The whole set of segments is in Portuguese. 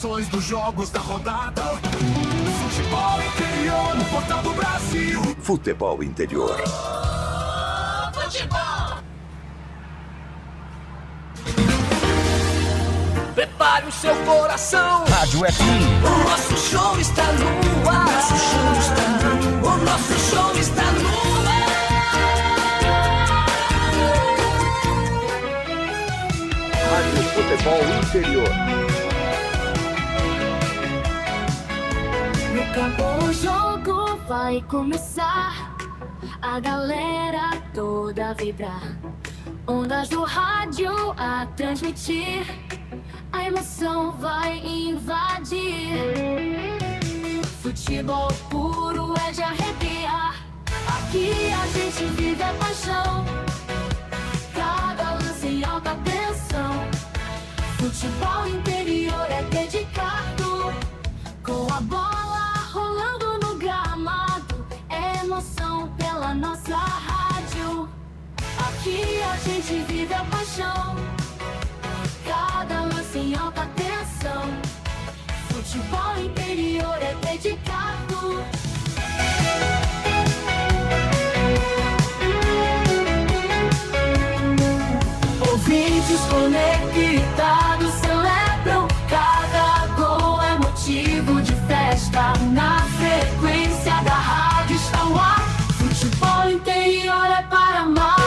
Dos jogos da rodada. Futebol interior no Portal do Brasil. Futebol interior. Futebol. Prepare o seu coração. Rádio FM. O nosso show está no ar. O nosso show está no ar. Rádio Futebol Interior. Acabou o jogo, vai começar. A galera toda vibrar. Ondas do rádio a transmitir. A emoção vai invadir. Futebol puro é de arrepiar. Aqui a gente vive a paixão. Cada lance em alta tensão. Futebol interior é dedicado. Com a bola rolando no gramado, é emoção pela nossa rádio. Aqui a gente vive a paixão. Cada lance em alta tensão. Futebol interior é dedicado. Ouvintes conectados celebram. Cada gol é motivo de festa. Na frequência da rádio está o ar. Futebol interior é para amar.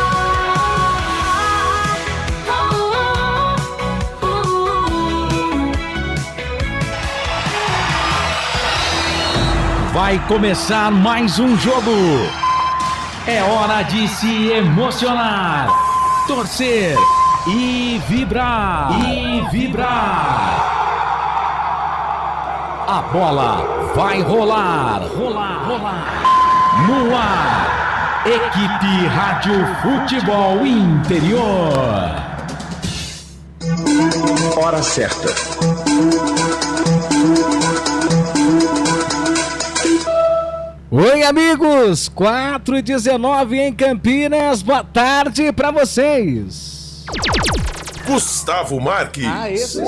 Vai começar mais um jogo. É hora de se emocionar, torcer e vibrar. A bola vai rolar. No ar, equipe Rádio Futebol Interior. Hora certa. Oi, amigos, 4h19 em Campinas, boa tarde pra vocês. Gustavo Marques. Esse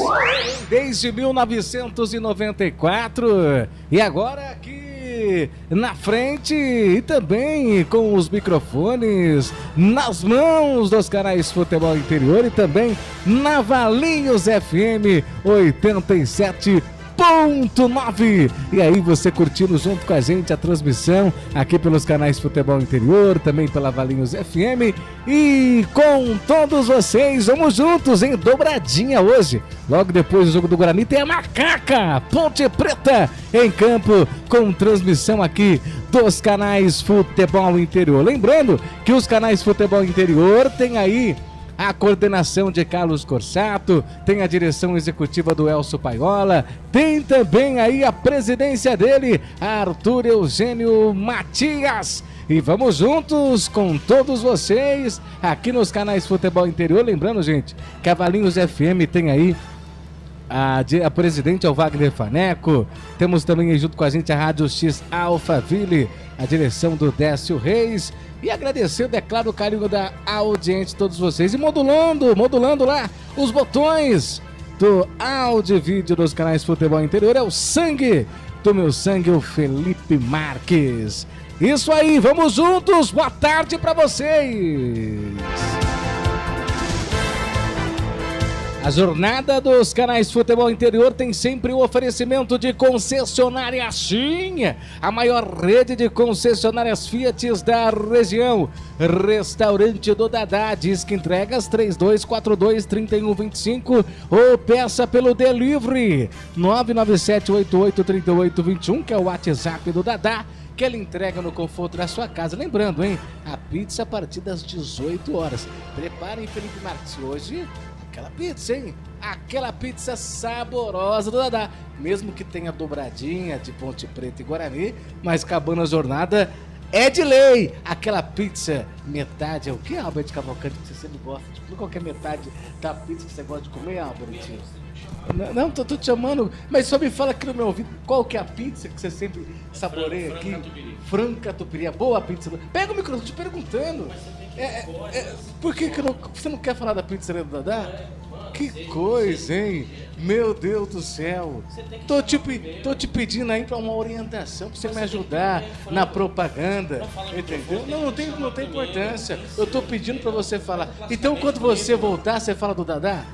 desde 1994 e agora aqui na frente e também com os microfones nas mãos dos canais Futebol Interior e também na Valinhos FM 87.9. E aí você curtindo junto com a gente a transmissão aqui pelos canais Futebol Interior, também pela Valinhos FM e com todos vocês, vamos juntos em dobradinha hoje, logo depois do jogo do Guarani tem a Macaca, Ponte Preta em campo com transmissão aqui dos canais Futebol Interior, lembrando que os canais Futebol Interior tem aí a coordenação de Carlos Corsato, tem a direção executiva do Elcio Paiola, tem também aí a presidência dele, Arthur Eugênio Matias. E vamos juntos com todos vocês aqui nos canais Futebol Interior. Lembrando, gente, que a Valinhos FM tem aí a presidente é o Wagner Faneco, temos também junto com a gente a Rádio X Alphaville, a direção do Décio Reis, e agradecendo, é claro, o carinho da audiência de todos vocês, e modulando lá os botões do áudio e vídeo dos canais Futebol Interior, é o sangue do meu sangue, o Felipe Marques. Isso aí, vamos juntos, boa tarde pra vocês. A jornada dos canais Futebol Interior tem sempre o oferecimento de concessionária Sim, a maior rede de concessionárias Fiat da região. Restaurante do Dadá, diz que entregas 3242-3125 ou peça pelo delivery 997883821, que é o WhatsApp do Dadá, que ele entrega no conforto da sua casa. Lembrando, hein, a pizza a partir das 18 horas. Preparem, Felipe Marques, hoje aquela pizza, hein? Aquela pizza saborosa do Dadá. Mesmo que tenha dobradinha de Ponte Preta e Guarani, mas acabando a jornada, é de lei. Aquela pizza, metade é o que, Albert Cavalcante, que você sempre gosta? Tipo, qual que é metade da pizza que você gosta de comer, Albert? Não, tô te chamando, mas só me fala aqui no meu ouvido, qual que é a pizza que você sempre saboreia aqui? Franca Tupiri. Boa pizza. Pega o microfone, tô te perguntando. Por que você não quer falar da pizza do Dadá? Que coisa, hein? Meu Deus do céu. Tô te pedindo aí pra uma orientação, pra você me ajudar na propaganda. Entendeu? Não tem importância. Eu tô pedindo pra você falar. Então, quando você voltar, você fala do Dadá?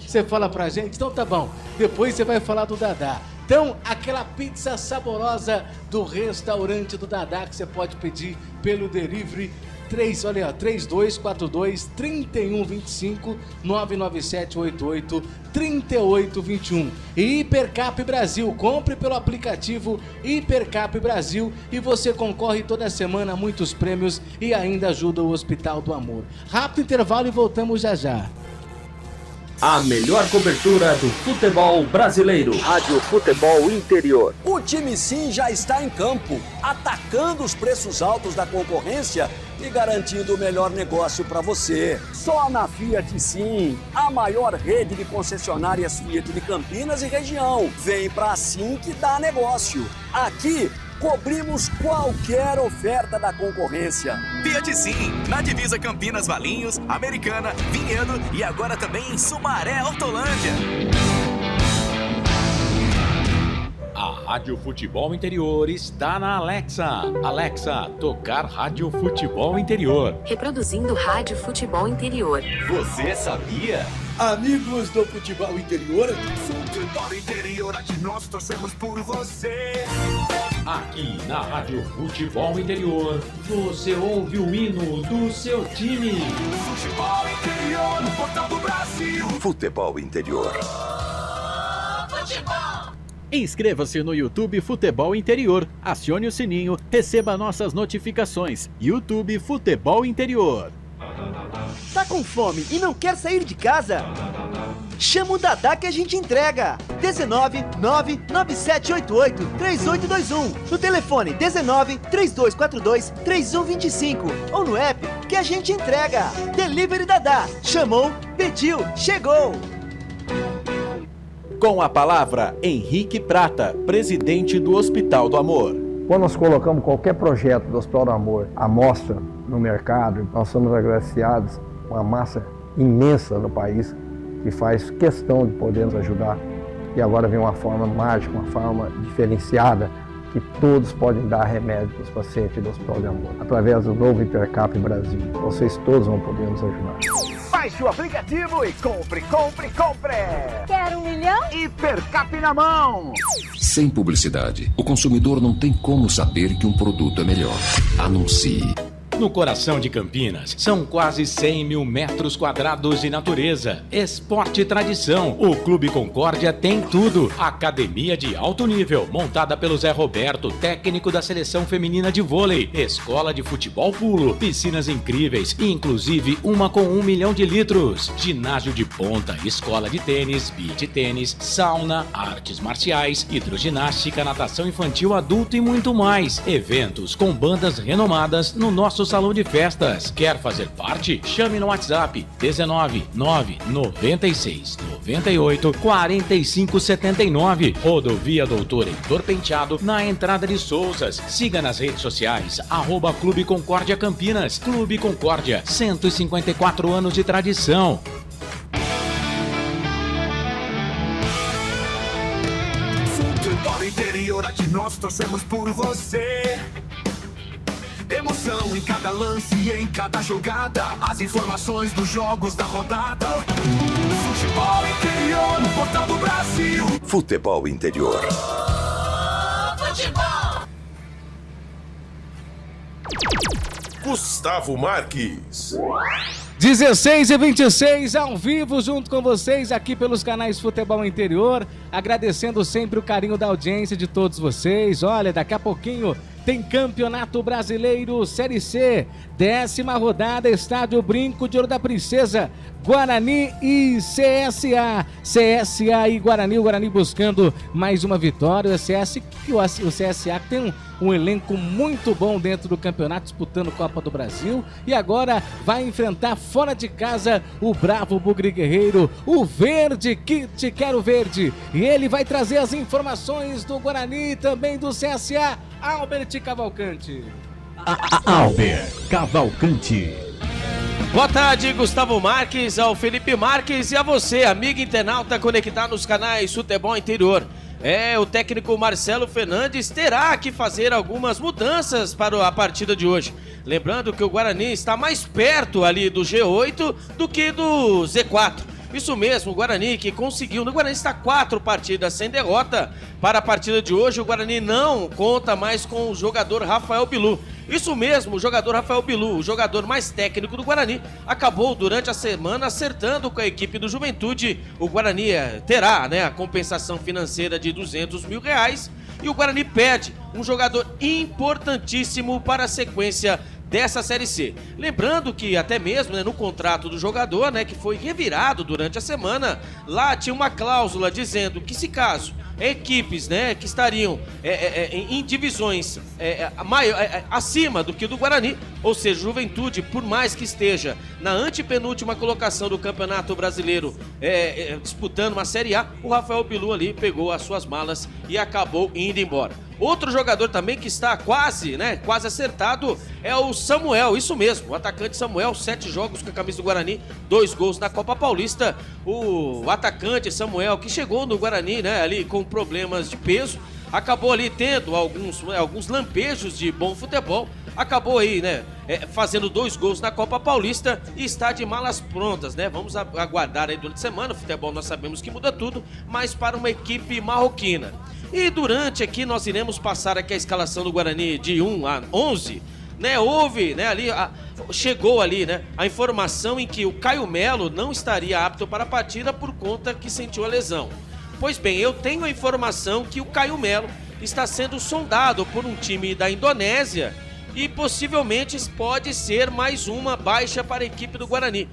Você fala pra gente? Então tá bom. Depois você vai falar do Dadá. Então, aquela pizza saborosa do restaurante do Dadá que você pode pedir pelo delivery 3242-3125 99788-3821. E Hipercap Brasil, compre pelo aplicativo Hipercap Brasil e você concorre toda semana a muitos prêmios e ainda ajuda o Hospital do Amor. Rápido intervalo e voltamos já já. A melhor cobertura do futebol brasileiro. Rádio Futebol Interior. O time Sim já está em campo, atacando os preços altos da concorrência e garantindo o melhor negócio para você. Só na Fiat Sim, a maior rede de concessionárias Fiat de Campinas e região. Vem pra Sim que dá negócio. Aqui cobrimos qualquer oferta da concorrência. Fiat Sim, na divisa Campinas, Valinhos, Americana, Vinhedo e agora também em Sumaré, Hortolândia. A Rádio Futebol Interior está na Alexa. Alexa, tocar Rádio Futebol Interior. Reproduzindo Rádio Futebol Interior. Você sabia? Amigos do Futebol Interior, Futebol Interior, aqui nós torcemos por você. Aqui na Rádio Futebol Interior, você ouve o hino do seu time. Futebol Interior, no portal do Brasil. Futebol Interior. Inscreva-se no YouTube Futebol Interior, acione o sininho, receba nossas notificações. YouTube Futebol Interior. Tá com fome e não quer sair de casa? Chama o Dadá que a gente entrega. 19 99788 3821. No telefone 19 3242 3125 ou no app que a gente entrega. Delivery Dadá. Chamou, pediu, chegou. Com a palavra, Henrique Prata, presidente do Hospital do Amor. Quando nós colocamos qualquer projeto do Hospital do Amor à mostra no mercado, nós somos agraciados com uma massa imensa no país que faz questão de poder nos ajudar. E agora vem uma forma mágica, uma forma diferenciada, que todos podem dar remédio para os pacientes do Hospital do Amor. Através do novo Hipercap Brasil, vocês todos vão poder nos ajudar. Baixe o aplicativo e compre. Quer 1 milhão? Hipercap na mão. Sem publicidade, o consumidor não tem como saber que um produto é melhor. Anuncie. No coração de Campinas, são quase 100 mil metros quadrados de natureza, esporte e tradição. O Clube Concórdia tem tudo. Academia de alto nível, montada pelo Zé Roberto, técnico da seleção feminina de vôlei. Escola de futebol pulo, piscinas incríveis, inclusive uma com 1 milhão de litros. Ginásio de ponta, escola de tênis, beach tênis, sauna, artes marciais, hidroginástica, natação infantil, adulto e muito mais. Eventos com bandas renomadas no nosso salão de festas. Quer fazer parte? Chame no WhatsApp 19 996 98 45 79. Rodovia Doutor Heitor Penteado, na entrada de Souzas. Siga nas redes sociais @Clube Concórdia Campinas. Clube Concórdia, 154 anos de tradição. Futebol Interior, aqui nós torcemos por você. Emoção em cada lance e em cada jogada. As informações dos jogos da rodada. Futebol Interior, no portal do Brasil. Futebol Interior. Gustavo Marques. 16h26 ao vivo junto com vocês aqui pelos canais Futebol Interior, agradecendo sempre o carinho da audiência de todos vocês. Olha, daqui a pouquinho tem Campeonato Brasileiro Série C, 10ª rodada, Estádio Brinco de Ouro da Princesa, Guarani e CSA. CSA e Guarani, o Guarani buscando mais uma vitória. O CSA que tem um elenco muito bom dentro do campeonato, disputando Copa do Brasil, e agora vai enfrentar fora de casa o bravo Bugre Guerreiro, o Verde, que te quero Verde, e ele vai trazer as informações do Guarani e também do CSA, Albert Cavalcante. Albert Cavalcante. Boa tarde, Gustavo Marques, ao Felipe Marques e a você, amigo internauta conectado nos canais Futebol Interior. O técnico Marcelo Fernandes terá que fazer algumas mudanças para a partida de hoje. Lembrando que o Guarani está mais perto ali do G8 do que do Z4. Isso mesmo, o Guarani que conseguiu. O Guarani está 4 partidas sem derrota. Para a partida de hoje, o Guarani não conta mais com o jogador Rafael Bilu. Isso mesmo, o jogador Rafael Bilu, o jogador mais técnico do Guarani, acabou durante a semana acertando com a equipe do Juventude. O Guarani terá, a compensação financeira de R$200 mil e o Guarani perde um jogador importantíssimo para a sequência dessa Série C. Lembrando que até mesmo no contrato do jogador, que foi revirado durante a semana, lá tinha uma cláusula dizendo que se caso equipes que estariam em divisões acima do que do Guarani, ou seja, Juventude, por mais que esteja na antepenúltima colocação do Campeonato Brasileiro, disputando uma Série A, o Rafael Bilu ali pegou as suas malas e acabou indo embora. Outro jogador também que está quase acertado é o Samuel, isso mesmo, o atacante Samuel, 7 jogos com a camisa do Guarani, 2 gols na Copa Paulista. O atacante Samuel, que chegou no Guarani, ali com problemas de peso, acabou ali tendo alguns lampejos de bom futebol, acabou aí, fazendo 2 gols na Copa Paulista e está de malas prontas, Vamos aguardar aí durante a semana. O futebol nós sabemos que muda tudo, mas para uma equipe marroquina. E durante aqui nós iremos passar aqui a escalação do Guarani de 1 a 11, houve, ali, chegou ali, a informação em que o Caio Melo não estaria apto para a partida por conta que sentiu a lesão. Pois bem, eu tenho a informação que o Caio Melo está sendo sondado por um time da Indonésia e possivelmente pode ser mais uma baixa para a equipe do Guarani.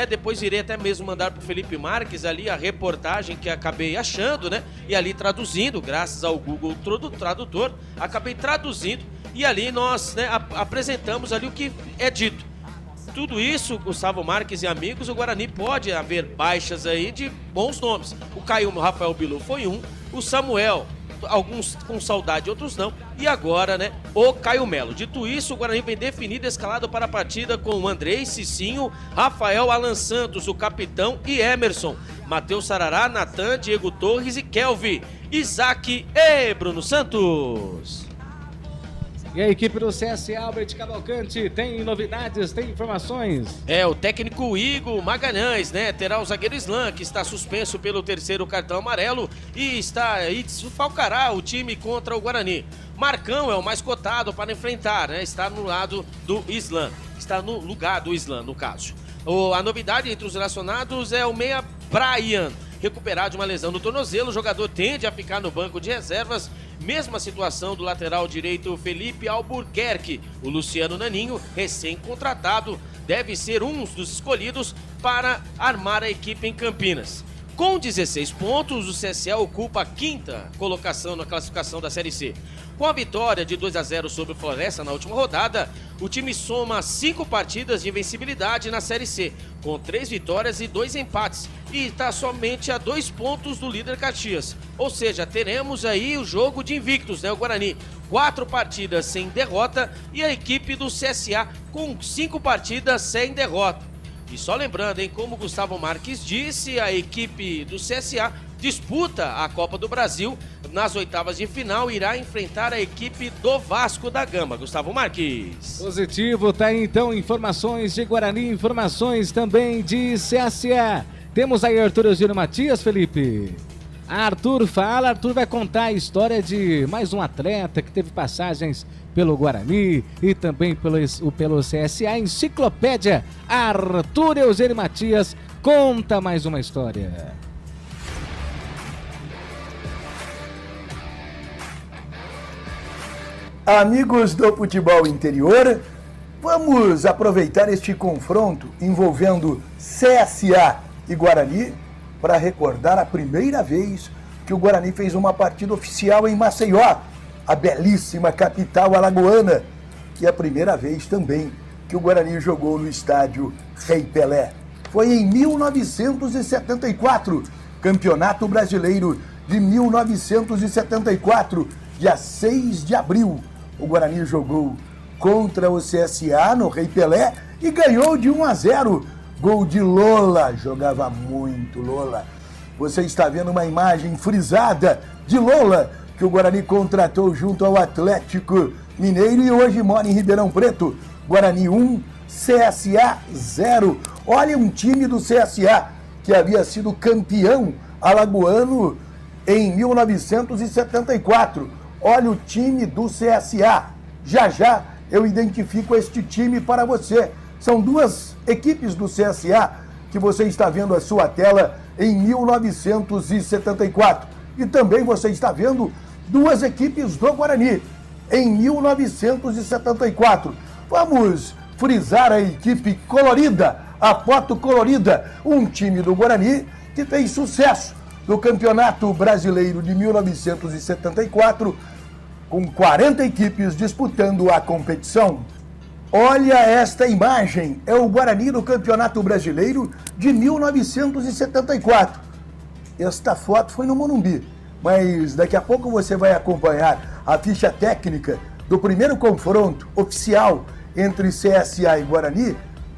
Depois irei até mesmo mandar para o Felipe Marques ali a reportagem que acabei achando, e ali traduzindo, graças ao Google Tradutor, acabei traduzindo e ali nós apresentamos ali o que é dito. Tudo isso, Gustavo Marques e amigos, o Guarani pode haver baixas aí de bons nomes. O Caio Rafael Bilu foi um, o Samuel, alguns com saudade, outros não, e agora, o Caio Melo. Dito isso, o Guarani vem definido, escalado para a partida com o Andrei, Cicinho, Rafael, Alan Santos, o capitão, e Emerson, Matheus Sarará, Natan, Diego Torres e Kelvin, Isaac e Bruno Santos. E a equipe do CSA, Albert Cavalcante, tem novidades, tem informações? O técnico Igor Magalhães, terá o zagueiro Islan, que está suspenso pelo 3º cartão amarelo e desfalcará o time contra o Guarani. Marcão é o mais cotado para enfrentar, está no lado do Islan, está no lugar do Islan, no caso. A novidade entre os relacionados é o meia Brian, recuperado de uma lesão no tornozelo. O jogador tende a ficar no banco de reservas. Mesma situação do lateral direito Felipe Albuquerque. O Luciano Naninho, recém-contratado, deve ser um dos escolhidos para armar a equipe em Campinas. Com 16 pontos, o CSA ocupa a 5ª colocação na classificação da Série C. Com a vitória de 2 a 0 sobre o Floresta na última rodada, o time soma 5 partidas de invencibilidade na Série C, com 3 vitórias e 2 empates, e está somente a 2 pontos do líder Caxias. Ou seja, teremos aí o jogo de invictos, o Guarani, 4 partidas sem derrota, e a equipe do CSA com 5 partidas sem derrota. E só lembrando, como o Gustavo Marques disse, a equipe do CSA disputa a Copa do Brasil. Nas oitavas de final, irá enfrentar a equipe do Vasco da Gama. Gustavo Marques. Positivo, tá aí então informações de Guarani, informações também de CSA. Temos aí Arthur Eugênio Matias, Felipe. Arthur vai contar a história de mais um atleta que teve passagens pelo Guarani e também pelo CSA. Enciclopédia Arthur Eugênio Matias conta mais uma história. Amigos do futebol interior, vamos aproveitar este confronto envolvendo CSA e Guarani para recordar a primeira vez que o Guarani fez uma partida oficial em Maceió, a belíssima capital alagoana, e a primeira vez também que o Guarani jogou no estádio Rei Pelé. Foi em 1974, Campeonato Brasileiro de 1974, dia 6 de abril. O Guarani jogou contra o CSA no Rei Pelé e ganhou de 1-0. Gol de Lola, jogava muito Lola. Você está vendo uma imagem frisada de Lola, que o Guarani contratou junto ao Atlético Mineiro e hoje mora em Ribeirão Preto. Guarani 1, CSA 0. Olha um time do CSA que havia sido campeão alagoano em 1974. Olha o time do CSA. Já já eu identifico este time para você. São duas equipes do CSA que você está vendo a sua tela em 1974. E também você está vendo duas equipes do Guarani em 1974. Vamos frisar a equipe colorida, a foto colorida, um time do Guarani que fez sucesso no Campeonato Brasileiro de 1974, com 40 equipes disputando a competição. Olha esta imagem, é o Guarani do Campeonato Brasileiro de 1974. Esta foto foi no Morumbi, mas daqui a pouco você vai acompanhar a ficha técnica do primeiro confronto oficial entre CSA e Guarani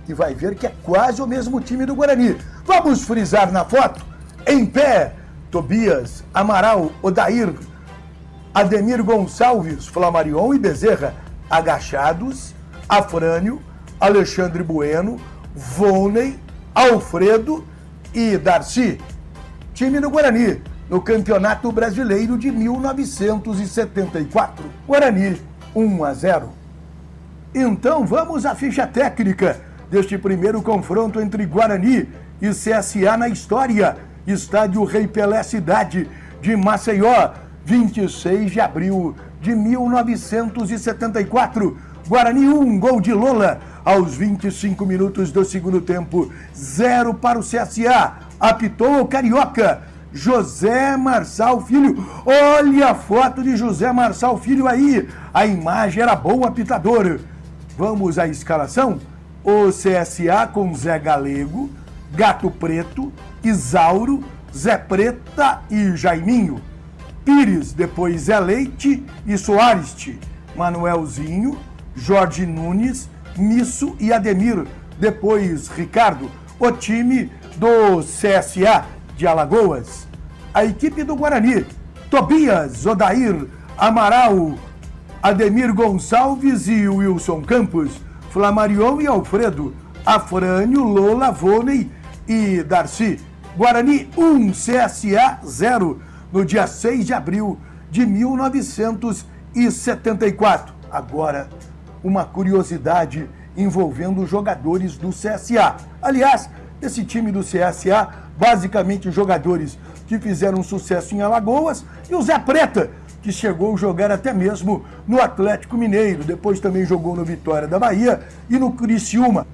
e vai ver que é quase o mesmo time do Guarani. Vamos frisar na foto, em pé, Tobias, Amaral, Odair, Ademir Gonçalves, Flamarion e Bezerra. Agachados, Afrânio, Alexandre Bueno, Volney, Alfredo e Darcy. Time do Guarani no Campeonato Brasileiro de 1974. Guarani 1-0. Então vamos à ficha técnica deste primeiro confronto entre Guarani e CSA na história. Estádio Rei Pelé, cidade de Maceió, 26 de abril de 1974. Guarani 1, gol de Lola aos 25 minutos do segundo tempo, 0 para o CSA. Apitou o Carioca, José Marçal Filho. Olha a foto de José Marçal Filho aí. A imagem era boa, apitador. Vamos à escalação. O CSA com Zé Galego, Gato Preto, Isauro, Zé Preta e Jaiminho. Pires, depois Zé Leite e Soares, Manuelzinho, Jorge Nunes, Misso e Ademir, depois Ricardo. O time do CSA de Alagoas. A equipe do Guarani, Tobias, Odair, Amaral, Ademir Gonçalves e Wilson Campos, Flamarion e Alfredo, Afrânio, Lola, Volney e Darcy. Guarani 1, CSA 0, no dia 6 de abril de 1974. Agora, uma curiosidade envolvendo os jogadores do CSA. Aliás, esse time do CSA, basicamente jogadores que fizeram sucesso em Alagoas, e o Zé Preta, que chegou a jogar até mesmo no Atlético Mineiro, depois também jogou no Vitória da Bahia e no Criciúma.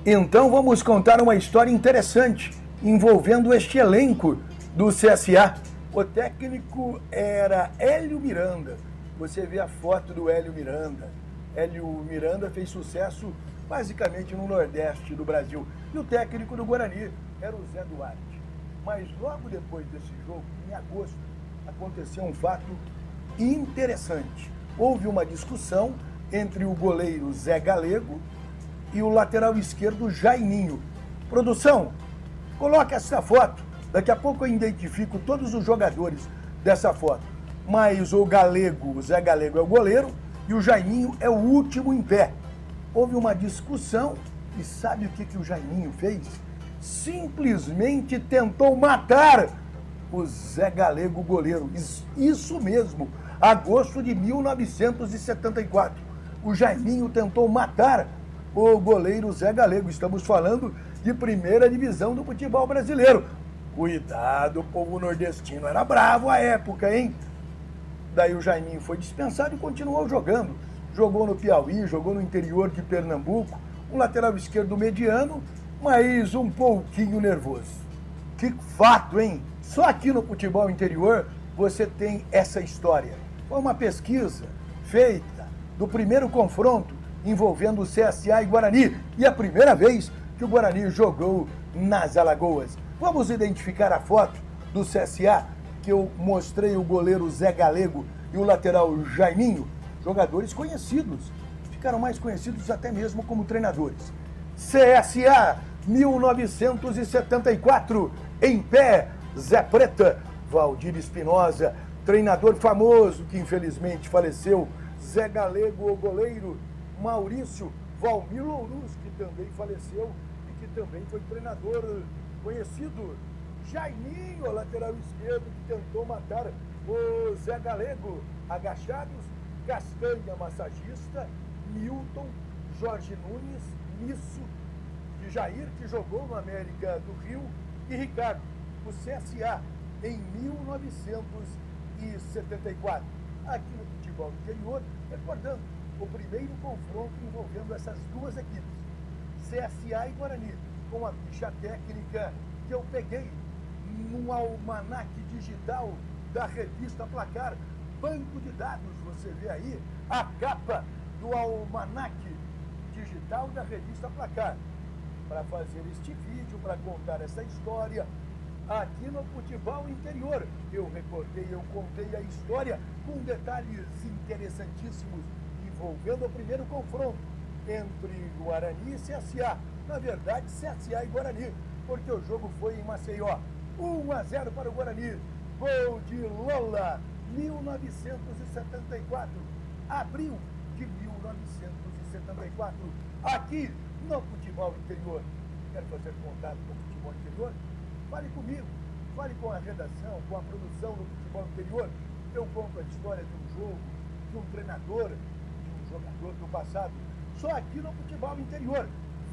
Então vamos contar uma história interessante envolvendo este elenco do CSA. O técnico era Hélio Miranda. Você vê a foto do Hélio Miranda. Hélio Miranda fez sucesso basicamente no Nordeste do Brasil. E o técnico do Guarani era o Zé Duarte. Mas logo depois desse jogo, em agosto, aconteceu um fato interessante. Houve uma discussão entre o goleiro Zé Galego e o lateral esquerdo Jaiminho. Produção, coloca essa foto. Daqui a pouco eu identifico todos os jogadores dessa foto. Mas o Galego, o Zé Galego é o goleiro e o Jaiminho é o último em pé. Houve uma discussão e sabe o que o Jaiminho fez? Simplesmente tentou matar o Zé Galego, goleiro. Isso mesmo, agosto de 1974. O Jaiminho tentou matar o goleiro Zé Galego. Estamos falando de primeira divisão do futebol brasileiro. Cuidado, o povo nordestino era bravo à época, hein? Daí o Jaiminho foi dispensado e continuou jogando. Jogou no Piauí, jogou no interior de Pernambuco. Um lateral esquerdo mediano, mas um pouquinho nervoso. Que fato, hein? Só aqui no futebol interior você tem essa história. Foi uma pesquisa feita do primeiro confronto envolvendo o CSA e Guarani. E a primeira vez que o Guarani jogou nas Alagoas. Vamos identificar a foto do CSA, que eu mostrei o goleiro Zé Galego e o lateral Jaiminho, jogadores conhecidos. ficaram mais conhecidos até mesmo como treinadores. CSA 1974, em pé, Zé Preta, Valdir Espinosa, treinador famoso que infelizmente faleceu, Zé Galego, o goleiro, Maurício, Valmir Louruz, que também faleceu e que também foi treinador conhecido, Jaiminho, lateral esquerdo, que tentou matar o Zé Galego, agachados, Castanha, massagista, Milton, Jorge Nunes, Nisso, de Jair, que jogou no América do Rio, e Ricardo, o CSA, em 1974. Aqui no futebol interior, recordando o primeiro confronto envolvendo essas duas equipes, CSA e Guarani, com a ficha técnica que eu peguei num almanaque digital da revista Placar, banco de dados. Você vê aí a capa do almanaque digital da revista Placar. Para fazer este vídeo, para contar essa história aqui no futebol interior, eu contei a história com detalhes interessantíssimos envolvendo o primeiro confronto entre Guarani e CSA. Na verdade, CSA e Guarani, porque o jogo foi em Maceió. 1-0 para o Guarani. Gol de Lola, 1974. Abril de 1974. Aqui no futebol interior. Quer fazer contato com o futebol interior? Fale comigo. Fale com a redação, com a produção do futebol interior. Eu conto a história de um jogo, de um treinador, de um jogador do passado. Só aqui no futebol interior.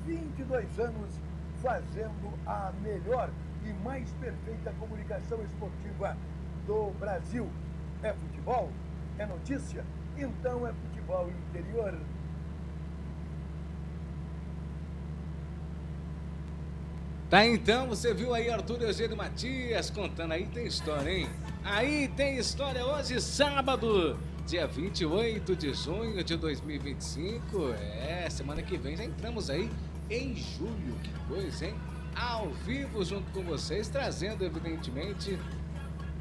22 anos fazendo a melhor e mais perfeita comunicação esportiva do Brasil. É futebol? É notícia? Então é futebol interior. Tá, então, você viu aí Arthur Eugênio Matias contando, aí tem história, hein? Aí tem história hoje, sábado, dia 28 de junho de 2025. Semana que vem já entramos aí em julho. Que coisa, hein? Ao vivo junto com vocês, trazendo evidentemente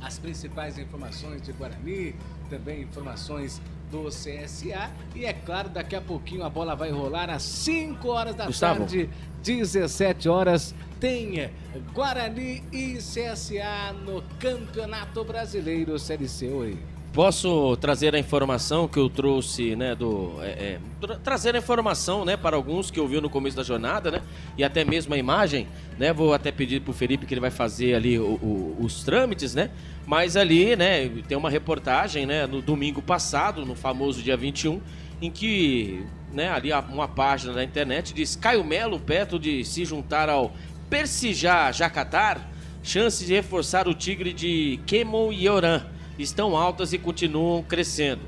as principais informações de Guarani, também informações do CSA, e é claro, daqui a pouquinho a bola vai rolar às 5 horas da tarde, 17 horas, tem Guarani e CSA no Campeonato Brasileiro Série C. Oi. Posso trazer a informação que eu trouxe, né, trazer a informação, né, para alguns que ouviu no começo da jornada, né, e até mesmo a imagem, né, vou até pedir pro Felipe que ele vai fazer ali os trâmites, né, mas ali, né, tem uma reportagem, né, no domingo passado, no famoso dia 21, em que, né, ali uma página da internet diz: Caio Melo, perto de se juntar ao Persijá Jacatar, chances de reforçar o Tigre de Kemon e Oran estão altas e continuam crescendo,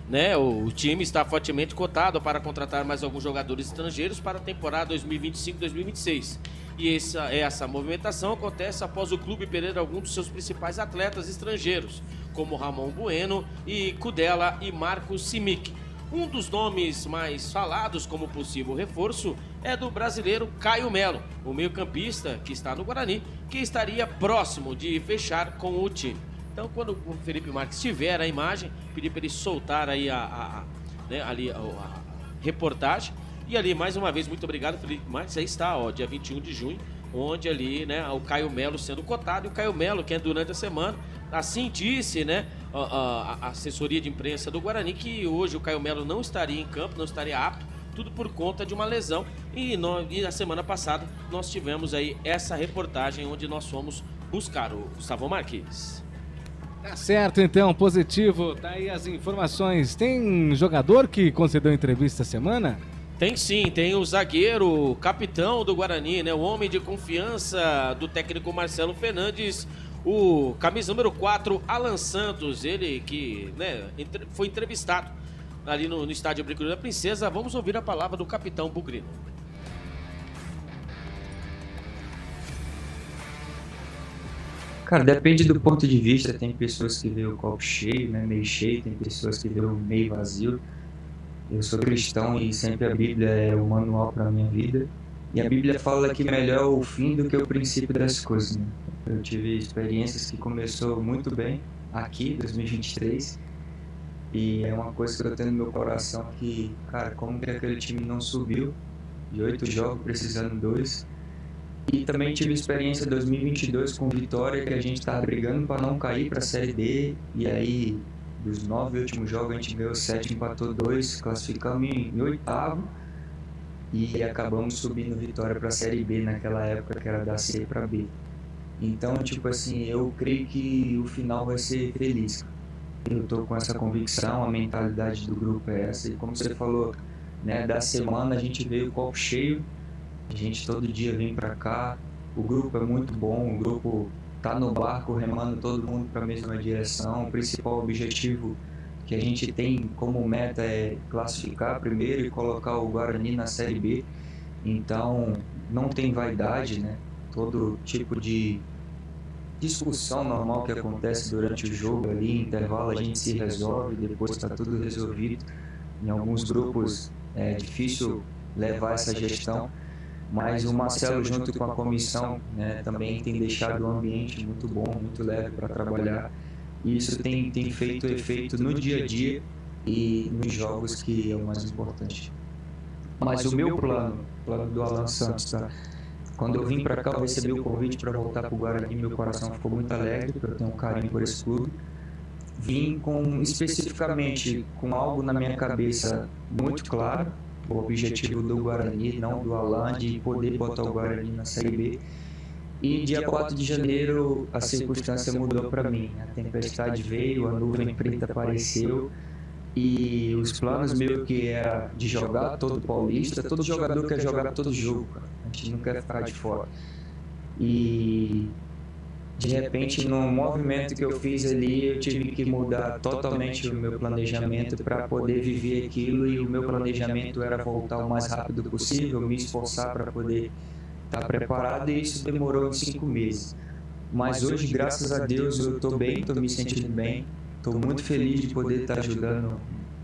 né? O time está fortemente cotado para contratar mais alguns jogadores estrangeiros para a temporada 2025-2026. E essa movimentação acontece após o clube perder alguns dos seus principais atletas estrangeiros, como Ramon Bueno e Kudela e Marcos Simic. Um dos nomes mais falados como possível reforço é do brasileiro Caio Melo, o meio-campista que está no Guarani, que estaria próximo de fechar com o time. Então, quando o Felipe Marques tiver a imagem, pedir para ele soltar aí a reportagem. E ali, mais uma vez, muito obrigado, Felipe Marques. Aí está, ó, dia 21 de junho, onde ali, né, o Caio Melo sendo cotado. E o Caio Melo, que é durante a semana, assim disse, né, a assessoria de imprensa do Guarani, que hoje o Caio Melo não estaria em campo, não estaria apto, tudo por conta de uma lesão. E na semana passada nós tivemos aí essa reportagem onde nós fomos buscar o Gustavo Marques. Tá certo, então, positivo. Tá aí as informações. Tem jogador que concedeu entrevista essa semana? Tem sim, tem o zagueiro, o capitão do Guarani, né? O homem de confiança do técnico Marcelo Fernandes, o camisa número 4, Alan Santos, ele que, né, foi entrevistado ali no estádio Bricolino da Princesa. Vamos ouvir a palavra do capitão Bugrino. Cara, depende do ponto de vista. Tem pessoas que vê o copo cheio, né, meio cheio, tem pessoas que vê o meio vazio. Eu sou cristão e sempre a Bíblia é o manual para a minha vida. E a Bíblia fala que melhor é o fim do que o princípio das coisas, né? Eu tive experiências que começou muito bem aqui, 2023, E é uma coisa que eu tenho no meu coração que, cara, como que aquele time não subiu de 8 jogos, precisando 2. E também tive experiência em 2022 com Vitória, que a gente estava brigando para não cair para a Série B. E aí, dos 9 últimos jogos, a gente ganhou 7, empatou 2, classificamos em 8º e acabamos subindo Vitória para a Série B naquela época, que era da C para B. Então, tipo assim, eu creio que o final vai ser feliz. Eu tô com essa convicção, a mentalidade do grupo é essa. E como você falou, né, da semana a gente veio copo cheio, a gente todo dia vem pra cá, o grupo é muito bom, o grupo tá no barco remando todo mundo para a mesma direção. O principal objetivo que a gente tem como meta é classificar primeiro e colocar o Guarani na Série B. Então não tem vaidade, né? Todo tipo de discussão normal que acontece durante o jogo ali, intervalo, a gente se resolve, depois está tudo resolvido. Em alguns grupos é difícil levar essa gestão, mas o Marcelo junto com a comissão, né, também tem deixado o ambiente muito bom, muito leve para trabalhar, e isso tem feito efeito no dia a dia e nos jogos, que é o mais importante. Mas o meu plano do Alan Santos, tá? Quando eu vim para cá, eu recebi o convite para voltar para o Guarani, meu coração ficou muito alegre, porque eu tenho um carinho por esse clube. Vim especificamente com algo na minha cabeça muito claro, o objetivo do Guarani, não do Alan, de poder botar o Guarani na Série B. E dia 4 de janeiro a circunstância mudou para mim. A tempestade veio, a nuvem preta apareceu e os planos meus que era de jogar todo paulista, todo jogador quer jogar todo jogo, cara. A gente não quer ficar de fora. E de repente, no movimento que eu fiz ali, eu tive que mudar totalmente o meu planejamento para poder viver aquilo, e o meu planejamento era voltar o mais rápido possível, me esforçar para poder estar preparado, e isso demorou 5 meses. Mas hoje, graças a Deus, eu estou bem, estou me sentindo bem, estou muito feliz de poder estar ajudando,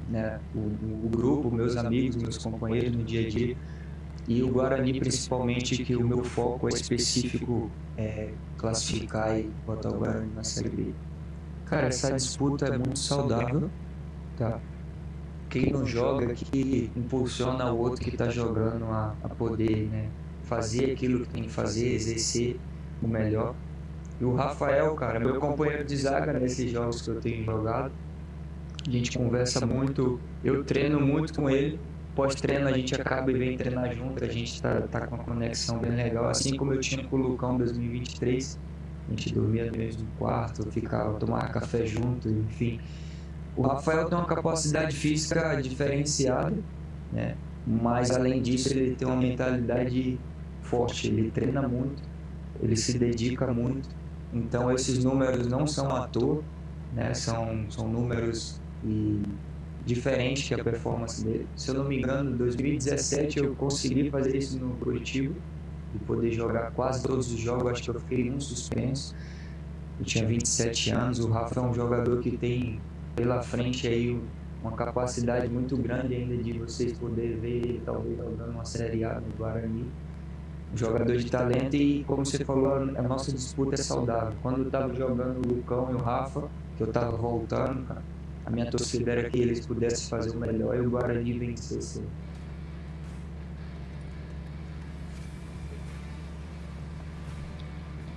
né, o grupo, meus amigos, meus companheiros no dia a dia. E o Guarani, principalmente, que o meu foco é específico, é classificar e botar o Guarani na Série B. Cara, essa disputa é muito saudável, tá? Quem não joga aqui impulsiona o outro que está jogando a poder, né, fazer aquilo que tem que fazer, exercer o melhor. E o Rafael, cara, meu companheiro de zaga nesses jogos que eu tenho jogado, a gente conversa muito, eu treino muito com ele. Pós-treino a gente acaba e vem treinar junto, a gente tá com uma conexão bem legal, assim como eu tinha com o Lucão em 2023, a gente dormia no mesmo quarto, ficava, tomava café junto, enfim. O Rafael tem uma capacidade física diferenciada, né? Mas além disso ele tem uma mentalidade forte, ele treina muito, ele se dedica muito, então esses números não são à toa, né? São números diferente que a performance dele. Se eu não me engano, em 2017 eu consegui fazer isso no Curitiba, de poder jogar quase todos os jogos. Acho que eu fiquei um suspenso. Eu tinha 27 anos. O Rafa é um jogador que tem pela frente aí uma capacidade muito grande ainda de vocês poderem ver ele talvez jogando uma Série A no Guarani. Um jogador de talento, e como você falou, a nossa disputa é saudável. Quando eu estava jogando o Lucão e o Rafa, que eu estava voltando, cara, a minha torcida era que eles pudessem fazer o melhor e o Guarani vencesse.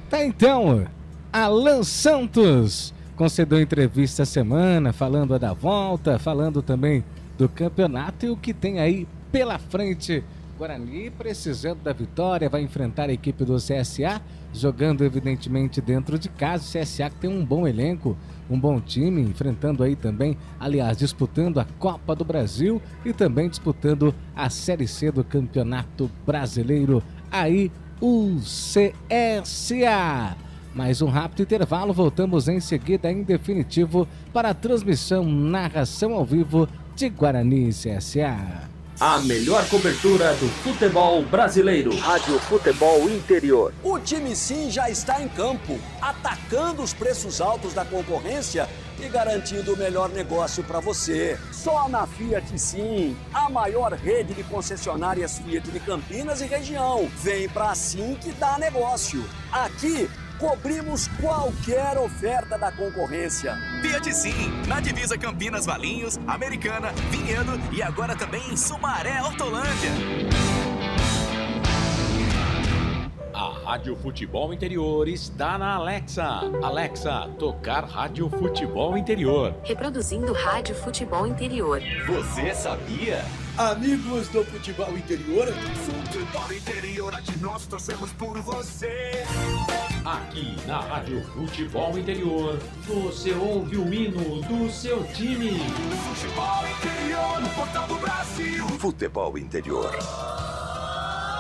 Tá, então, Alan Santos concedeu entrevista essa semana, falando da volta, falando também do campeonato e o que tem aí pela frente. Guarani precisando da vitória, vai enfrentar a equipe do CSA, jogando evidentemente dentro de casa. O CSA que tem um bom elenco, um bom time, enfrentando aí também, aliás, disputando a Copa do Brasil e também disputando a Série C do Campeonato Brasileiro. Aí o CSA. Mais um rápido intervalo, voltamos em seguida em definitivo para a transmissão, narração ao vivo de Guarani e CSA. A melhor cobertura do futebol brasileiro. Rádio Futebol Interior. O time Sim já está em campo, atacando os preços altos da concorrência e garantindo o melhor negócio para você. Só na Fiat Sim, a maior rede de concessionárias Fiat de Campinas e região. Vem pra Sim que dá negócio. Aqui Cobrimos qualquer oferta da concorrência. Fiat Sim, na divisa Campinas Valinhos, Americana, Vinhedo e agora também em Sumaré, Hortolândia. A Rádio Futebol Interior está na Alexa. Alexa, tocar Rádio Futebol Interior. Reproduzindo Rádio Futebol Interior. Você sabia? Amigos do Futebol Interior, Futebol Interior, aqui nós torcemos por você. Aqui na Rádio Futebol Interior, você ouve o hino do seu time. Futebol Interior, no portal do Brasil. Futebol Interior.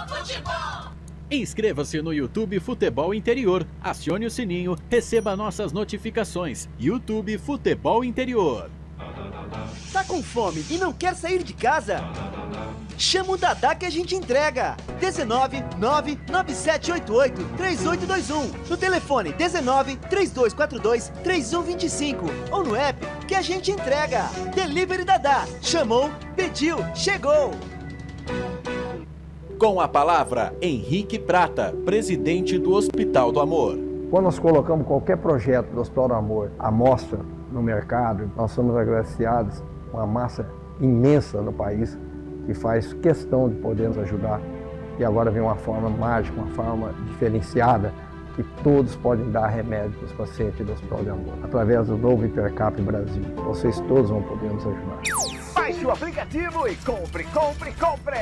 Futebol! Inscreva-se no YouTube Futebol Interior, acione o sininho, receba nossas notificações. YouTube Futebol Interior. Tá com fome e não quer sair de casa? Chama o Dadá que a gente entrega. 19 99788 3821. No telefone 19 3242 3125 ou no app que a gente entrega. Delivery Dadá. Chamou, pediu, chegou. Com a palavra, Henrique Prata, presidente do Hospital do Amor. Quando nós colocamos qualquer projeto do Hospital do Amor à mostra no mercado, nós somos agraciados com uma massa imensa no país que faz questão de poder nos ajudar. E agora vem uma forma mágica, uma forma diferenciada, que todos podem dar remédio para os pacientes do Hospital do Amor. Através do novo Hipercap Brasil, vocês todos vão poder nos ajudar. Baixe o aplicativo e compre, compre, compre!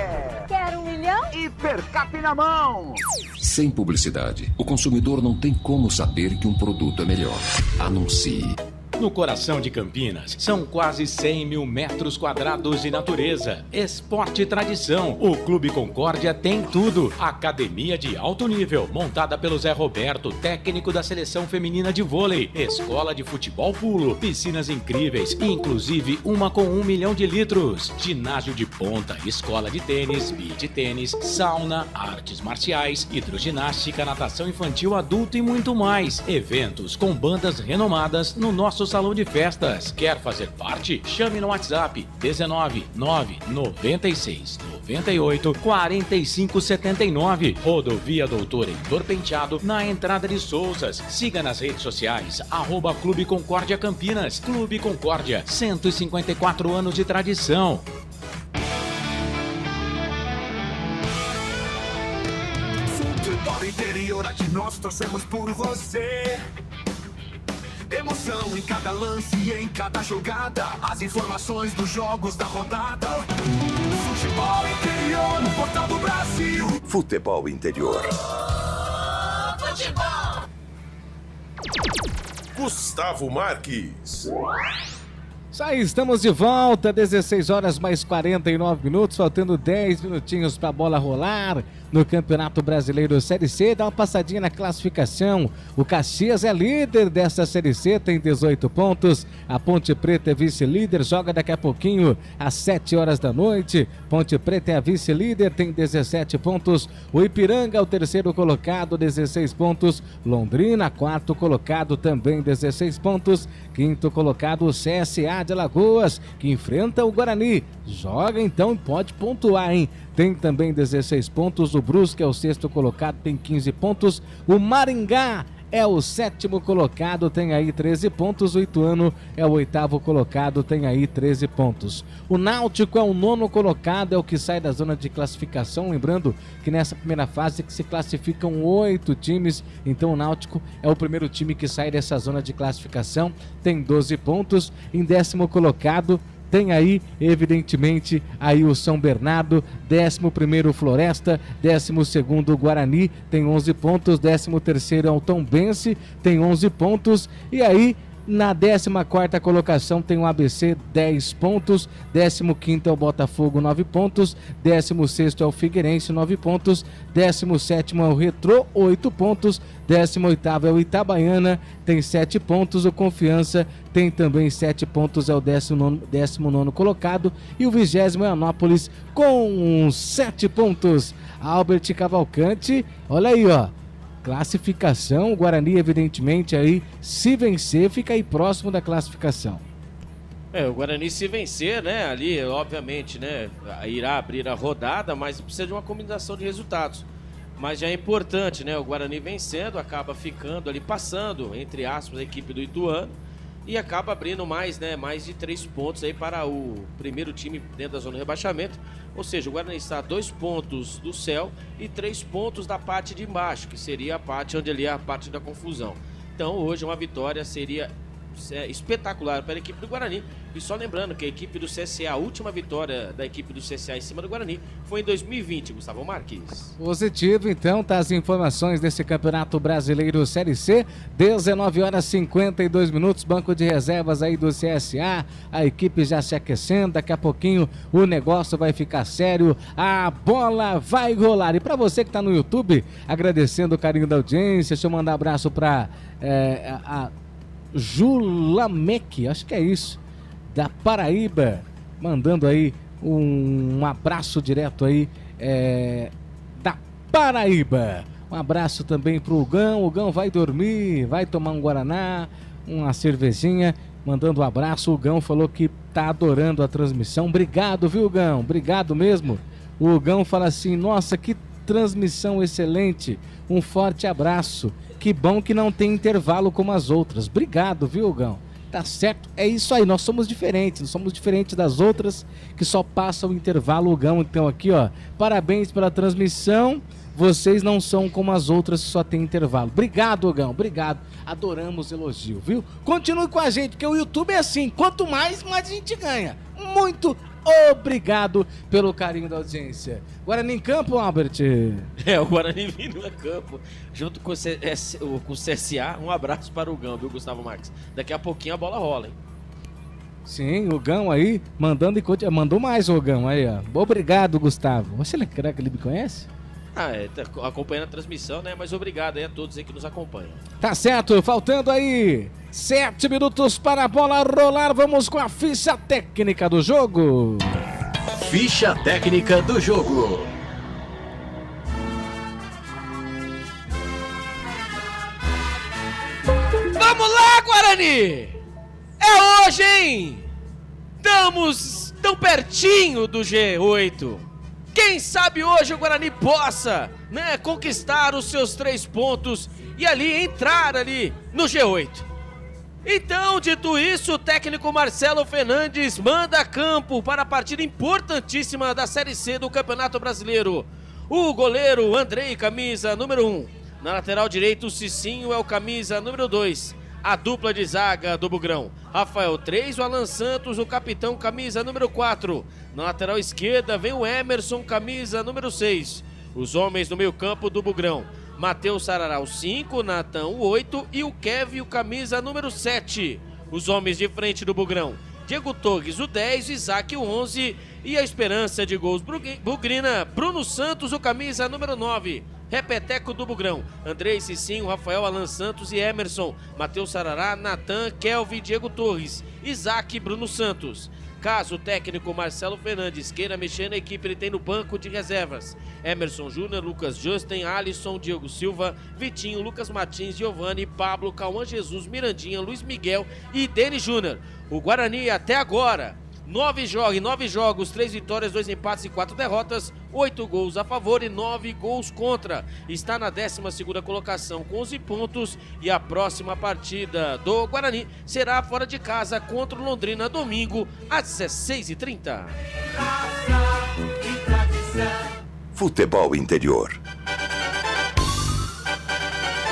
Quer 1 milhão? Hipercap na mão! Sem publicidade, o consumidor não tem como saber que um produto é melhor. Anuncie. No coração de Campinas, são quase 100 mil metros quadrados de natureza, esporte e tradição. O Clube Concórdia tem tudo. Academia de alto nível, montada pelo Zé Roberto, técnico da seleção feminina de vôlei. Escola de futebol pulo, piscinas incríveis, inclusive uma com 1 milhão de litros. Ginásio de ponta, escola de tênis, beach tênis, sauna, artes marciais, hidroginástica, natação infantil, adulto e muito mais. Eventos com bandas renomadas no nosso salão de festas. Quer fazer parte? Chame no WhatsApp 19 996 98 45 79. Rodovia Doutor Heitor Penteado, na entrada de Souzas. Siga nas redes sociais @Clube Concórdia Campinas. Clube Concórdia, 154 anos de tradição. Futebol Interior, aqui nós torcemos por você. Emoção em cada lance e em cada jogada. As informações dos jogos da rodada. Futebol Interior, no portal do Brasil. Futebol Interior. Futebol! Gustavo Marques. Isso aí, estamos de volta, 16 horas mais 49 minutos, faltando 10 minutinhos para a bola rolar no Campeonato Brasileiro Série C. Dá uma passadinha na classificação. O Caxias é líder dessa Série C, tem 18 pontos. A Ponte Preta é vice-líder, joga daqui a pouquinho às 7 horas da noite. Ponte Preta é a vice-líder, tem 17 pontos. O Ipiranga é o terceiro colocado, 16 pontos. Londrina, quarto colocado, também 16 pontos. Quinto colocado, o CSA de Alagoas, que enfrenta o Guarani. Joga então e pode pontuar, hein? Tem também 16 pontos. O Brusque é o sexto colocado, tem 15 pontos. O Maringá é o sétimo colocado, tem aí 13 pontos. O Ituano é o oitavo colocado, tem aí 13 pontos. O Náutico é o nono colocado, é o que sai da zona de classificação. Lembrando que nessa primeira fase que se classificam 8 times, então o Náutico é o primeiro time que sai dessa zona de classificação, tem 12 pontos. Em décimo colocado tem aí, evidentemente, aí o São Bernardo, 11º Floresta, 12º Guarani, tem 11 pontos, 13º é o Tombense, tem 11 pontos, e aí na 14ª colocação tem o ABC, 10 pontos, 15º é o Botafogo, 9 pontos, 16º é o Figueirense, 9 pontos, 17º é o Retrô, 8 pontos, 18º é o Itabaiana, tem 7 pontos, o Confiança tem também 7 pontos, é o 19º colocado, e o 20º é Anápolis com 7 pontos. Albert Cavalcante, olha aí, ó. Classificação, o Guarani evidentemente aí, se vencer, fica aí próximo da classificação. O Guarani se vencer, né, ali, obviamente, né, irá abrir a rodada, mas precisa de uma combinação de resultados. mas já é importante, né? O Guarani vencendo, acaba ficando ali, passando, entre aspas, a equipe do Ituano e acaba abrindo mais, né? Mais de 3 pontos aí para o primeiro time dentro da zona de rebaixamento. Ou seja, o Guarani está a 2 pontos do céu e 3 pontos da parte de baixo, que seria a parte onde ali é a parte da confusão. Então hoje uma vitória seria espetacular para a equipe do Guarani. E só lembrando que a equipe do CSA, a última vitória da equipe do CSA em cima do Guarani foi em 2020, Gustavo Marques. Positivo, então, tá as informações desse Campeonato Brasileiro Série C, 19h52, banco de reservas aí do CSA, a equipe já se aquecendo, daqui a pouquinho o negócio vai ficar sério, a bola vai rolar. E para você que tá no YouTube, agradecendo o carinho da audiência, deixa eu mandar um abraço para a Julamec, acho que é isso, da Paraíba, mandando aí um abraço direto aí da Paraíba. Um abraço também pro Gão. O Gão vai dormir, vai tomar um Guaraná, uma cervejinha, mandando um abraço. O Gão falou que tá adorando a transmissão. Obrigado, viu, Gão? Obrigado mesmo. O Gão fala assim: nossa, que transmissão excelente, um forte abraço. Que bom que não tem intervalo como as outras. Obrigado, viu, Gão? Tá certo? É isso aí, nós somos diferentes. Nós somos diferentes das outras que só passam o intervalo. O Gão, então, aqui, ó. Parabéns pela transmissão. Vocês não são como as outras que só tem intervalo. Obrigado, Gão. Obrigado. Adoramos elogio, viu? Continue com a gente, porque o YouTube é assim. Quanto mais a gente ganha. Muito obrigado pelo carinho da audiência. Guarani em campo, Albert? O Guarani vindo a campo, junto com o CSA. Um abraço para o Gão, viu, Gustavo Marques? Daqui a pouquinho a bola rola, hein? Sim, o Gão aí, mandou mais o Gão aí, ó. Obrigado, Gustavo. Você será que ele me conhece? Tá acompanhando a transmissão, né? Mas obrigado aí a todos aí que nos acompanham. Tá certo, faltando aí 7 minutos para a bola rolar. Vamos com a ficha técnica do jogo. Ficha técnica do jogo. Vamos lá, Guarani! É hoje, hein? Estamos tão pertinho do G8. Quem sabe hoje o Guarani possa, né, conquistar os seus 3 pontos e ali entrar ali no G8. Então, dito isso, o técnico Marcelo Fernandes manda a campo para a partida importantíssima da Série C do Campeonato Brasileiro. O goleiro Andrei, camisa número 1. Na lateral direito, o Cicinho é o camisa número 2. A dupla de zaga do Bugrão: Rafael 3, o Alan Santos, o capitão, camisa número 4. Na lateral esquerda vem o Emerson, camisa número 6. Os homens do meio campo do Bugrão: Matheus Sarará, o 5, Natan, o 8 e o Kevin, o camisa número 7. Os homens de frente do Bugrão: Diego Torres, o 10, Isaac, o 11 e a esperança de gols bugrina, Bruno Santos, o camisa número 9. Repeteco do Bugrão: Andrei, Cicinho, Rafael, Alan Santos e Emerson, Matheus Sarará, Natan, Kelvin, Diego Torres, Isaac e Bruno Santos. Caso o técnico Marcelo Fernandes queira mexer na equipe, ele tem no banco de reservas Emerson Júnior, Lucas Justin, Alisson, Diego Silva, Vitinho, Lucas Martins, Giovani, Pablo, Cauã Jesus, Mirandinha, Luiz Miguel e Denis Júnior. O Guarani até agora 9 jogos, 3 vitórias, 2 empates e 4 derrotas, 8 gols a favor e 9 gols contra. Está na 12ª colocação com 11 pontos e a próxima partida do Guarani será fora de casa contra o Londrina, domingo às 16h30. Futebol Interior.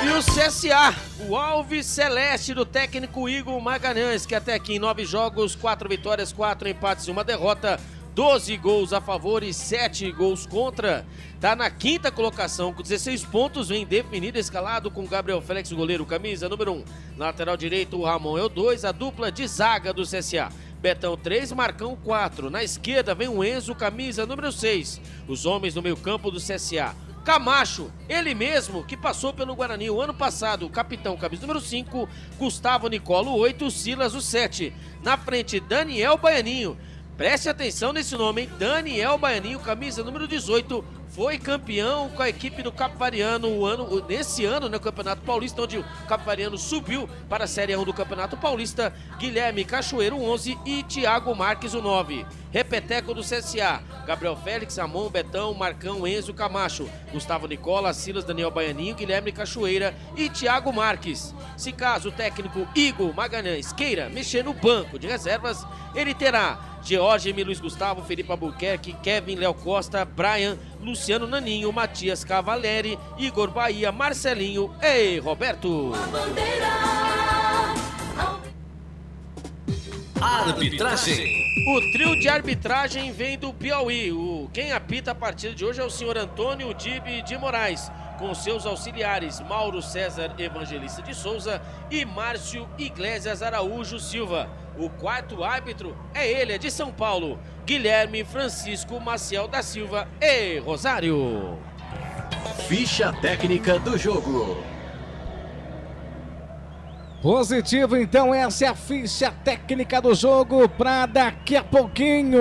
E o CSA, o Alves Celeste do técnico Igor Magalhães, que até aqui em 9 jogos, 4 vitórias, 4 empates e 1 derrota, 12 gols a favor e 7 gols contra. Tá na 5ª colocação com 16 pontos, vem definido, escalado com Gabriel Félix, goleiro, camisa número 1. Na lateral direito, o Ramon é o 2, a dupla de zaga do CSA. Betão 3, Marcão 4. Na esquerda vem o Enzo, camisa número 6. Os homens no meio campo do CSA: Camacho, ele mesmo que passou pelo Guarani o ano passado, o capitão, camisa número 5, Gustavo Nicolo, 8, Silas, o 7. Na frente, Daniel Baianinho. Preste atenção nesse nome, hein? Daniel Baianinho, camisa número 18, foi campeão com a equipe do Capivariano nesse ano, no Campeonato Paulista, onde o Capivariano subiu para a Série 1 do Campeonato Paulista. Guilherme Cachoeiro, 11 e Thiago Marques, o 9. Repeteco do CSA, Gabriel Félix, Amon, Betão, Marcão, Enzo Camacho, Gustavo Nicola, Silas, Daniel Baianinho, Guilherme Cachoeira e Thiago Marques. Se caso o técnico Igor Magalhães queira mexer no banco de reservas, ele terá George, Luiz Gustavo, Felipe Albuquerque, Kevin, Léo Costa, Brian, Luciano Naninho, Matias Cavaleri, Igor Bahia, Marcelinho e Roberto. Arbitragem. O trio de arbitragem vem do Piauí. Quem apita a partida de hoje é o senhor Antônio Dibe de Moraes, com seus auxiliares Mauro César Evangelista de Souza e Márcio Iglesias Araújo Silva. O quarto árbitro é ele, é de São Paulo, Guilherme Francisco Maciel da Silva e Rosário. Ficha técnica do jogo. Positivo, então, essa é a ficha técnica do jogo para daqui a pouquinho.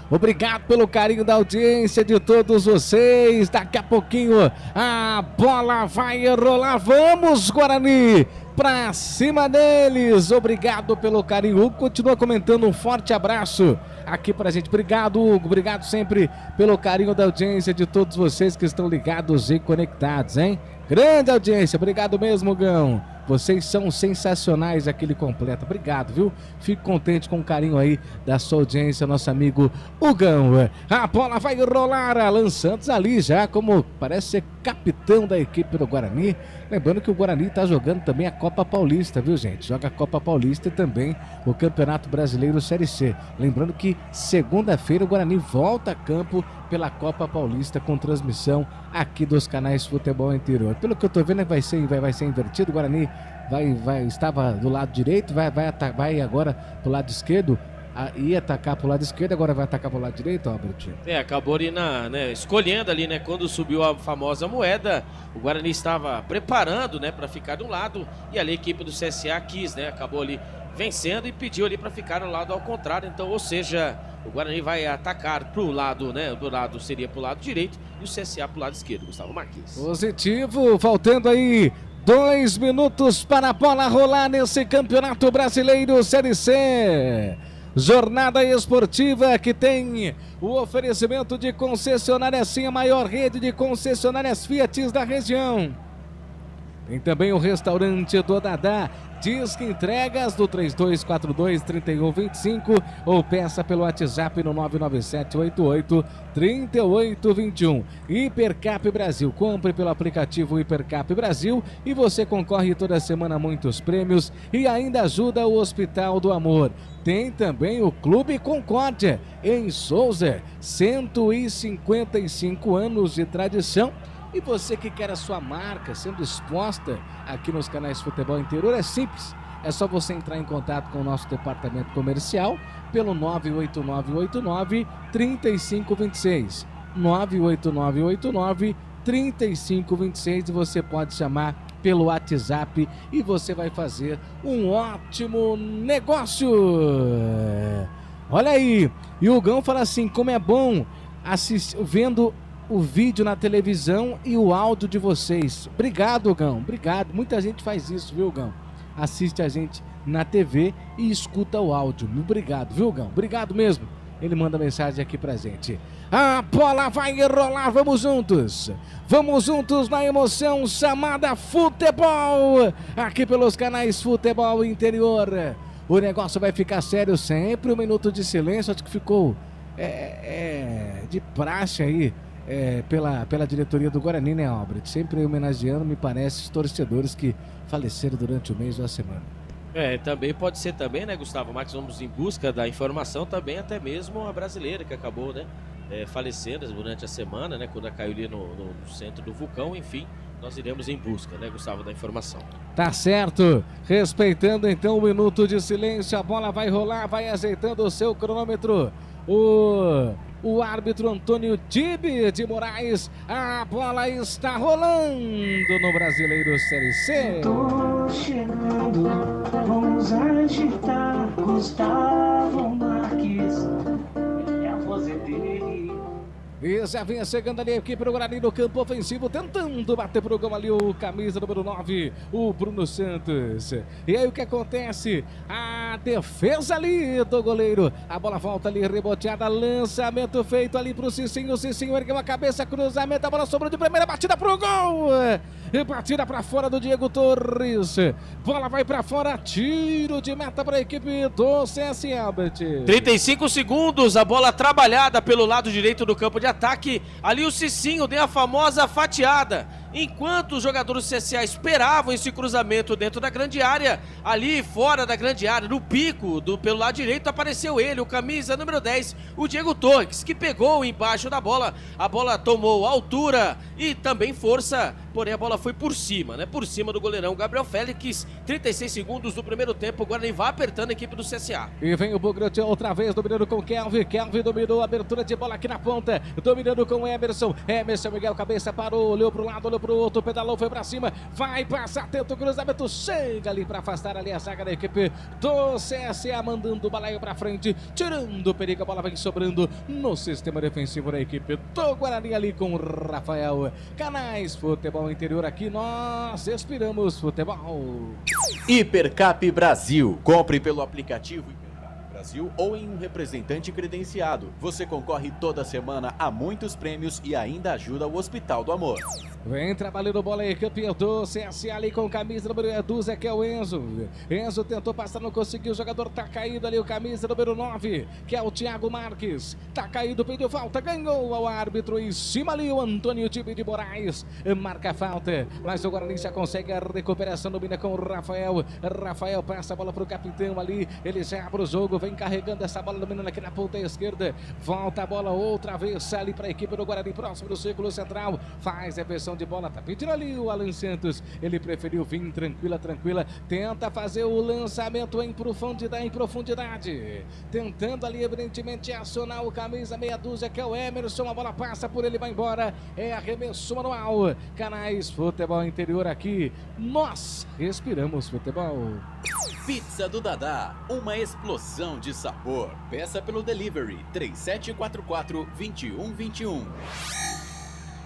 Obrigado pelo carinho da audiência de todos vocês. Daqui a pouquinho a bola vai rolar. Vamos, Guarani! Pra cima deles. Obrigado pelo carinho. Hugo continua comentando. Um forte abraço aqui pra gente. Obrigado, Hugo. Obrigado sempre pelo carinho da audiência de todos vocês que estão ligados e conectados, hein? Grande audiência. Obrigado mesmo, Gão. Vocês são sensacionais, aquele completo. Obrigado, viu? Fico contente com o carinho aí da sua audiência, nosso amigo Hugão. A bola vai rolar. Alan Santos ali já como parece ser capitão da equipe do Guarani. Lembrando que o Guarani está jogando também a Copa Paulista, viu, gente? Joga a Copa Paulista e também o Campeonato Brasileiro Série C. Lembrando que segunda-feira o Guarani volta a campo pela Copa Paulista com transmissão aqui dos canais Futebol Interior. Pelo que eu tô vendo, vai ser invertido. O Guarani estava do lado direito, vai agora pro lado esquerdo. Ia atacar pro lado esquerdo, agora vai atacar pro lado direito, Albert? Acabou ali escolhendo ali, né? Quando subiu a famosa moeda, o Guarani estava preparando, né, para ficar de um lado, e ali a equipe do CSA quis, né? Acabou ali vencendo e pediu ali para ficar no lado ao contrário. Então, ou seja, o Guarani vai atacar pro lado, né? Do lado seria pro lado direito e o CSA pro lado esquerdo, Gustavo Marques. Positivo, faltando aí 2 minutos para a bola rolar nesse Campeonato Brasileiro Série C. Jornada esportiva que tem o oferecimento de concessionária Sim, a maior rede de concessionárias Fiat da região. Tem também o restaurante do Dadá. Disque entregas do 3242-3125 ou peça pelo WhatsApp no 99788-3821. Hipercap Brasil. Compre pelo aplicativo Hipercap Brasil e você concorre toda semana a muitos prêmios e ainda ajuda o Hospital do Amor. Tem também o Clube Concórdia em Souza, 155 anos de tradição. E você que quer a sua marca sendo exposta aqui nos canais Futebol Interior, é simples. É só você entrar em contato com o nosso departamento comercial pelo 98989-3526. 98989-3526 e você pode chamar pelo WhatsApp e você vai fazer um ótimo negócio. Olha aí, e o Gão fala assim, como é bom vendo o vídeo na televisão e o áudio de vocês. Obrigado, Gão, obrigado. Muita gente faz isso, viu, Gão? Assiste a gente na TV e escuta o áudio. Obrigado, viu, Gão? Obrigado mesmo. Ele manda mensagem aqui pra gente. A bola vai rolar, vamos juntos. Vamos juntos na emoção chamada futebol. Aqui pelos canais Futebol Interior. O negócio vai ficar sério sempre. 1 minuto de silêncio, acho que ficou de praxe aí. Pela diretoria do Guarani, né, Albert? Sempre homenageando, me parece, os torcedores que faleceram durante o mês ou a semana. Também pode ser também, né, Gustavo Marques? Vamos em busca da informação também, até mesmo a brasileira que acabou, né, falecendo durante a semana, né, quando caiu ali no centro do vulcão, enfim. Nós iremos em busca, né, Gustavo, da informação. Tá certo. Respeitando então 1 minuto de silêncio, a bola vai rolar, vai ajeitando o seu cronômetro. O árbitro Antônio Dibe de Moraes, a bola está rolando no Brasileiro Série C. Tô chegando, vamos agitar, Gustavo Marques, é a voz dele. Já vinha chegando ali a equipe do Guarani no campo ofensivo, tentando bater pro gol ali o camisa número 9, o Bruno Santos. E aí o que acontece? A defesa ali do goleiro. A bola volta ali, reboteada, lançamento feito ali pro Cicinho. O Cicinho ergueu a cabeça, cruzamento, a bola sobrou de primeira, batida pro gol. E batida pra fora do Diego Torres. Bola vai pra fora, tiro de meta pra equipe do CSA, Albert. 35 segundos, a bola trabalhada pelo lado direito do campo de ataque. Ali o Cicinho deu a famosa fatiada. Enquanto os jogadores do CSA esperavam esse cruzamento dentro da grande área, ali fora da grande área, no pico, pelo lado direito, apareceu ele, o camisa número 10, o Diego Torres, que pegou embaixo da bola. A bola tomou altura e também força, porém a bola foi por cima, né? Por cima do goleirão Gabriel Félix. 36 segundos do primeiro tempo, o Guarani vai apertando a equipe do CSA. E vem o Bugret outra vez, dominando com Kelvin. Kelvin dominou a abertura de bola aqui na ponta, dominando com Emerson. Emerson, Miguel, cabeça, parou, olhou pro lado, olhou pro outro, pedalou, foi pra cima, vai passar, tenta o cruzamento, chega ali pra afastar ali a zaga da equipe do CSA, mandando o balaio pra frente, tirando o perigo, a bola vem sobrando no sistema defensivo da equipe do Guarani ali com o Rafael. Canais Futebol Interior, aqui nós respiramos futebol. Hipercap Brasil. Compre pelo aplicativo Brasil ou em um representante credenciado. Você concorre toda semana a muitos prêmios e ainda ajuda o Hospital do Amor. Vem trabalhando bola aí, campeão do CSA ali com camisa número 12, que é o Enzo. Enzo tentou passar, não conseguiu, o jogador tá caído ali, o camisa número 9, que é o Thiago Marques. Tá caído, pediu falta, ganhou ao árbitro em cima ali o Antônio Tibe de Moraes. Marca a falta, mas o Guarani já consegue a recuperação, domina com o Rafael. Rafael passa a bola pro capitão ali, ele já abre o jogo, vem carregando essa bola, dominando aqui na ponta esquerda. Volta a bola outra vez ali para a equipe do Guarani, próximo do círculo central. Faz a versão de bola, tá pedindo ali o Alan Santos. Ele preferiu vir tranquila. Tenta fazer o lançamento em profundidade. Tentando ali, evidentemente, acionar o camisa meia dúzia, que é o Emerson. A bola passa por ele, vai embora. É arremesso manual. Canais Futebol Interior aqui. Nós respiramos futebol. Pizza do Dadá, uma explosão de sabor. Peça pelo delivery 3744-2121.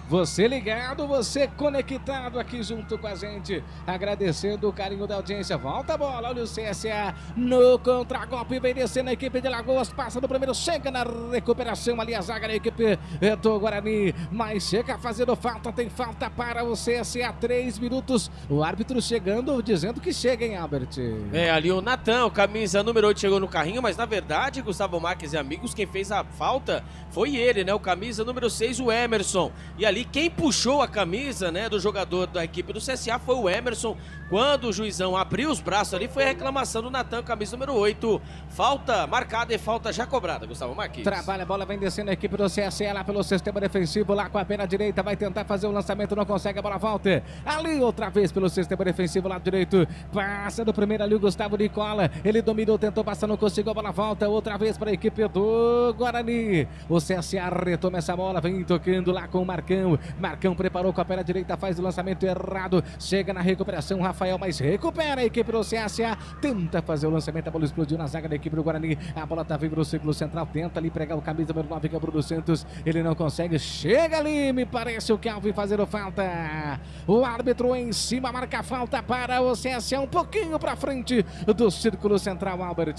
Você ligado, você conectado aqui junto com a gente, agradecendo o carinho da audiência. Volta a bola, olha o CSA no contragolpe, vem descendo a equipe de Lagoas, passa no primeiro, chega na recuperação ali a zaga da equipe do Guarani, mas chega fazendo falta, tem falta para o CSA, 3 minutos, o árbitro chegando, dizendo que chega, hein, Albert? É, ali o Natan, o camisa número 8 chegou no carrinho, mas na verdade, Gustavo Marques e amigos, quem fez a falta foi ele, né, o camisa número 6, o Emerson, e ali quem puxou a camisa, né, do jogador da equipe do CSA foi o Emerson. Quando o juizão abriu os braços ali, foi a reclamação do Natan, camisa número 8. Falta marcada e falta já cobrada, Gustavo Marques. Trabalha a bola, vem descendo a equipe do CSA lá pelo sistema defensivo, lá com a perna direita, vai tentar fazer o lançamento, não consegue, a bola volta. Ali outra vez pelo sistema defensivo, lado direito, passa do primeiro ali o Gustavo Nicola, ele dominou, tentou passar, não conseguiu, a bola volta outra vez para a equipe do Guarani. O CSA retoma essa bola, vem tocando lá com o Marcão. Marcão preparou com a perna direita, faz o lançamento errado, chega na recuperação, Rafael, mas recupera a equipe do CSA, tenta fazer o lançamento, a bola explodiu na zaga da equipe do Guarani, a bola tá viva no círculo central, tenta ali pregar o camisa número 9, que é o Bruno Santos, ele não consegue, chega ali, me parece o Kelvin fazendo falta, o árbitro em cima, marca a falta para o CSA, um pouquinho pra frente do círculo central, Albert.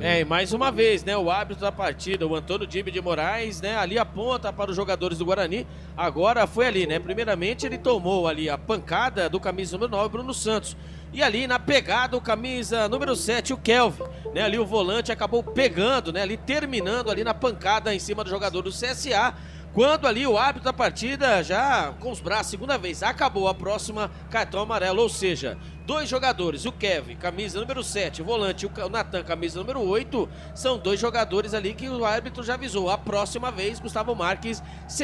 É, e mais uma vez, né, o árbitro da partida, o Antônio Tibe de Moraes, né, ali aponta para os jogadores do Guarani, agora foi ali, né? Primeiramente ele tomou ali a pancada do camisa número 9, Bruno Santos. E ali na pegada o camisa número 7, o Kelvin, né? Ali o volante acabou pegando, né? Ali terminando ali na pancada em cima do jogador do CSA. Quando ali o árbitro da partida já com os braços, segunda vez, acabou a próxima, cartão amarelo, ou seja, 2 jogadores, o Kevin, camisa número 7, o volante, o Natan, camisa número 8, são 2 jogadores ali que o árbitro já avisou. A próxima vez, Gustavo Marques,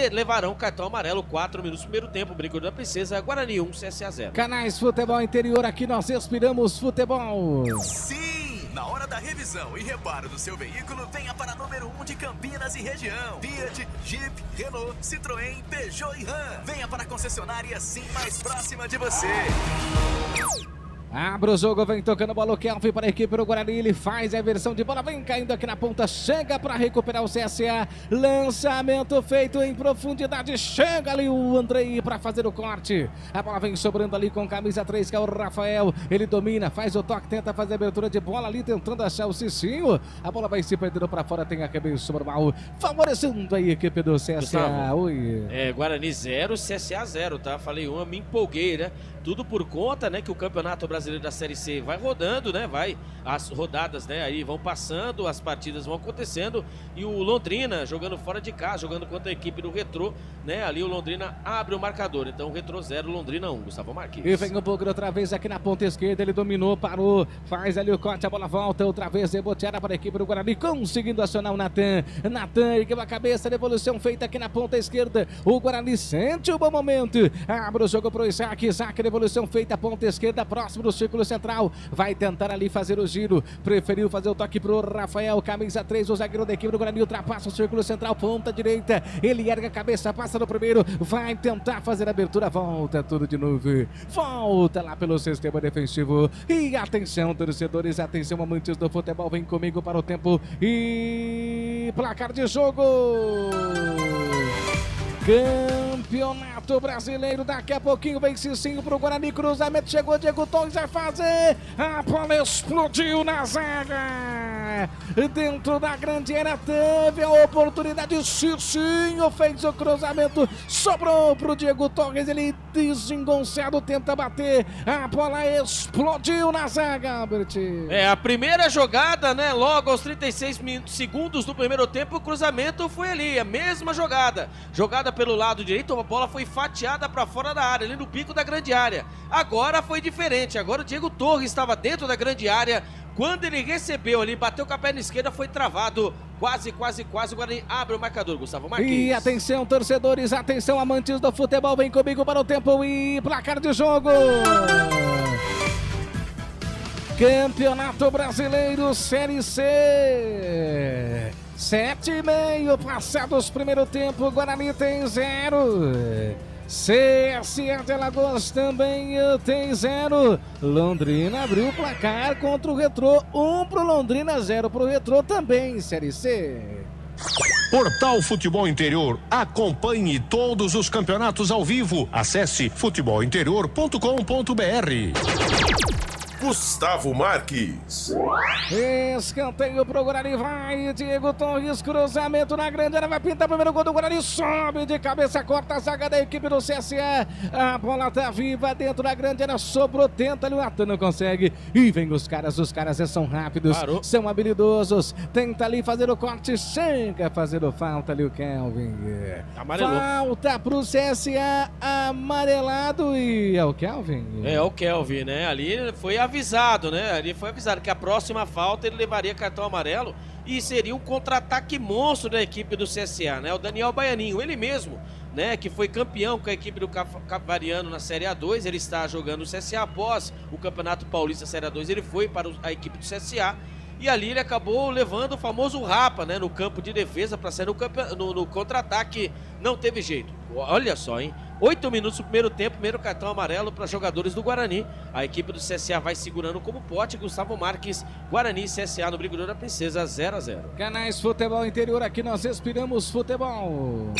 levarão cartão amarelo, 4 minutos do primeiro tempo, Brinco da Princesa, Guarani 1, CSA 0. Canais Futebol Interior, aqui nós respiramos futebol. Sim! Na hora da revisão e reparo do seu veículo, venha para número 1 de Campinas e região. Fiat, Jeep, Renault, Citroën, Peugeot e Ram. Venha para a concessionária Sim mais próxima de você. Abre o jogo, vem tocando bola o Kelvin para a equipe do Guarani, ele faz a versão de bola, vem caindo aqui na ponta, chega para recuperar o CSA, lançamento feito em profundidade, chega ali o Andrei para fazer o corte, a bola vem sobrando ali com camisa 3, que é o Rafael, ele domina, faz o toque, tenta fazer a abertura de bola ali, tentando achar o Cicinho, a bola vai se perdendo para fora, tem a cabeça normal, favorecendo a equipe do CSA. Gustavo, Oi. Guarani 0, CSA 0, tá? Falei uma, me empolguei, né? Tudo por conta, né, que o Campeonato Brasileiro da Série C vai rodando, né, as rodadas, né, aí vão passando, as partidas vão acontecendo e o Londrina jogando fora de casa, jogando contra a equipe do Retrô, né, ali o Londrina abre o marcador, então Retrô 0, Londrina 1, Gustavo Marques. E vem o Bugre outra vez aqui na ponta esquerda, ele dominou, parou, faz ali o corte, a bola volta, outra vez reboteada para a equipe do Guarani, conseguindo acionar o Natan, ergueu a cabeça, devolução feita aqui na ponta esquerda, o Guarani sente o bom momento, abre o jogo para o Isaac, devolução feita, ponta esquerda, próximo do círculo central, vai tentar ali fazer o giro, preferiu fazer o toque pro Rafael, camisa 3, o zagueiro da equipe do Guarani, ultrapassa o círculo central, ponta direita, ele ergue a cabeça, passa no primeiro, vai tentar fazer a abertura, volta tudo de novo, volta lá pelo sistema defensivo, e atenção torcedores, atenção amantes do futebol, vem comigo para o tempo e placar de jogo. Campeonato Brasileiro, daqui a pouquinho vem Cicinho pro Guarani, cruzamento, chegou Diego Torres, vai fazer, a bola explodiu na zaga, dentro da grande área, teve a oportunidade, Cicinho fez o cruzamento, sobrou pro Diego Torres, ele desengonçado, tenta bater, a bola explodiu na zaga, Albert. A primeira jogada, né, logo aos 36 segundos do primeiro tempo, o cruzamento foi ali, a mesma jogada pelo lado direito, a bola foi fatiada para fora da área, ali no pico da grande área. Agora foi diferente, agora o Diego Torres estava dentro da grande área, quando ele recebeu ali, bateu com a perna esquerda, foi travado, quase, o Guarani abre o marcador, Gustavo Marques. E atenção torcedores, atenção amantes do futebol, vem comigo para o tempo e placar de jogo. Campeonato Brasileiro Série C. 7:30 passados primeiro tempo, Guarani tem 0. CSA de Alagoas também tem 0. Londrina abriu o placar contra o Retrô, 1 pro Londrina, 0 pro Retrô também, Série C. Portal Futebol Interior. Acompanhe todos os campeonatos ao vivo. Acesse futebolinterior.com.br. Gustavo Marques. Escanteio pro Guarani, vai Diego Torres, cruzamento na grande área, vai pintar o primeiro gol do Guarani, sobe de cabeça, corta a zaga da equipe do CSA, a bola tá viva dentro da grande área, sobrou, tenta ali, o Natan não consegue, e vem os caras são rápidos, são habilidosos, tenta ali fazer o corte, chega a fazer o falta ali o Kelvin. Amarelou. Falta pro CSA, amarelado, e é o Kelvin? É o Kelvin, né, ali foi avisado, né? Ele foi avisado que a próxima falta ele levaria cartão amarelo e seria um contra-ataque monstro da equipe do CSA, né? O Daniel Baianinho, ele mesmo, né? Que foi campeão com a equipe do Capivariano na Série A2, ele está jogando o CSA após o Campeonato Paulista Série A2, ele foi para a equipe do CSA e ali ele acabou levando o famoso rapa, né? No campo de defesa para ser no contra-ataque, não teve jeito. Olha só, hein? 8 minutos do primeiro tempo, primeiro cartão amarelo para jogadores do Guarani. A equipe do CSA vai segurando como pote. Gustavo Marques, Guarani e CSA no Brigadeiro da Princesa, 0-0. Canais Futebol Interior, aqui nós respiramos futebol.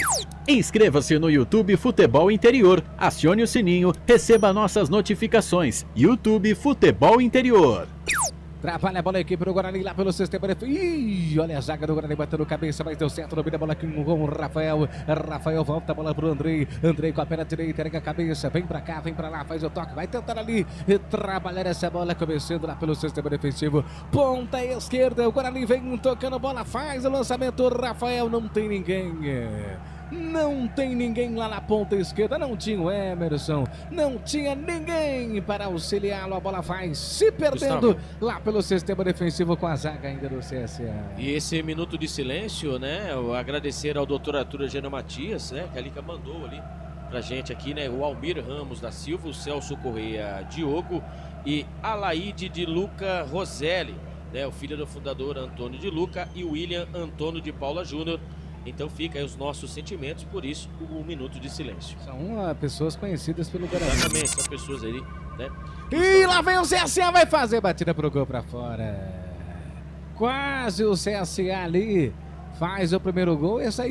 Inscreva-se no YouTube Futebol Interior. Acione o sininho, receba nossas notificações. YouTube Futebol Interior. Trabalha a bola, a equipe do Guarani lá pelo sistema. Ih, olha a zaga do Guarani batendo cabeça, mas deu certo. Domina a bola aqui com o Rafael. Rafael volta a bola pro Andrei. Andrei com a perna direita, ergue a cabeça. Vem pra cá, vem pra lá, faz o toque. Vai tentar ali trabalhar essa bola, começando lá pelo sistema defensivo. Ponta esquerda, o Guarani vem tocando bola, faz o lançamento. Rafael, não tem ninguém. Não tem ninguém lá na ponta esquerda, não tinha o Emerson, não tinha ninguém para auxiliá-lo, a bola vai se perdendo lá pelo sistema defensivo com a zaga ainda do CSA. E esse minuto de silêncio, né, eu agradecer ao doutor Arthur Eugênio Matias, né, que ali que mandou ali pra gente aqui, né, o Almir Ramos da Silva, o Celso Correia Diogo e Alaide de Luca Roselli, né, o filho do fundador Antônio de Luca e o William Antônio de Paula Júnior. Então fica aí os nossos sentimentos, por isso um minuto de silêncio. São pessoas conhecidas pelo Guarani. Exatamente, são pessoas aí, né? E lá vem o CSA, vai fazer batida pro gol pra fora. Quase o CSA ali faz o primeiro gol. Esse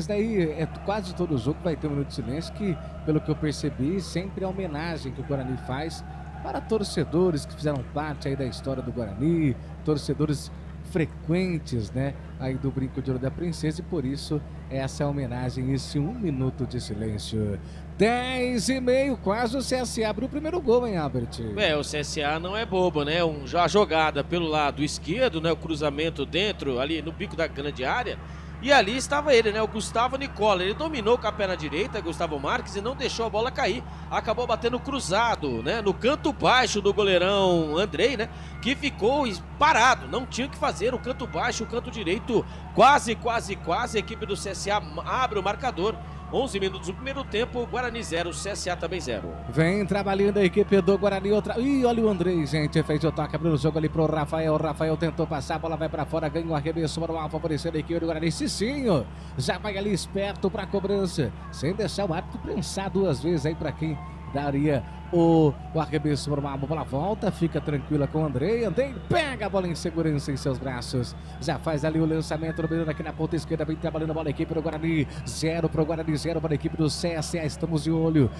daí é quase todo jogo vai ter um minuto de silêncio, que pelo que eu percebi, sempre é a homenagem que o Guarani faz para torcedores que fizeram parte aí da história do Guarani, torcedores frequentes, né, aí do Brinco de Ouro da Princesa, e por isso essa é a homenagem, esse 1 minuto de silêncio. 10:30, quase o CSA abriu o primeiro gol, hein, Albert? O CSA não é bobo, né? A jogada pelo lado esquerdo, né? O cruzamento dentro, ali no bico da grande área. E ali estava ele, né? O Gustavo Nicola. Ele dominou com a perna direita, Gustavo Marques, e não deixou a bola cair. Acabou batendo cruzado, né? No canto baixo do goleirão Andrei, né? Que ficou parado. Não tinha o que fazer. O canto baixo, o canto direito. Quase. A equipe do CSA abre o marcador. 11 minutos do primeiro tempo, Guarani 0, CSA também 0. Vem trabalhando a equipe do Guarani. Ih, olha o Andrei, gente. Fez o toque, abriu o jogo ali pro Rafael. Rafael tentou passar, a bola vai pra fora, ganha o arremesso manual, favorecendo a equipe do Guarani. Cicinho já vai ali esperto pra cobrança, sem deixar o árbitro pensar duas vezes aí pra quem daria o arremesso normal. A bola volta, fica tranquila com o Andrei. Andrei pega a bola em segurança em seus braços, já faz ali o lançamento, dominando aqui na ponta esquerda, vem trabalhando a bola a equipe do Guarani. 0 pro Guarani, 0 para a equipe do CSA. Estamos de olho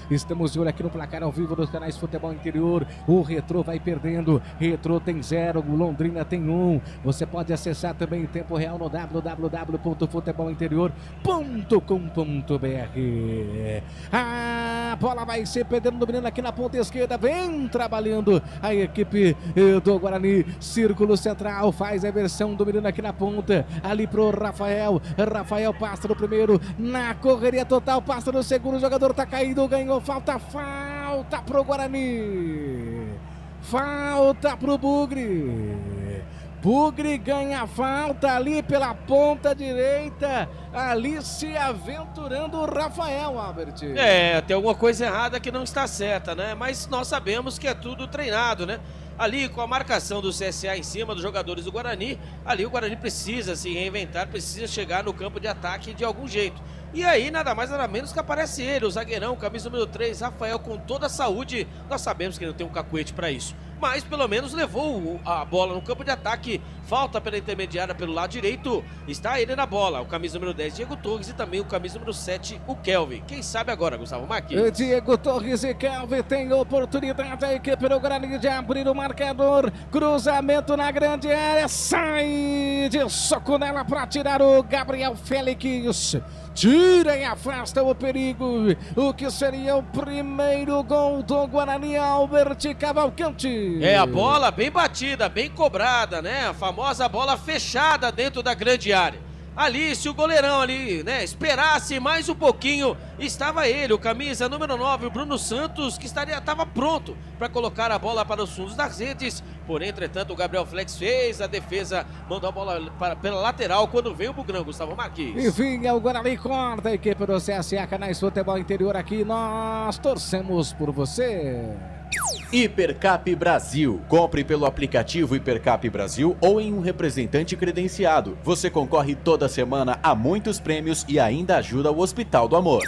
aqui no placar ao vivo dos canais Futebol Interior. O Retrô vai perdendo, Retrô tem 0, Londrina tem 1. Você pode acessar também em tempo real no www.futebolinterior.com.br. A bola vai ser perdendo, dominando aqui na ponta esquerda, vem trabalhando a equipe do Guarani, círculo central, faz a versão, dominando aqui na ponta, ali pro Rafael passa no primeiro, na correria total, passa no segundo, o jogador tá caído, ganhou falta pro Guarani, falta pro Bugre ganha falta ali pela ponta direita, ali se aventurando o Rafael, Albert. Tem alguma coisa errada que não está certa, né? Mas nós sabemos que é tudo treinado, né? Ali com a marcação do CSA em cima dos jogadores do Guarani, ali o Guarani precisa se reinventar, precisa chegar no campo de ataque de algum jeito. E aí nada mais nada menos que aparece ele, o zagueirão, camisa número 3, Rafael, com toda a saúde. Nós sabemos que ele não tem um cacuete para isso, mas pelo menos levou a bola no campo de ataque. Falta pela intermediária pelo lado direito, está ele na bola, o camisa número 10, Diego Torres, e também o camisa número 7, o Kelvin. Quem sabe agora, Gustavo Marques? Diego Torres e Kelvin tem oportunidade, a equipe do Guarani de abrir o marcador. Cruzamento na grande área, sai de soco nela para tirar o Gabriel Félix. Tira e afasta o perigo. O que seria o primeiro gol do Guarani, Albert Cavalcante. A bola bem batida, bem cobrada, né? A famosa bola fechada dentro da grande área. Ali, se o goleirão ali, né, esperasse mais um pouquinho, estava ele, o camisa número 9, o Bruno Santos, que estava pronto para colocar a bola para os fundos das redes. Porém, entretanto, o Gabriel Flex fez a defesa, mandou a bola pela lateral quando veio o Bugrão, Gustavo Marques. Enfim, é o Guarani corta a equipe do CSA, canais Futebol Interior aqui, nós torcemos por você. Hipercap Brasil. Compre pelo aplicativo Hipercap Brasil ou em um representante credenciado. Você concorre toda semana a muitos prêmios e ainda ajuda o Hospital do Amor.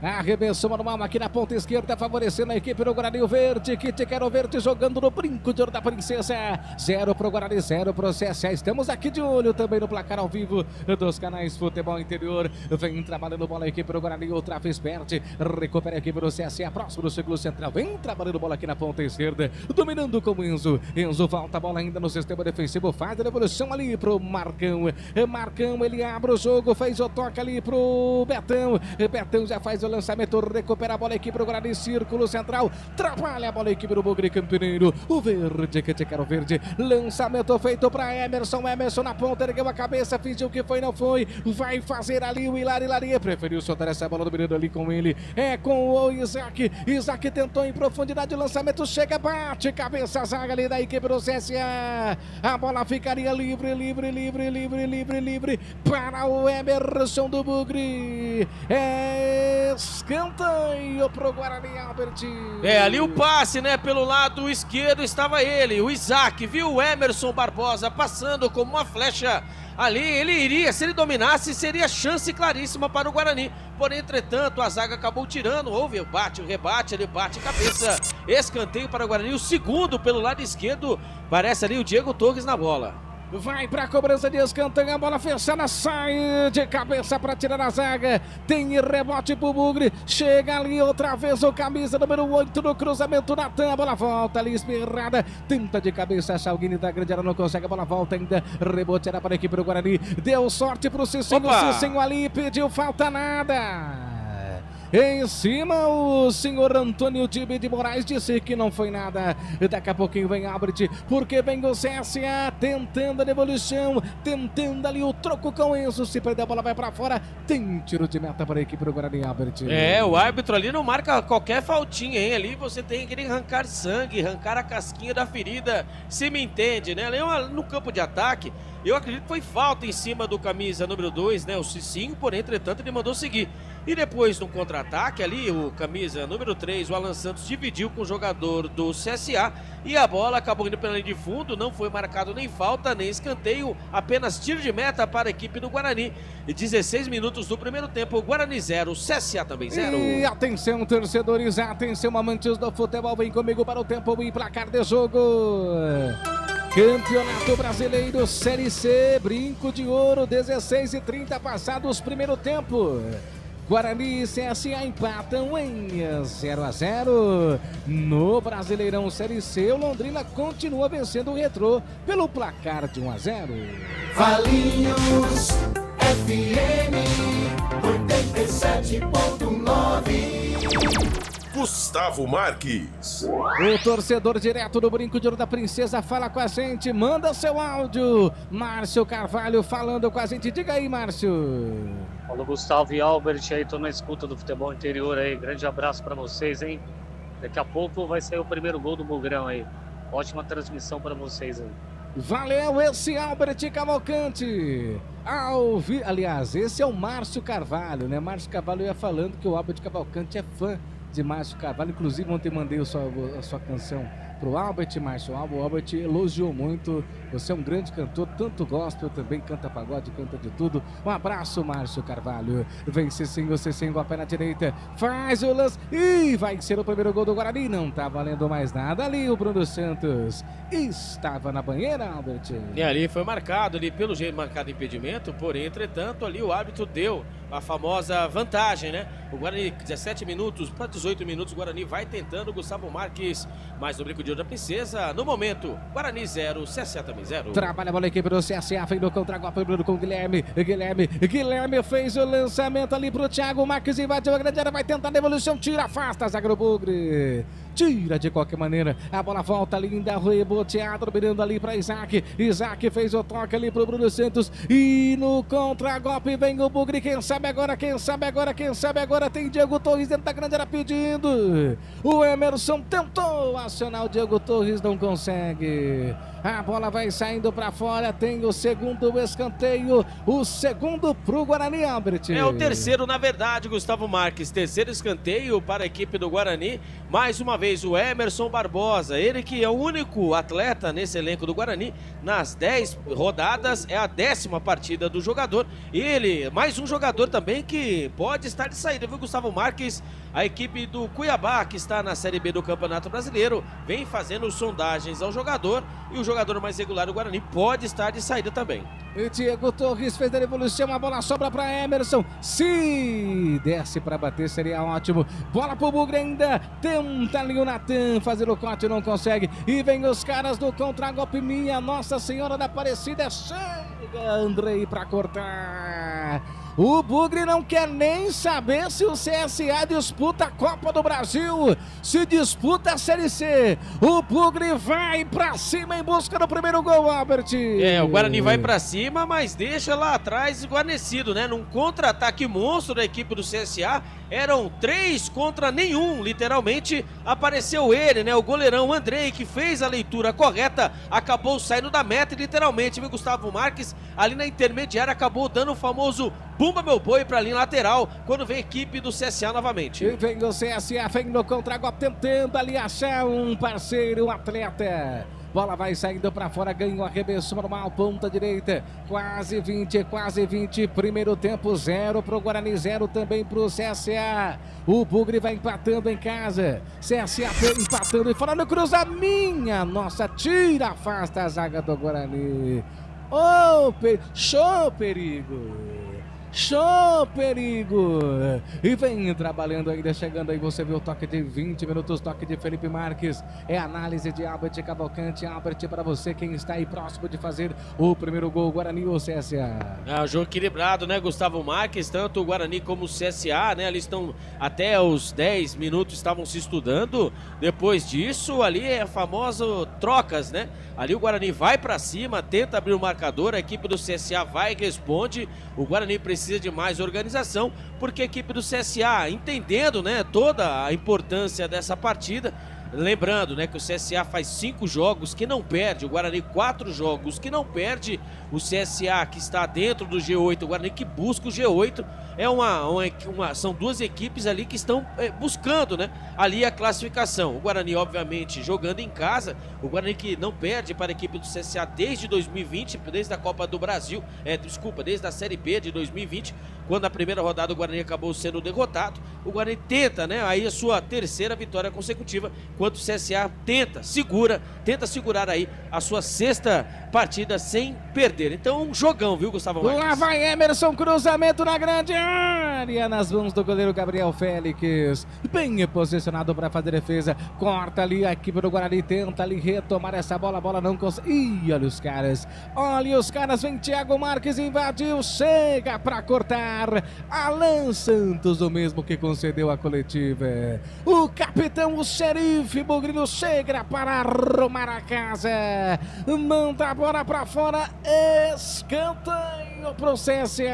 Arremessou manual aqui na ponta esquerda, favorecendo a equipe do Guarani. O Verde, que te quero Verde jogando no Brinco de Ouro da Princesa. 0 pro Guarani, 0 pro CSA. Estamos aqui de olho também no placar ao vivo dos canais Futebol Interior. Vem trabalhando bola a equipe do Guarani, outra vez perde. Recupera a equipe do CSA, próximo do círculo central. Vem trabalhando bola aqui na ponta esquerda, dominando com o Enzo. Enzo falta a bola ainda no sistema defensivo, faz a devolução ali pro Marcão. Marcão, ele abre o jogo, faz o toque ali pro Betão. Betão já faz o lançamento, recupera a bola a equipe do Guarani, círculo central, trabalha a bola a equipe do Bugre Campineiro. O Verde, que te quero Verde, lançamento feito para Emerson na ponta, ergueu a cabeça, fingiu que foi, não foi, vai fazer ali o Hilari, preferiu soltar essa bola, dominando ali com ele, com o Isaac tentou em profundidade, o lançamento chega, bate, cabeça, zaga ali da equipe do CSA, a bola ficaria livre para o Emerson do Bugre. Escanteio pro Guarani, Albert. Ali o passe, né? Pelo lado esquerdo estava ele, o Isaac, viu o Emerson Barbosa passando como uma flecha Ali ele iria, se ele dominasse, seria chance claríssima para o Guarani. Porém, entretanto, a zaga acabou tirando. Houve o bate, o rebate, ele bate cabeça. Escanteio para o Guarani, o segundo pelo lado esquerdo. Parece ali o Diego Torres na bola. Vai pra cobrança de escanteio, a bola fechada, sai de cabeça pra tirar a zaga. Tem rebote pro Bugre, chega ali outra vez o camisa número 8 no cruzamento, Natan, a bola volta ali espirrada, tenta de cabeça achar o Guini da grande área, não consegue, a bola volta ainda, rebote era para a equipe do Guarani, deu sorte pro Cicinho, o Cicinho ali pediu falta nada. Em cima, o senhor Antônio Tibe de Moraes disse que não foi nada. Daqui a pouquinho vem Albert, porque vem o CSA tentando a devolução, tentando ali o troco com Enzo. Se perder a bola vai pra fora. Tem tiro de meta para a equipe do Guarani, Albert. O árbitro ali não marca qualquer faltinha, hein? Ali você tem que arrancar sangue, arrancar a casquinha da ferida, se me entende, né? Ali no campo de ataque, eu acredito que foi falta em cima do camisa número 2, né? O Cicinho, porém, entretanto, ele mandou seguir. E depois, no contra-ataque ali, o camisa número 3, o Alan Santos, dividiu com o jogador do CSA e a bola acabou indo pela linha de fundo, não foi marcado nem falta, nem escanteio, apenas tiro de meta para a equipe do Guarani. E 16 minutos do primeiro tempo, Guarani 0, CSA também 0. E atenção, torcedores, atenção, amantes do futebol, vem comigo para o tempo e placar de jogo. Campeonato Brasileiro Série C, Brinco de Ouro, 16:30 passados primeiro tempo. Guarani e CSA empatam em 0-0. No Brasileirão Série C, o Londrina continua vencendo o Retrô pelo placar de 1-0. Valinhos FM 87.9. Gustavo Marques. O torcedor direto do Brinco de Ouro da Princesa fala com a gente, manda seu áudio. Márcio Carvalho falando com a gente, diga aí, Márcio. Fala, Gustavo e Albert aí, tô na escuta do futebol interior aí, grande abraço pra vocês, hein. Daqui a pouco vai sair o primeiro gol do Bugrão aí, ótima transmissão pra vocês aí. Valeu, esse é Albert Cavalcante. Aliás, esse é o Márcio Carvalho, né? Márcio Carvalho ia falando que o Albert Cavalcante é fã de Márcio Carvalho. Inclusive, ontem mandei a sua canção pro Albert, Márcio. O Albert elogiou muito. Você é um grande cantor, tanto gospel, também canta pagode, canta de tudo. Um abraço, Márcio Carvalho. Vem Cicinho, com a pé na direita, faz o lance e vai ser o primeiro gol do Guarani. Não tá valendo mais nada ali. O Bruno Santos estava na banheira, Albert. E ali foi marcado, ali pelo jeito marcado impedimento, porém, entretanto, ali o árbitro deu a famosa vantagem, né? O Guarani, 17 minutos para 18 minutos, o Guarani vai tentando, Gustavo Marques, mais no Brinco de Ouro da Princesa. No momento, Guarani 0, CSA também 0. Trabalha a bola, equipe do CSA, vem no contra-golpe, Bruno com o Guilherme. Guilherme fez o lançamento ali pro Thiago Marques, invadiu a grande área, vai tentar a devolução, tira, afasta a zaga do Bugre. Tira de qualquer maneira, a bola volta linda, reboteada, mirando ali para Isaac. Isaac fez o toque ali pro Bruno Santos e no contra-golpe vem o Bugre. Quem sabe agora, tem Diego Torres dentro da grande área pedindo. O Emerson tentou acionar o Diego Torres, não consegue. A bola vai saindo para fora, tem o segundo escanteio, o segundo pro Guarani, Albert. É o terceiro, na verdade, Gustavo Marques. Terceiro escanteio para a equipe do Guarani. Mais uma vez o Emerson Barbosa, ele que é o único atleta nesse elenco do Guarani. Nas 10 rodadas, é a 10ª partida do jogador. Ele, mais um jogador também que pode estar de saída, viu, Gustavo Marques? A equipe do Cuiabá, que está na Série B do Campeonato Brasileiro, vem fazendo sondagens ao jogador e o jogador mais regular do Guarani pode estar de saída também. E Diego Torres fez a devolução, a bola sobra para Emerson. Se desce para bater, seria ótimo. Bola pro Bugre ainda. Tenta ali o Natan fazer o corte, não consegue. E vem os caras do contra-golpe. Minha Nossa Senhora da Aparecida. Chega Andrei para cortar. O Bugre não quer nem saber se o CSA disputa a Copa do Brasil, se disputa a Série C. O Bugre vai pra cima em busca do primeiro gol, Albert. O Guarani vai pra cima, mas deixa lá atrás guarnecido, né? Num contra-ataque monstro da equipe do CSA, eram 3 contra nenhum, literalmente. Apareceu ele, né? O goleirão Andrei, que fez a leitura correta, acabou saindo da meta e literalmente, viu, Gustavo Marques, ali na intermediária, acabou dando o famoso bumba meu boi pra linha lateral, quando vem a equipe do CSA novamente. E vem o CSA, vem no contra-golpe, tentando ali achar um parceiro, um atleta. Bola vai saindo para fora, ganhou, arremesso normal, ponta direita. Quase 20. Primeiro tempo, 0 pro Guarani, 0 também pro CSA. O Bugre vai empatando em casa. CSA empatando e falando, cruza minha. Nossa, tira, afasta a zaga do Guarani. Show perigo. E vem trabalhando ainda, chegando aí, você viu o toque de 20 minutos, toque de Felipe Marques. É análise de Albert Cavalcante. Albert, para você, quem está aí próximo de fazer o primeiro gol, Guarani ou CSA? É um jogo equilibrado, né, Gustavo Marques? Tanto o Guarani como o CSA, né? Eles estão até os 10 minutos estavam se estudando. Depois disso, ali é famoso trocas, né? Ali o Guarani vai para cima, tenta abrir o marcador, a equipe do CSA vai e responde. O Guarani precisa de mais organização, porque a equipe do CSA, entendendo, né, toda a importância dessa partida, lembrando, né, que o CSA faz 5 jogos que não perde, o Guarani 4 jogos que não perde, o CSA que está dentro do G8, o Guarani que busca o G8, são duas equipes ali que estão buscando, né, ali a classificação. O Guarani, obviamente, jogando em casa, o Guarani que não perde para a equipe do CSA desde 2020, desde a Copa do Brasil, desde a Série B de 2020, quando na primeira rodada o Guarani acabou sendo derrotado. O Guarani tenta, né, aí a sua terceira vitória consecutiva, enquanto o CSA tenta segurar aí a sua 6ª partida sem perder. Então, um jogão, viu, Gustavo Marques? Lá vai Emerson, cruzamento na grande área, nas mãos do goleiro Gabriel Félix, bem posicionado para fazer defesa, corta ali a equipe do Guarani, tenta ali retomar essa bola, a bola não consegue. Ih, olha os caras, vem Thiago Marques, invadiu, chega para cortar. Alan Santos, o mesmo que concedeu a coletiva. O capitão, o xerife Bugrino, chega para arrumar a casa, manda a bola para fora, escanteio pro CSA.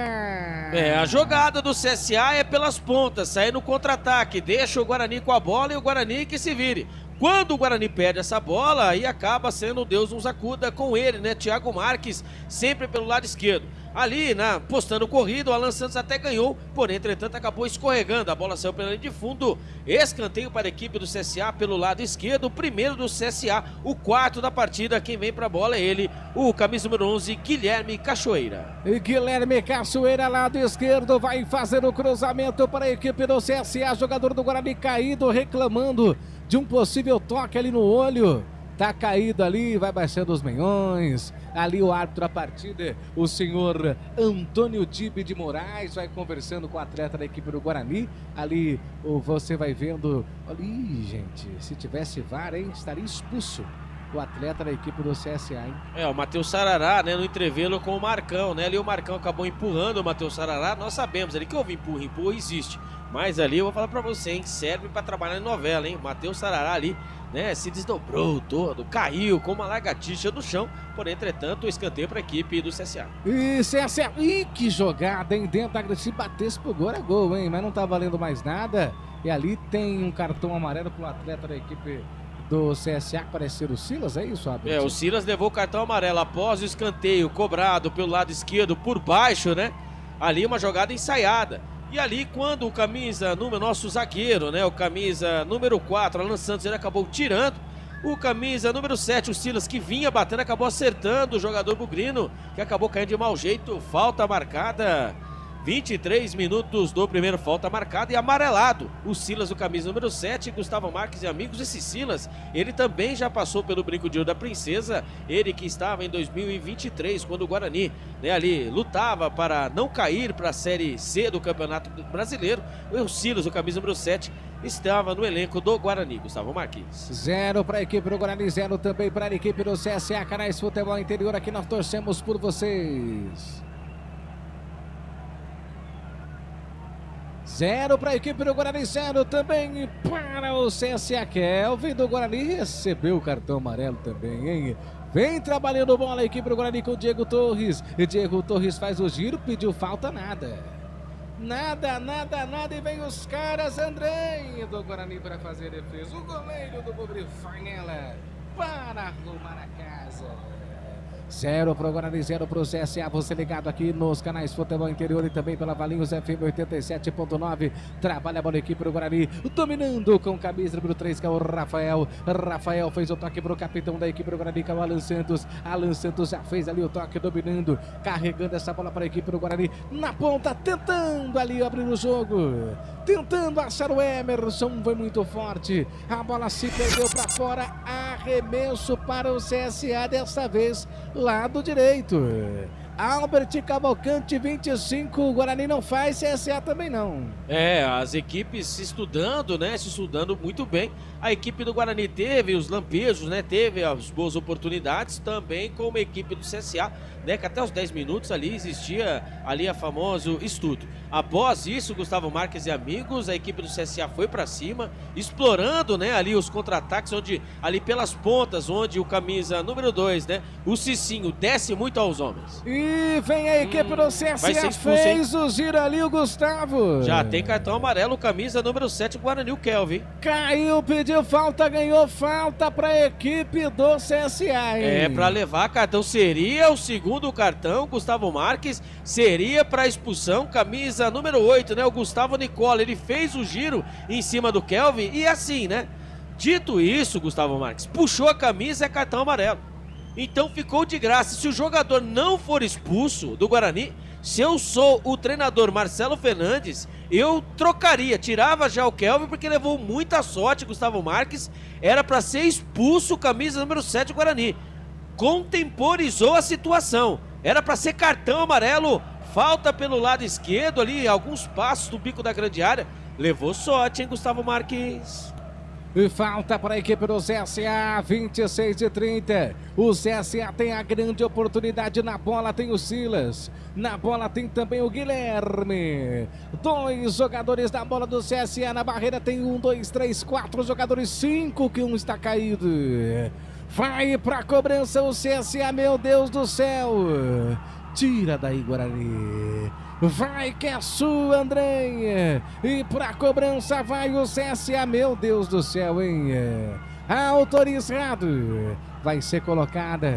A jogada do CSA é pelas pontas, sair no contra-ataque, deixa o Guarani com a bola e o Guarani que se vire. Quando o Guarani perde essa bola, aí acaba sendo Deus nos acuda com ele, né? Thiago Marques, sempre pelo lado esquerdo. Ali, postando corrida, o Alan Santos até ganhou, porém, entretanto, acabou escorregando. A bola saiu pela linha de fundo. Escanteio para a equipe do CSA pelo lado esquerdo. O primeiro do CSA, o 4º da partida. Quem vem para a bola é ele, o camisa número 11, Guilherme Cachoeira. E Guilherme Cachoeira, lado esquerdo, vai fazer o cruzamento para a equipe do CSA. Jogador do Guarani caído, reclamando de um possível toque ali no olho. Tá caído ali, vai baixando os meiões. Ali o árbitro da partida, o senhor Antônio Dibe de Moraes, vai conversando com o atleta da equipe do Guarani. Ali você vai vendo. Ali, gente, se tivesse VAR, hein, estaria expulso o atleta da equipe do CSA, hein? O Matheus Sarará, né, no entrevelo com o Marcão, né? Ali o Marcão acabou empurrando o Matheus Sarará. Nós sabemos ali que houve empurra existe. Mas ali eu vou falar pra você, hein, serve pra trabalhar em novela, hein? Matheus Sarará ali, né, se desdobrou todo, caiu com uma lagartixa no chão, porém, entretanto, o escanteio para a equipe do CSA. E CSA, que jogada, hein, dentro da grande, se batesse pro gol, é gol, hein, mas não tá valendo mais nada. E ali tem um cartão amarelo pro atleta da equipe do CSA, que parece ser o Silas, é isso, Abel? O Silas levou o cartão amarelo após o escanteio cobrado pelo lado esquerdo por baixo, né, ali uma jogada ensaiada. E ali, quando o camisa número, nosso zagueiro, né, o camisa número 4, Alan Santos, ele acabou tirando. O camisa número 7, o Silas, que vinha batendo, acabou acertando o jogador bugrino, que acabou caindo de mau jeito. Falta marcada. 23 minutos do primeiro, falta marcada e amarelado. O Silas, o camisa número 7, Gustavo Marques e amigos. Esse Silas, ele também já passou pelo Brinco de Ouro da Princesa. Ele que estava em 2023, quando o Guarani, né, ali lutava para não cair para a Série C do Campeonato Brasileiro. O Silas, o camisa número 7, estava no elenco do Guarani, Gustavo Marques. 0 para a equipe do Guarani, 0 também para a equipe do CSA. Canais Futebol Interior, aqui nós torcemos por vocês. 0 para a equipe do Guarani, 0 também para o CSA. Kelvin do Guarani recebeu o cartão amarelo também, hein? Vem trabalhando bola a equipe do Guarani com o Diego Torres. E Diego Torres faz o giro, pediu falta, nada. Nada. E vem os caras, André do Guarani para fazer defesa. O goleiro do Bugre vai nela para arrumar a casa. 0 pro Guarani, 0 pro CSA. Você ligado aqui nos canais Futebol Interior e também pela Valinhos FM 87.9. Trabalha a bola equipe do Guarani, dominando com camisa número 3, que é o Rafael. Rafael fez o toque pro capitão da equipe do Guarani, que é o Alan Santos. Alan Santos já fez ali o toque, dominando, carregando essa bola para a equipe do Guarani. Na ponta, tentando ali abrir o jogo, tentando achar o Emerson, foi muito forte. A bola se perdeu para fora, arremesso para o CSA, dessa vez lado direito. Albert Cavalcante, 25, o Guarani não faz, CSA também não. As equipes se estudando, né? Se estudando muito bem. A equipe do Guarani teve os lampejos, né? Teve as boas oportunidades, também como a equipe do CSA, né? Que até os 10 minutos ali existia ali a famoso estudo. Após isso, Gustavo Marques e amigos, a equipe do CSA foi pra cima, explorando, né? Ali os contra-ataques, onde ali pelas pontas, onde o camisa número 2, né? O Cicinho desce muito aos homens. E vem a equipe do CSA, expulso, fez o giro ali o Gustavo. Já tem cartão amarelo, camisa número 7, Guarani, o Kelvin. Caiu, pediu falta, ganhou falta pra equipe do CSA, hein? Pra levar cartão, seria o segundo cartão, Gustavo Marques, seria pra expulsão, camisa número 8, né? O Gustavo Nicola, ele fez o giro em cima do Kelvin e assim, né? Dito isso, Gustavo Marques, puxou a camisa, é cartão amarelo. Então ficou de graça. Se o jogador não for expulso do Guarani, se eu sou o treinador Marcelo Fernandes, eu trocaria, tirava já o Kelvin, porque levou muita sorte, Gustavo Marques. Era para ser expulso, camisa número 7 do Guarani. Contemporizou a situação. Era para ser cartão amarelo, falta pelo lado esquerdo ali, alguns passos do bico da grande área. Levou sorte, hein, Gustavo Marques? E falta para a equipe do CSA, 26-30. O CSA tem a grande oportunidade. Na bola tem o Silas. Na bola tem também o Guilherme. 2 jogadores da bola do CSA. Na barreira tem 1, 2, 3, 4 jogadores. 5 que um está caído. Vai para a cobrança o CSA, meu Deus do céu. Tira daí, Guarani. Vai que é sua, André. E pra cobrança vai o CSA. Meu Deus do céu, hein? Autorizado. Vai ser colocada.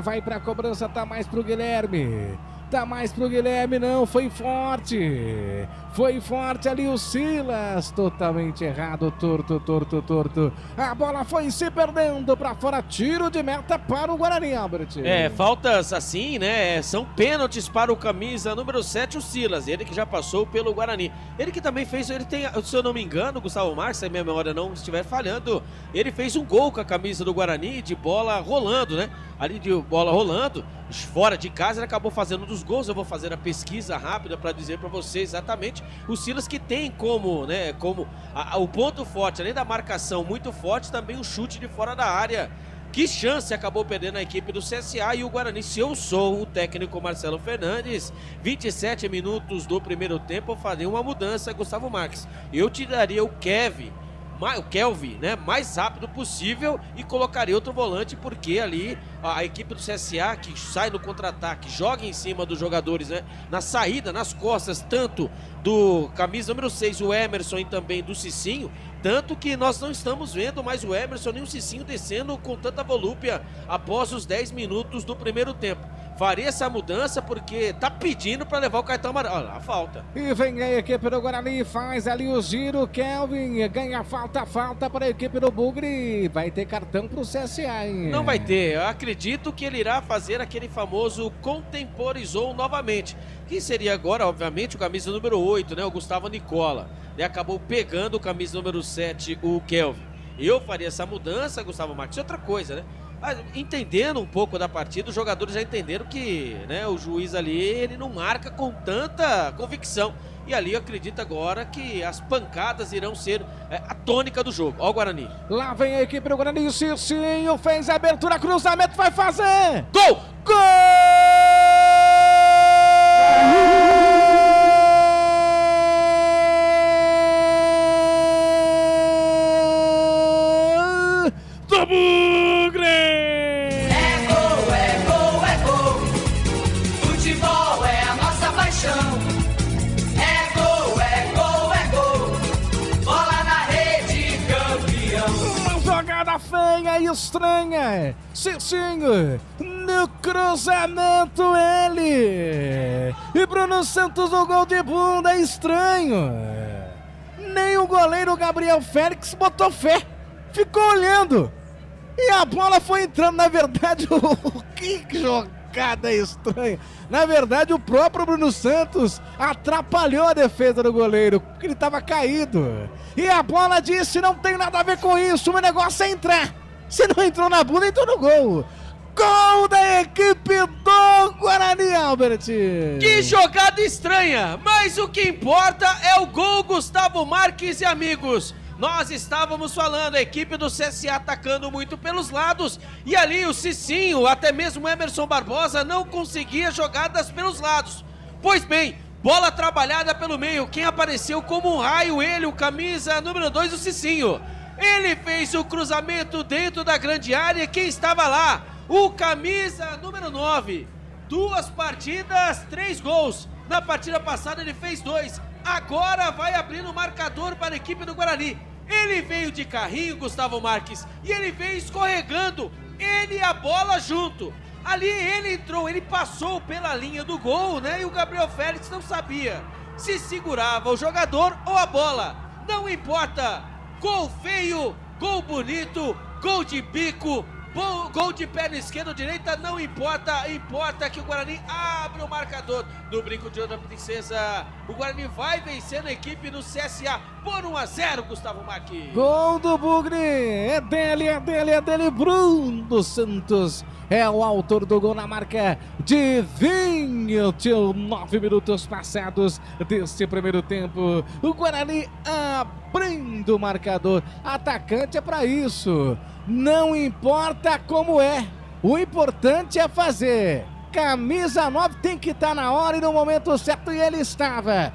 Vai pra cobrança. Tá mais pro Guilherme. Não, foi forte ali o Silas, totalmente errado, torto. A bola foi se perdendo pra fora, tiro de meta para o Guarani, Albert. Faltas assim, né, são pênaltis para o camisa número 7, o Silas, ele que já passou pelo Guarani. Ele que também fez, ele tem, se eu não me engano, Gustavo Marques, se a minha memória não estiver falhando, ele fez um gol com a camisa do Guarani de bola rolando, né, ali de bola rolando, fora de casa, ele acabou fazendo um dos gols. Eu vou fazer a pesquisa rápida para dizer para você exatamente. O Silas que tem como, né, o ponto forte, além da marcação muito forte, também o chute de fora da área. Que chance acabou perdendo a equipe do CSA e o Guarani. Se eu sou o técnico Marcelo Fernandes, 27 minutos do primeiro tempo, eu faria uma mudança, Gustavo Marques. Eu tiraria o Kelvin, né, mais rápido possível e colocaria outro volante, porque ali a equipe do CSA que sai no contra-ataque, joga em cima dos jogadores, né, na saída, nas costas, tanto do camisa número 6, o Emerson, e também do Cicinho, tanto que nós não estamos vendo mais o Emerson nem o Cicinho descendo com tanta volúpia após os 10 minutos do primeiro tempo. Faria essa mudança porque tá pedindo para levar o cartão amarelo. Olha lá, a falta. E vem a equipe do Guarani, faz ali o giro, Kelvin ganha falta para a equipe do Bugre. Vai ter cartão pro CSA, hein? Não vai ter, eu acredito que ele irá fazer aquele famoso contemporizou novamente, que seria agora, obviamente, o camisa número 8, né, o Gustavo Nicola. Ele acabou pegando o camisa número 7, o Kelvin. Eu faria essa mudança, Gustavo Marques. Outra coisa, né? Entendendo um pouco da partida, os jogadores já entenderam que, né, o juiz ali, ele não marca com tanta convicção. E ali eu acredito agora que as pancadas irão ser a tônica do jogo. Ó o Guarani. Lá vem a equipe do Guarani, o Cicinho fez a abertura, cruzamento, vai fazer! Gol! Do Bugre! É gol, futebol é a nossa paixão. É gol, bola na rede, campeão. Uma jogada feia e estranha. Cicinho, no cruzamento ele. E Bruno Santos no gol de bunda, estranho. Nem o goleiro Gabriel Félix botou fé. Ficou olhando. E a bola foi entrando, na verdade, que jogada estranha. Na verdade, o próprio Bruno Santos atrapalhou a defesa do goleiro, porque ele estava caído. E a bola disse, não tem nada a ver com isso, o meu negócio é entrar. Se não entrou na bunda, entrou no gol. Gol da equipe do Guarani, Albert. Que jogada estranha, mas o que importa é o gol, Gustavo Marques e amigos. Nós estávamos falando, a equipe do CSA atacando muito pelos lados, e ali o Cicinho, até mesmo o Emerson Barbosa, não conseguia jogadas pelos lados. Pois bem, bola trabalhada pelo meio, quem apareceu como um raio, ele, o camisa número 2, o Cicinho. Ele fez o cruzamento dentro da grande área, quem estava lá? O camisa número 9. 2 partidas, 3 gols. Na partida passada ele fez 2. Agora vai abrir o marcador para a equipe do Guarani. Ele veio de carrinho, Gustavo Marques, e ele veio escorregando, ele e a bola junto. Ali ele entrou, ele passou pela linha do gol, né? E o Gabriel Félix não sabia se segurava o jogador ou a bola. Não importa, gol feio, gol bonito, gol de bico, gol de perna esquerda ou direita, não importa, importa que o Guarani abre o marcador no Brinco de Ouro da Princesa. O Guarani vai vencendo a equipe do CSA por 1-0, Gustavo Marques. Gol do Bugre, é dele, Bruno Santos é o autor do gol na marca de 29 minutos passados deste primeiro tempo. O Guarani abrindo o marcador, atacante é para isso. Não importa como é, o importante é fazer. Camisa 9 tem que estar na hora e no momento certo, e ele estava.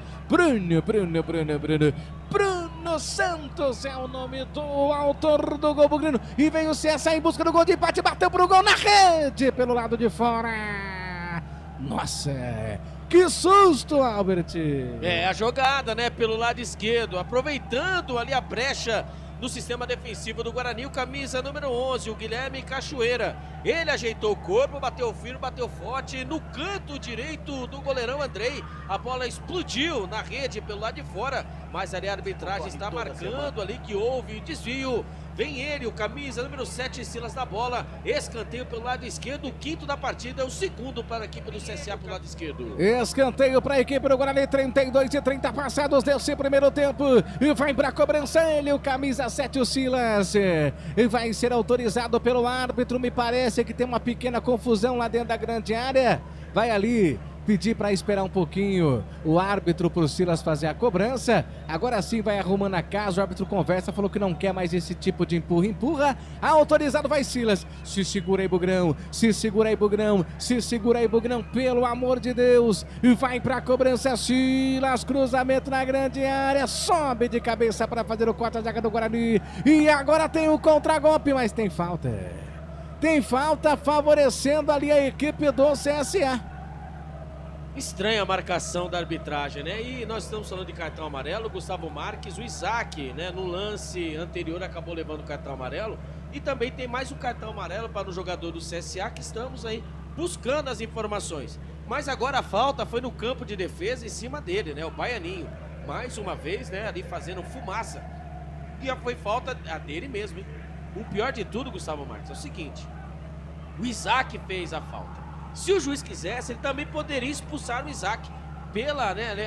Bruno Santos é o nome do autor do gol bugrino. E vem o CSA em busca do gol de empate, bateu pro gol na rede, pelo lado de fora. Nossa, que susto, Albert. É, a jogada, né, pelo lado esquerdo, aproveitando ali a brecha no sistema defensivo do Guarani, o camisa número 11, o Guilherme Cachoeira. Ele ajeitou o corpo, bateu firme, bateu forte no canto direito do goleirão Andrei. A bola explodiu na rede pelo lado de fora, mas ali a arbitragem está marcando ali que houve desvio. Vem ele, o camisa número 7, Silas da bola. Escanteio pelo lado esquerdo, o quinto da partida, o segundo para a equipe do CSA pelo lado esquerdo. Escanteio para a equipe do Guarani, 32:30 passados desse primeiro tempo. E vai para a cobrança ele, o camisa 7, o Silas. E vai ser autorizado pelo árbitro, me parece que tem uma pequena confusão lá dentro da grande área. Vai ali pedir para esperar um pouquinho o árbitro pro Silas fazer a cobrança. Agora sim vai arrumando a casa, o árbitro conversa, falou que não quer mais esse tipo de empurra. Autorizado vai Silas. Se segura aí, Bugrão. Se segura aí, Bugrão. Se segura aí, Bugrão, pelo amor de Deus. E vai pra cobrança Silas, cruzamento na grande área, sobe de cabeça para fazer o corte, a zaga do Guarani. E agora tem o contragolpe, mas tem falta. Tem falta favorecendo ali a equipe do CSA. Estranha a marcação da arbitragem, né? E nós estamos falando de cartão amarelo. Gustavo Marques, o Isaac, né? No lance anterior acabou levando o cartão amarelo. E também tem mais um cartão amarelo para o jogador do CSA, que estamos aí buscando as informações. Mas agora a falta foi no campo de defesa em cima dele, né? O Baianinho, mais uma vez, né? Ali fazendo fumaça. E foi falta dele mesmo, hein? O pior de tudo, Gustavo Marques, é o seguinte: o Isaac fez a falta. Se o juiz quisesse, ele também poderia expulsar o Isaac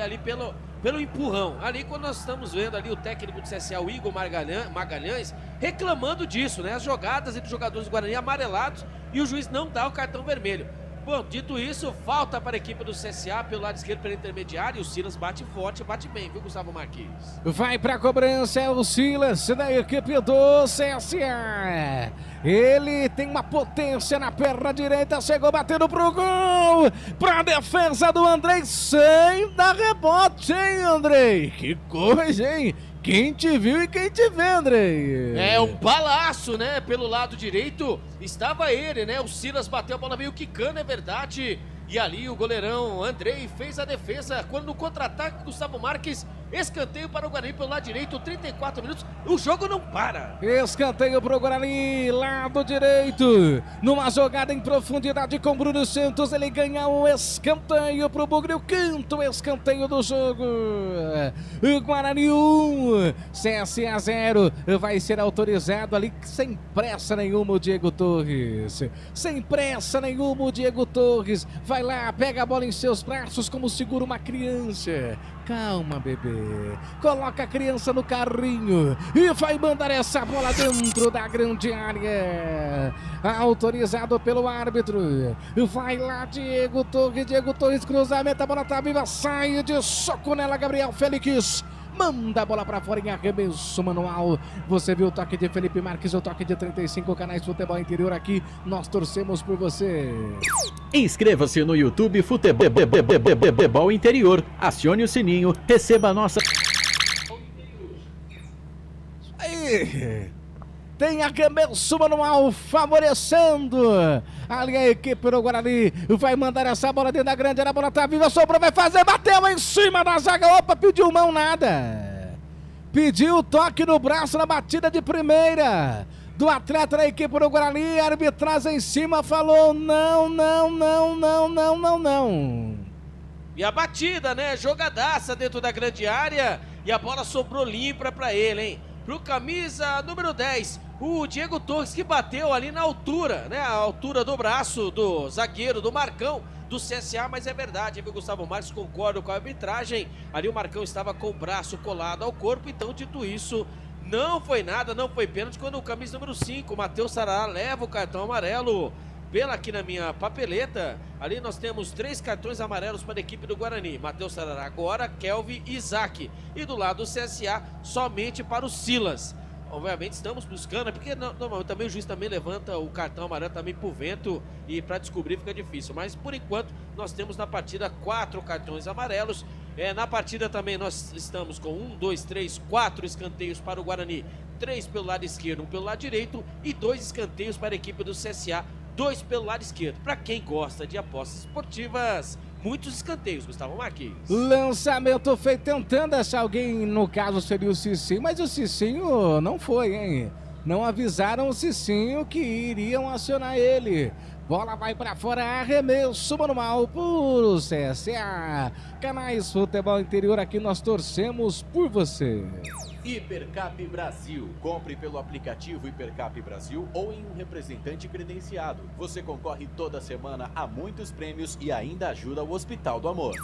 ali pelo empurrão. Ali quando nós estamos vendo ali o técnico do CSA, o Igor Magalhães, reclamando disso, né? As jogadas entre os jogadores do Guarani amarelados e o juiz não dá o cartão vermelho. Bom, dito isso, falta para a equipe do CSA pelo lado esquerdo, pela intermediária, e o Silas bate forte, bate bem, viu, Gustavo Marques? Vai para a cobrança, é o Silas da equipe do CSA. Ele tem uma potência na perna direita, chegou batendo pro gol, pra defesa do Andrei, sem dar rebote, hein, Andrei? Que coisa, hein? Quem te viu e quem te vê, Andrei? É um balaço, né? Pelo lado direito estava ele, né? O Silas bateu a bola meio quicando, é verdade. E ali o goleirão Andrei fez a defesa. Quando no contra-ataque, Gustavo Marques Escanteio para o Guarani pelo lado direito, 34 minutos. O jogo não para. Escanteio para o Guarani, lado direito. Numa jogada em profundidade com Bruno Santos. Ele ganha um escanteio para o Bugre. O quinto escanteio do jogo. O Guarani 1, CSA 0. Vai ser autorizado ali sem pressa nenhuma o Diego Torres. Sem pressa nenhuma o Diego Torres. Vai lá, pega a bola em seus braços como segura uma criança. Calma, bebê. Coloca a criança no carrinho e vai mandar essa bola dentro da grande área. Autorizado pelo árbitro. Vai lá, Diego Torres. Diego Torres, cruzamento, a bola tá viva. Sai de soco nela, Gabriel Félix. Manda a bola pra fora em arremesso manual. Você viu o toque de Felipe Marques, o toque de 35 canais Futebol Interior aqui. Nós torcemos por você. Inscreva-se no YouTube Futebol Interior. Acione o sininho, receba a nossa... Aí, tem arremesso manual favorecendo ali a equipe do Guarani. Vai mandar essa bola dentro da grande área. A bola tá viva, sobrou, vai fazer, bateu em cima da zaga. Opa, pediu mão, nada. Pediu toque no braço na batida de primeira do atleta da equipe do Guarani. A arbitragem em cima falou não. E a batida, né? Jogadaça dentro da grande área. E a bola sobrou limpa pra ele, hein? Pro camisa número 10, o Diego Torres, que bateu ali na altura, né? A altura do braço do zagueiro, do Marcão, do CSA, mas é verdade, viu, Gustavo Marques? Concordo com a arbitragem. Ali o Marcão estava com o braço colado ao corpo, então, dito isso, não foi nada, não foi pênalti, quando o camisa número 5, Matheus Sarará, leva o cartão amarelo. Pela aqui na minha papeleta, ali nós temos 3 cartões amarelos para a equipe do Guarani. Matheus Sarará agora, Kelvin e Isaac. E do lado do CSA, somente para o Silas. Obviamente estamos buscando, porque normalmente também o juiz também levanta o cartão amarelo também por vento e para descobrir fica difícil. Mas por enquanto nós temos na partida 4 cartões amarelos. Na partida também nós estamos com 1, 2, 3, 4 escanteios para o Guarani. 3 pelo lado esquerdo, 1 pelo lado direito e 2 escanteios para a equipe do CSA. 2 pelo lado esquerdo. Para quem gosta de apostas esportivas, muitos escanteios, Gustavo Marques. Lançamento feito tentando achar alguém, no caso seria o Cicinho, mas o Cicinho não foi, hein? Não avisaram o Cicinho que iriam acionar ele. Bola vai para fora, arremesso manual por CSA. Canais Futebol Interior, aqui nós torcemos por você. Hipercap Brasil. Compre pelo aplicativo Hipercap Brasil ou em um representante credenciado. Você concorre toda semana a muitos prêmios e ainda ajuda o Hospital do Amor.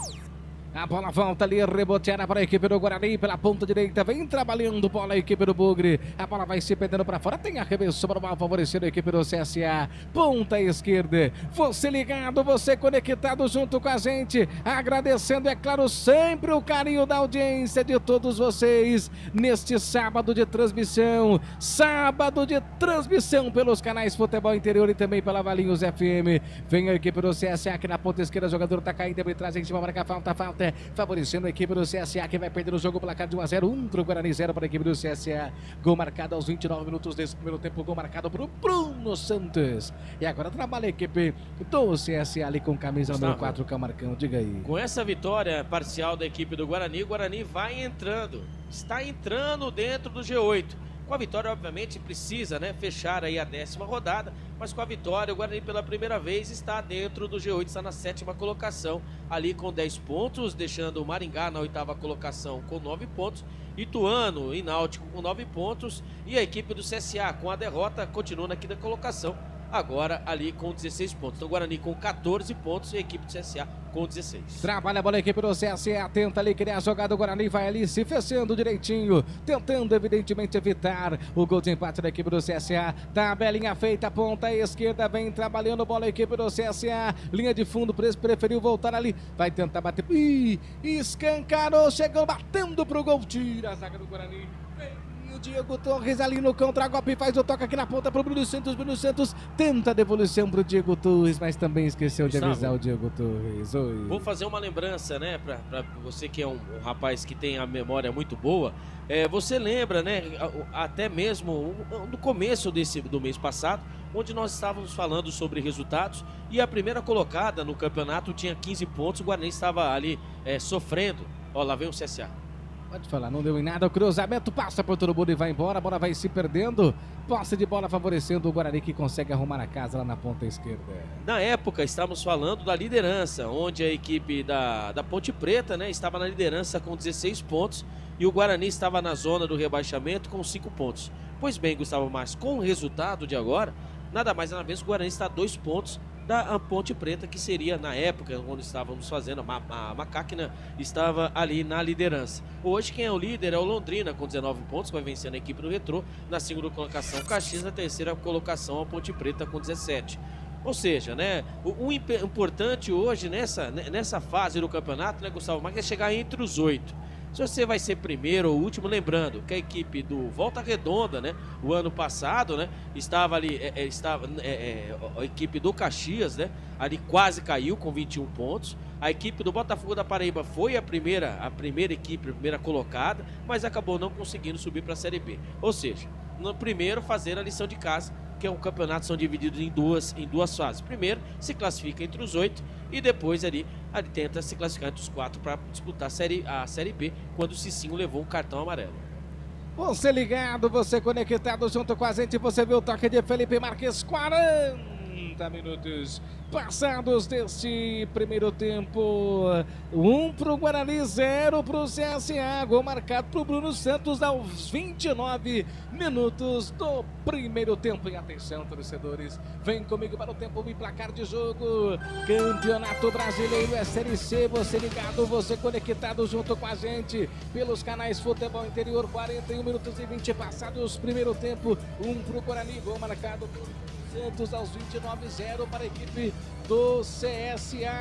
A bola volta ali, reboteada para a equipe do Guarani pela ponta direita, vem trabalhando bola a equipe do Bugre, a bola vai se perdendo para fora, tem arremesso para o mal, favorecendo a equipe do CSA, ponta esquerda, você ligado, você conectado junto com a gente, agradecendo, é claro, sempre o carinho da audiência de todos vocês, neste sábado de transmissão pelos canais Futebol Interior e também pela Valinhos FM, vem a equipe do CSA aqui na ponta esquerda, o jogador tá caindo, arbitragem em cima, marca falta, favorecendo a equipe do CSA, que vai perder o jogo, placar de 1-0, 1 para o Guarani, 0 para a equipe do CSA. Gol marcado aos 29 minutos desse primeiro tempo, gol marcado para o Bruno Santos. E agora trabalha a equipe do CSA ali com camisa número 4, que é o Marcão, diga aí. Com essa vitória parcial da equipe do Guarani, o Guarani vai entrando, está entrando dentro do G8. Com a vitória, obviamente, precisa, né, fechar aí a 10ª rodada, mas com a vitória, o Guarani pela primeira vez está dentro do G8, está na 7ª colocação, ali com 10 pontos, deixando o Maringá na 8ª colocação com 9 pontos, Ituano e Náutico com 9 pontos, e a equipe do CSA com a derrota continua na 5ª colocação, agora ali com 16 pontos. Então o Guarani com 14 pontos e a equipe do CSA com 16. Trabalha a bola a equipe do CSA, tenta ali criar a jogada, o Guarani vai ali se fechando direitinho, tentando evidentemente evitar o gol de empate da equipe do CSA. Tabelinha feita, ponta esquerda, vem trabalhando bola a equipe do CSA, linha de fundo, preferiu voltar ali, vai tentar bater, escancarou, chegou batendo pro gol, tira a zaga do Guarani. O Diego Torres ali no contra-golpe, faz o toque aqui na ponta pro Bruno Santos tenta a devolução pro Diego Torres, mas também esqueceu de avisar o Diego Torres. Oi. Vou fazer uma lembrança, né, pra você que é um rapaz que tem a memória muito boa, você lembra, né, até mesmo no começo do mês passado, onde nós estávamos falando sobre resultados e a primeira colocada no campeonato tinha 15 pontos, o Guarani estava ali sofrendo, ó, lá vem o CSA. Pode falar, não deu em nada. O cruzamento passa por todo mundo e vai embora. A bola vai se perdendo. Posse de bola favorecendo o Guarani, que consegue arrumar a casa lá na ponta esquerda. Na época, estávamos falando da liderança, onde a equipe da Ponte Preta, né, estava na liderança com 16 pontos e o Guarani estava na zona do rebaixamento com 5 pontos. Pois bem, Gustavo Marques, com o resultado de agora, nada mais nada menos, o Guarani está a 2 pontos da Ponte Preta, que seria na época onde estávamos fazendo, a Macaquina estava ali na liderança. Hoje quem é o líder é o Londrina com 19 pontos, vai vencendo a equipe do Retrô. Na segunda colocação Caxias, na terceira colocação a Ponte Preta com 17. Ou seja, né, o importante hoje nessa fase do campeonato, né, Gustavo Marques, é chegar entre os 8. Se você vai ser primeiro ou último, lembrando que a equipe do Volta Redonda, né, o ano passado, né, estava ali, a equipe do Caxias, né, ali quase caiu com 21 pontos. A equipe do Botafogo da Paraíba foi a primeira equipe, a primeira colocada, mas acabou não conseguindo subir para a Série B. Ou seja, no primeiro fazer a lição de casa, que é um campeonato, são divididos em duas fases. Primeiro se classifica entre os 8 e depois ali tenta se classificar entre os 4 para disputar a Série B, quando o Cicinho levou um cartão amarelo. Você ligado, você conectado junto com a gente, você viu o toque de Felipe Marques, 40 minutos passados deste primeiro tempo. 1 pro Guarani, 0 pro CSA. Gol marcado pro Bruno Santos aos 29 minutos do primeiro tempo. E atenção, torcedores, vem comigo para o tempo e placar de jogo. Campeonato Brasileiro é Série C. Você ligado, você conectado junto com a gente pelos canais Futebol Interior. 41 minutos e 20 passados primeiro tempo. 1 pro Guarani, gol marcado por Santos aos 29-0 para a equipe do CSA.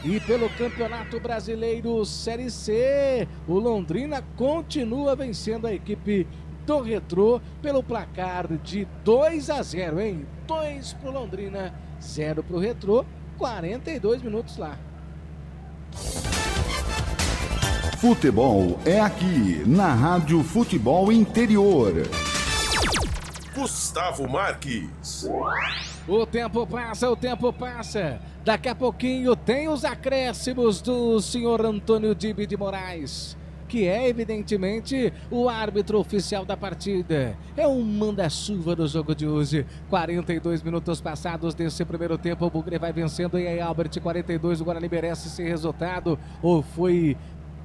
E pelo Campeonato Brasileiro Série C, o Londrina continua vencendo a equipe do Retrô pelo placar de 2-0, hein? 2 pro Londrina, 0 pro Retrô, 42 minutos lá. Futebol é aqui, na Rádio Futebol Interior. Gustavo Marques. O tempo passa. Daqui a pouquinho tem os acréscimos do senhor Antônio Dibe de Moraes, que é evidentemente o árbitro oficial da partida. É um manda-chuva do jogo de hoje. 42 minutos passados desse primeiro tempo, o Bugre vai vencendo e aí Albert, 42, o Guarani merece esse resultado, ou foi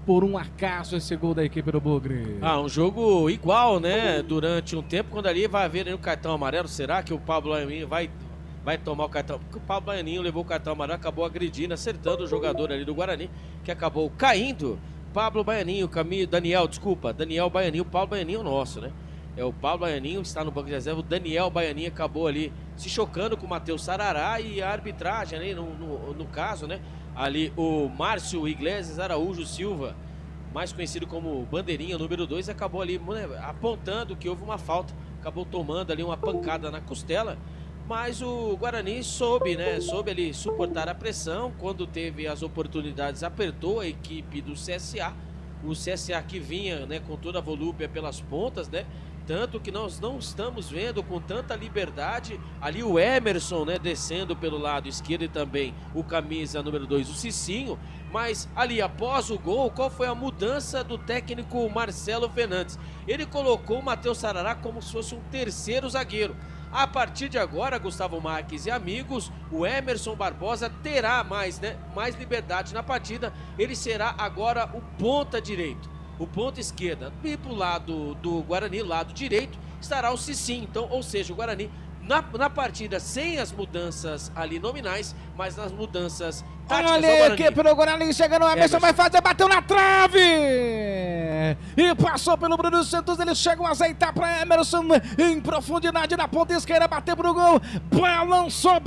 por um acaso esse gol da equipe do Bugre? Um jogo igual, né? Durante um tempo, quando ali vai haver o cartão amarelo, será que o Pablo Baianinho vai tomar o cartão? Porque o Pablo Baianinho levou o cartão amarelo, acabou agredindo, acertando o jogador ali do Guarani, que acabou caindo. Pablo Baianinho, Daniel Baianinho, o Pablo Baianinho nosso, né? É o Pablo Baianinho, que está no banco de reserva, o Daniel Baianinho acabou ali se chocando com o Matheus Sarará e a arbitragem ali, no caso, né? Ali o Márcio Iglesias Araújo Silva, mais conhecido como Bandeirinha, número 2, acabou ali, né, apontando que houve uma falta, acabou tomando ali uma pancada na costela, mas o Guarani soube ali suportar a pressão. Quando teve as oportunidades, apertou a equipe do CSA, o CSA que vinha, né, com toda a volúpia pelas pontas, né? Tanto que nós não estamos vendo com tanta liberdade ali o Emerson, né, descendo pelo lado esquerdo, e também o camisa número 2, o Cicinho. Mas ali após o gol, qual foi a mudança do técnico Marcelo Fernandes? Ele colocou o Matheus Sarará como se fosse um terceiro zagueiro. A partir de agora, Gustavo Marques e amigos, o Emerson Barbosa terá mais liberdade na partida. Ele será agora o ponta direito. O ponta esquerda, e pro lado do Guarani, lado direito, estará o Cicinho. Então, ou seja, o Guarani na partida sem as mudanças ali nominais, mas nas mudanças táticas. Olha a equipe do Guarani chegando, o Emerson vai fazer, bateu na trave e passou pelo Bruno Santos. Eles chegam a azeitar para Emerson em profundidade na ponta esquerda, bateu pro gol, balançou,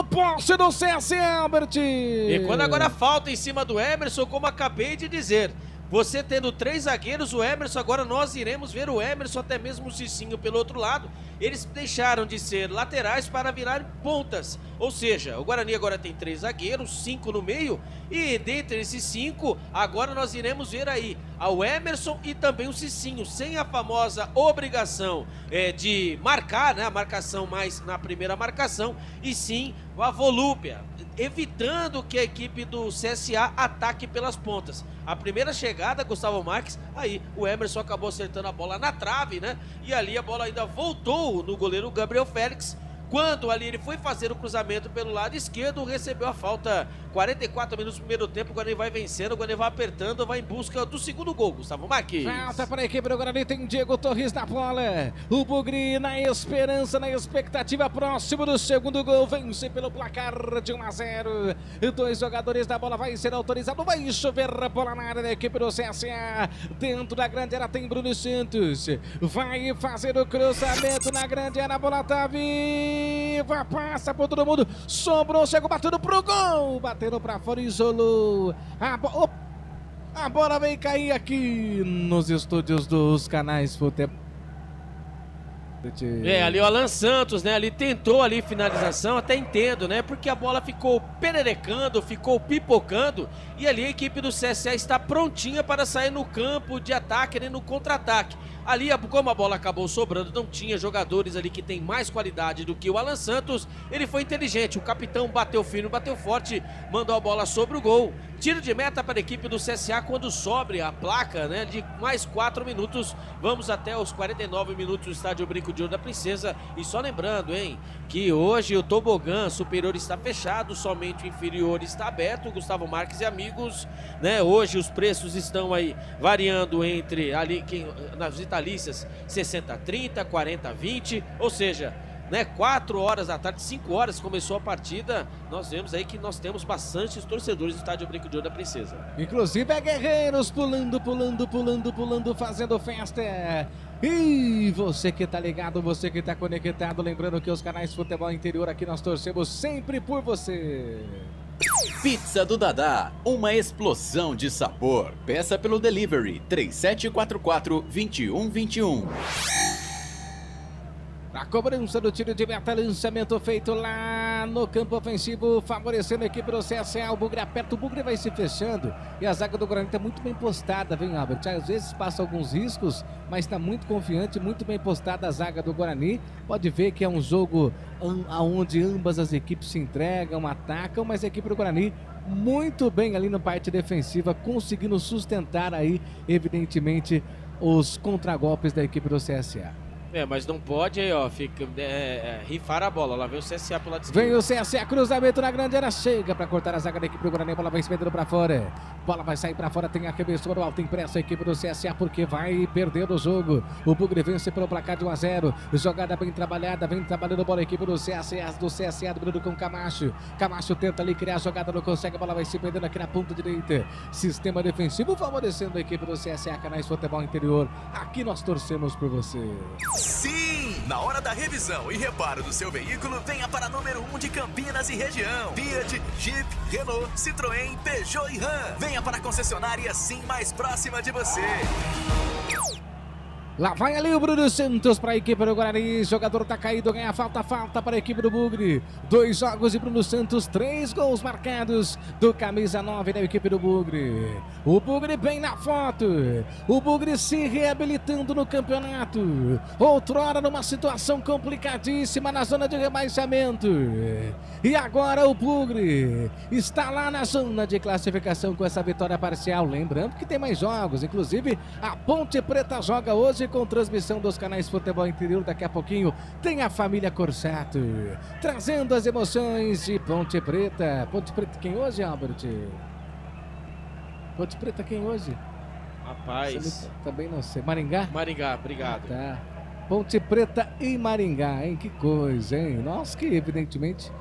posse do CSA, Albert. E quando agora falta em cima do Emerson, como acabei de dizer, você tendo 3 zagueiros, o Emerson, agora nós iremos ver o Emerson, até mesmo o Cicinho pelo outro lado. Eles deixaram de ser laterais para virar pontas. Ou seja, o Guarani agora tem 3 zagueiros, 5 no meio. E dentre esses 5, agora nós iremos ver aí ao Emerson e também o Cicinho, sem a famosa obrigação de marcar, né, a marcação mais na primeira marcação, e sim a volúpia. evitando que a equipe do CSA ataque pelas pontas. A primeira chegada, Gustavo Marques, aí o Emerson acabou acertando a bola na trave, né? E ali a bola ainda voltou no goleiro Gabriel Félix. Quando ali ele foi fazer o cruzamento pelo lado esquerdo, recebeu a falta. 44 minutos do primeiro tempo, o Guarani vai vencendo, o Guarani vai apertando, vai em busca do segundo gol, Gustavo Marques. Falta para a equipe do Guarani, tem Diego Torres na bola. O Bugre na esperança, na expectativa, próximo do segundo gol, vence pelo placar de 1-0. 2 jogadores da bola, vai ser autorizado, vai chover a bola na área da equipe do CSA. Dentro da grande área tem Bruno Santos, vai fazer o cruzamento na grande área, a bola tá viva, passa por todo mundo, sobrou, chegou batendo pro gol, batendo pra fora, isolou. A bola vem cair aqui nos estúdios dos canais Futebol. Ali o Alan Santos, né, ali tentou ali finalização, até entendo, né, porque a bola ficou pererecando, ficou pipocando, e ali a equipe do CSA está prontinha para sair no campo de ataque, né, no contra-ataque. Ali, como a bola acabou sobrando, não tinha jogadores ali que tem mais qualidade do que o Alan Santos, ele foi inteligente, o capitão bateu firme, bateu forte, mandou a bola sobre o gol. Tiro de meta para a equipe do CSA quando sobre a placa, né, de mais 4 minutos, vamos até os 49 minutos do estádio Brinco de Ouro da Princesa. E só lembrando, hein, que hoje o tobogã superior está fechado, somente o inferior está aberto, Gustavo Marques e amigos, né, hoje os preços estão aí variando entre ali, nas vitalícias, 60-30, 40-20, ou seja, né, 4 horas da tarde, 5 horas começou a partida, nós vemos aí que nós temos bastantes torcedores do estádio Brinco de Ouro da Princesa. Inclusive é guerreiros pulando, fazendo festa. E você que tá ligado, você que tá conectado, lembrando que os canais Futebol Interior aqui nós torcemos sempre por você. Pizza do Dadá, uma explosão de sabor. Peça pelo delivery 3744-2121. A cobrança do tiro de meta, lançamento feito lá no campo ofensivo, favorecendo a equipe do CSA. O Bugre aperta, o Bugre vai se fechando e a zaga do Guarani está muito bem postada, vem, Albert? Às vezes passa alguns riscos, mas está muito confiante, muito bem postada a zaga do Guarani. Pode ver que é um jogo onde ambas as equipes se entregam, atacam, mas a equipe do Guarani muito bem ali na parte defensiva, conseguindo sustentar aí, evidentemente, os contragolpes da equipe do CSA. Mas não pode aí, ó, rifar a bola. Lá vem o CSA pro lado esquerdo. Vem o CSA, cruzamento na grande área, chega pra cortar a zaga da equipe do Guarani, a bola vai espetando pra fora. Bola vai sair pra fora, tem arremesso no alto, tem pressa a equipe do CSA, porque vai perder o jogo. O Bugre vence pelo placar de 1-0. Jogada bem trabalhada, vem trabalhando a bola a equipe do CSA, do Bruno com Camacho. Camacho tenta ali criar a jogada, não consegue, a bola vai se perdendo aqui na ponta direita. Sistema defensivo favorecendo a equipe do CSA, canais Futebol Interior. Aqui nós torcemos por você. Sim! Na hora da revisão e reparo do seu veículo, venha para a número 1 de Campinas e região. Fiat, Jeep, Renault, Citroën, Peugeot e Ram. Venha para a concessionária Sim mais próxima de você. Lá vai ali o Bruno Santos para a equipe do Guarani. Jogador tá caído, ganha falta para a equipe do Bugre. 2 jogos de Bruno Santos, 3 gols marcados do camisa 9 da equipe do Bugre. O Bugre bem na foto. O Bugre se reabilitando no campeonato. Outrora numa situação complicadíssima na zona de rebaixamento. E agora o Bugre está lá na zona de classificação com essa vitória parcial. Lembrando que tem mais jogos, inclusive a Ponte Preta joga hoje com transmissão dos canais Futebol Interior. Daqui a pouquinho tem a família Corsato trazendo as emoções de Ponte Preta. Ponte Preta quem hoje, Albert? Ponte Preta quem hoje? Rapaz, também não sei. Maringá? Maringá, obrigado. Tá. Ponte Preta e Maringá, hein? Que coisa, hein? Nós que evidentemente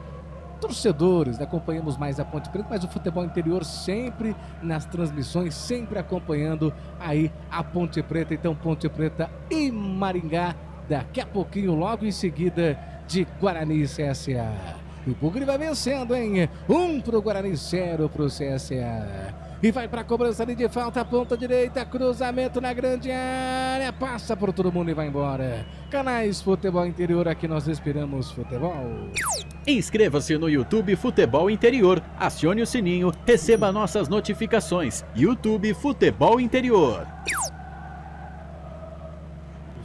torcedores, acompanhamos mais a Ponte Preta, mas o Futebol Interior sempre nas transmissões, sempre acompanhando aí a Ponte Preta. Então Ponte Preta e Maringá, daqui a pouquinho, logo em seguida de Guarani e CSA. E o Bugre vai vencendo, hein? 1 pro Guarani, 0 pro CSA. E vai para a cobrança ali de falta, ponta direita, cruzamento na grande área, passa por todo mundo e vai embora. Canais Futebol Interior, aqui nós respiramos futebol. Inscreva-se no YouTube Futebol Interior, acione o sininho, receba nossas notificações. YouTube Futebol Interior.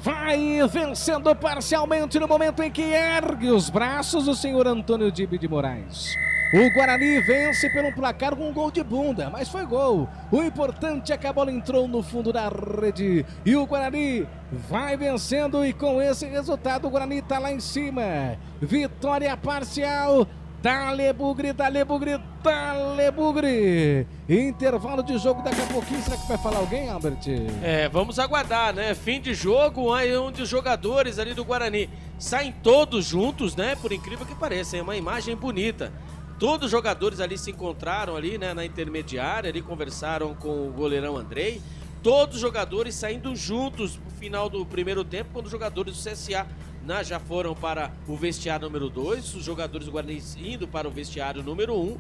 Vai vencendo parcialmente no momento em que ergue os braços o senhor Antônio Dibe de Moraes. O Guarani vence pelo placar com um gol de bunda, mas foi gol. O importante é que a bola entrou no fundo da rede e o Guarani vai vencendo, e com esse resultado o Guarani está lá em cima. Vitória parcial. Dale Bugre, dale Bugre, dale Bugre. Intervalo de jogo daqui a pouquinho. Será que vai falar alguém, Albert? Vamos aguardar, né? Fim de jogo, aí onde os jogadores ali do Guarani saem todos juntos, né? Por incrível que pareça, é uma imagem bonita. Todos os jogadores ali se encontraram ali, né, na intermediária, ali conversaram com o goleirão Andrei. Todos os jogadores saindo juntos no final do primeiro tempo, quando os jogadores do CSA já foram para o vestiário número 2, os jogadores do Guarani indo para o vestiário número 1.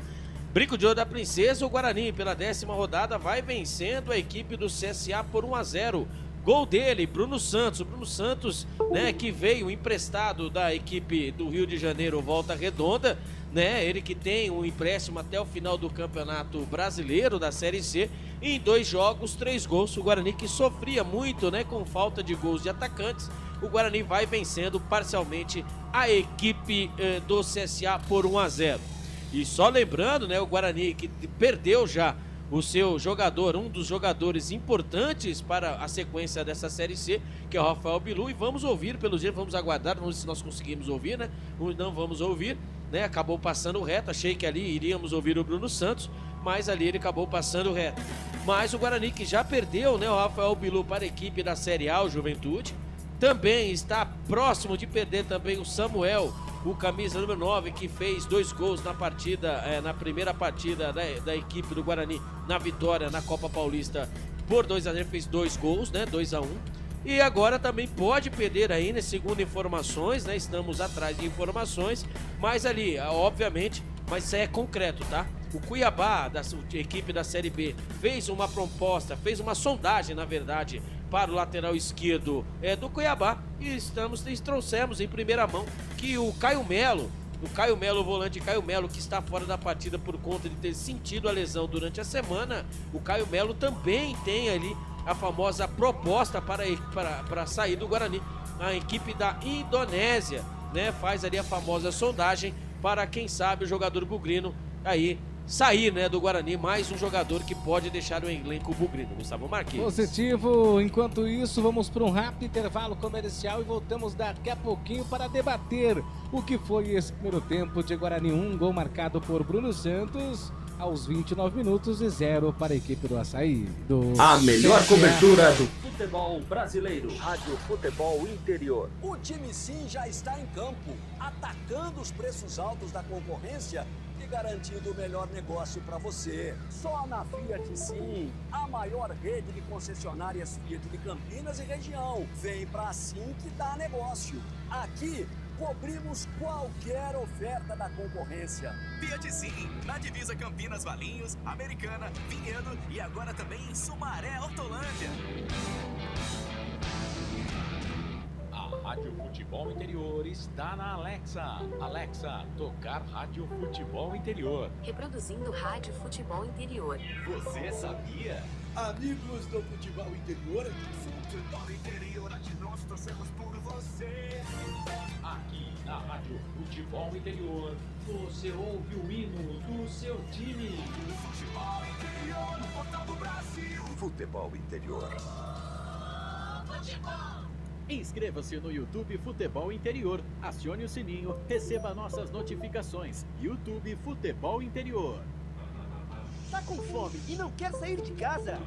Brinco de ouro da Princesa, o Guarani pela 10ª rodada vai vencendo a equipe do CSA por 1-0. Gol dele, Bruno Santos. O Bruno Santos, né, que veio emprestado da equipe do Rio de Janeiro Volta Redonda, né? Ele que tem um empréstimo até o final do Campeonato Brasileiro da Série C. Em 2 jogos, 3 gols. O Guarani que sofria muito, né, com falta de gols de atacantes. O Guarani vai vencendo parcialmente a equipe do CSA por 1-0. E só lembrando, né, o Guarani que perdeu já o seu jogador, um dos jogadores importantes para a sequência dessa Série C, que é o Rafael Bilu, e vamos ouvir, pelo jeito, vamos aguardar, vamos ver se nós conseguimos ouvir, né? Não vamos ouvir, né? Acabou passando reto, achei que ali iríamos ouvir o Bruno Santos, mas ali ele acabou passando reto. Mas o Guarani que já perdeu, né, o Rafael Bilu para a equipe da Série A, o Juventude, também está próximo de perder também o Samuel, o camisa número 9, que fez 2 gols na partida, na primeira partida da equipe do Guarani na vitória na Copa Paulista por 2-0, fez 2 gols, né, 2-1. E agora também pode perder ainda, segundo informações, né, estamos atrás de informações, mas ali, obviamente, mas isso é concreto, tá? O Cuiabá, da equipe da Série B, fez uma proposta, fez uma sondagem, na verdade, para o lateral esquerdo do Cuiabá, e trouxemos em primeira mão que o Caio Melo, o volante Caio Melo, que está fora da partida por conta de ter sentido a lesão durante a semana, o Caio Melo também tem ali a famosa proposta para sair do Guarani. A equipe da Indonésia, né, faz ali a famosa sondagem para, quem sabe, o jogador bugrino aí sair, né, do Guarani, mais um jogador que pode deixar o elenco bugrino. Gustavo Marquinhos. Positivo. Enquanto isso, vamos para um rápido intervalo comercial e voltamos daqui a pouquinho para debater o que foi esse primeiro tempo de Guarani. 1 gol marcado por Bruno Santos aos 29 minutos e 0 para a equipe do Açaí. A melhor cobertura do futebol brasileiro. Rádio Futebol Interior. O time sim já está em campo, atacando os preços altos da concorrência e garantindo o melhor negócio para você. Só na Fiat Sim, a maior rede de concessionárias Fiat de Campinas e região. Vem pra Sim que dá negócio. Aqui cobrimos qualquer oferta da concorrência. Fiat Sim, na divisa Campinas, Valinhos, Americana, Vinhedo e agora também em Sumaré, Hortolândia. Rádio Futebol Interior está na Alexa. Alexa, tocar Rádio Futebol Interior. Reproduzindo Rádio Futebol Interior. Você sabia? Amigos do Futebol Interior, Futebol Interior, aqui nós torcemos por você. Aqui na Rádio Futebol Interior, você ouve o hino do seu time. Futebol Interior, no portal do Brasil. Futebol Interior. Futebol. Inscreva-se no YouTube Futebol Interior, acione o sininho, receba nossas notificações. YouTube Futebol Interior. Tá com fome e não quer sair de casa?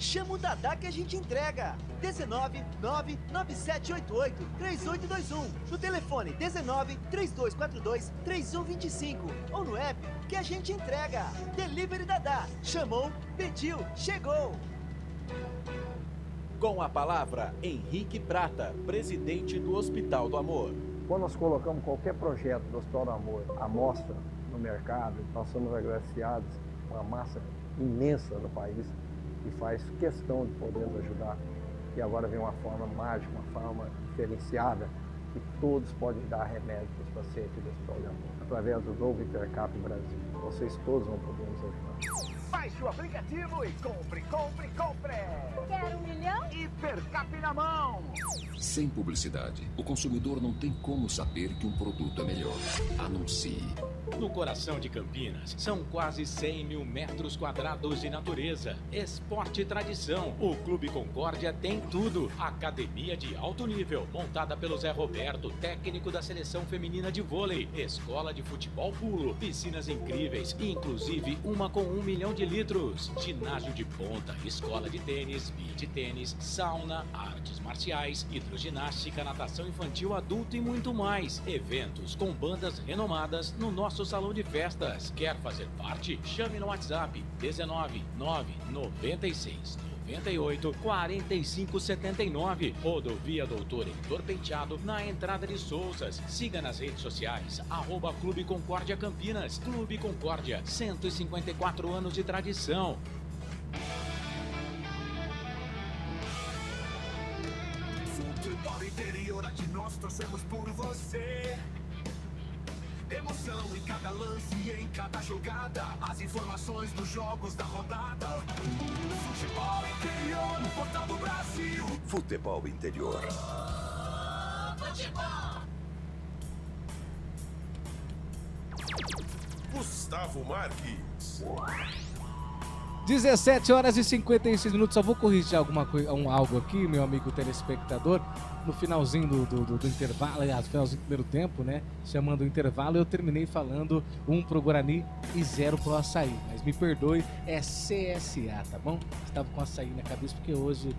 Chama o Dadá que a gente entrega. 19 99788 3821. No telefone 19 3242 3125. Ou no app que a gente entrega. Delivery Dadá. Chamou, pediu, chegou. Com a palavra, Henrique Prata, presidente do Hospital do Amor. Quando nós colocamos qualquer projeto do Hospital do Amor à mostra no mercado, nós somos agraciados com uma massa imensa no país que faz questão de poder nos ajudar. E agora vem uma forma mágica, uma forma diferenciada, que todos podem dar remédio para os pacientes do Hospital do Amor. Através do novo Hipercap Brasil. Vocês todos vão poder nos ajudar. Baixe o aplicativo e compre, compre, compre! Quer 1 milhão? Hipercap na mão! Sem publicidade, o consumidor não tem como saber que um produto é melhor. Anuncie. No coração de Campinas, são quase 100 mil metros quadrados de natureza, esporte e tradição. O Clube Concórdia tem tudo. Academia de alto nível, montada pelo Zé Roberto, técnico da seleção feminina de vôlei. Escola de futebol pulo, piscinas incríveis, inclusive uma com 1 milhão de litros. Ginásio de ponta, escola de tênis, beach tênis, sauna, artes marciais, hidroginástica, natação infantil, adulto e muito mais. Eventos com bandas renomadas no nosso salão de festas. Quer fazer parte? Chame no WhatsApp 19 996 98 45 79. Rodovia Doutor Heitor Penteado, na entrada de Souzas. Siga nas redes sociais @Clube Concórdia Campinas. Clube Concórdia, 154 anos de tradição. Futebol interior, aqui nós torcemos por você. Emoção em cada lance e em cada jogada. As informações dos jogos da rodada. Futebol interior no Portal do Brasil. Futebol interior. Futebol. Gustavo Marques. 17 horas e 56 minutos. Só vou corrigir algo aqui, meu amigo telespectador. No finalzinho do intervalo, aliás, finalzinho do primeiro tempo, né? Chamando o intervalo, eu terminei falando 1 pro Guarani e 0 pro Açaí. Mas me perdoe, é CSA, tá bom? Estava com Açaí na cabeça porque hoje...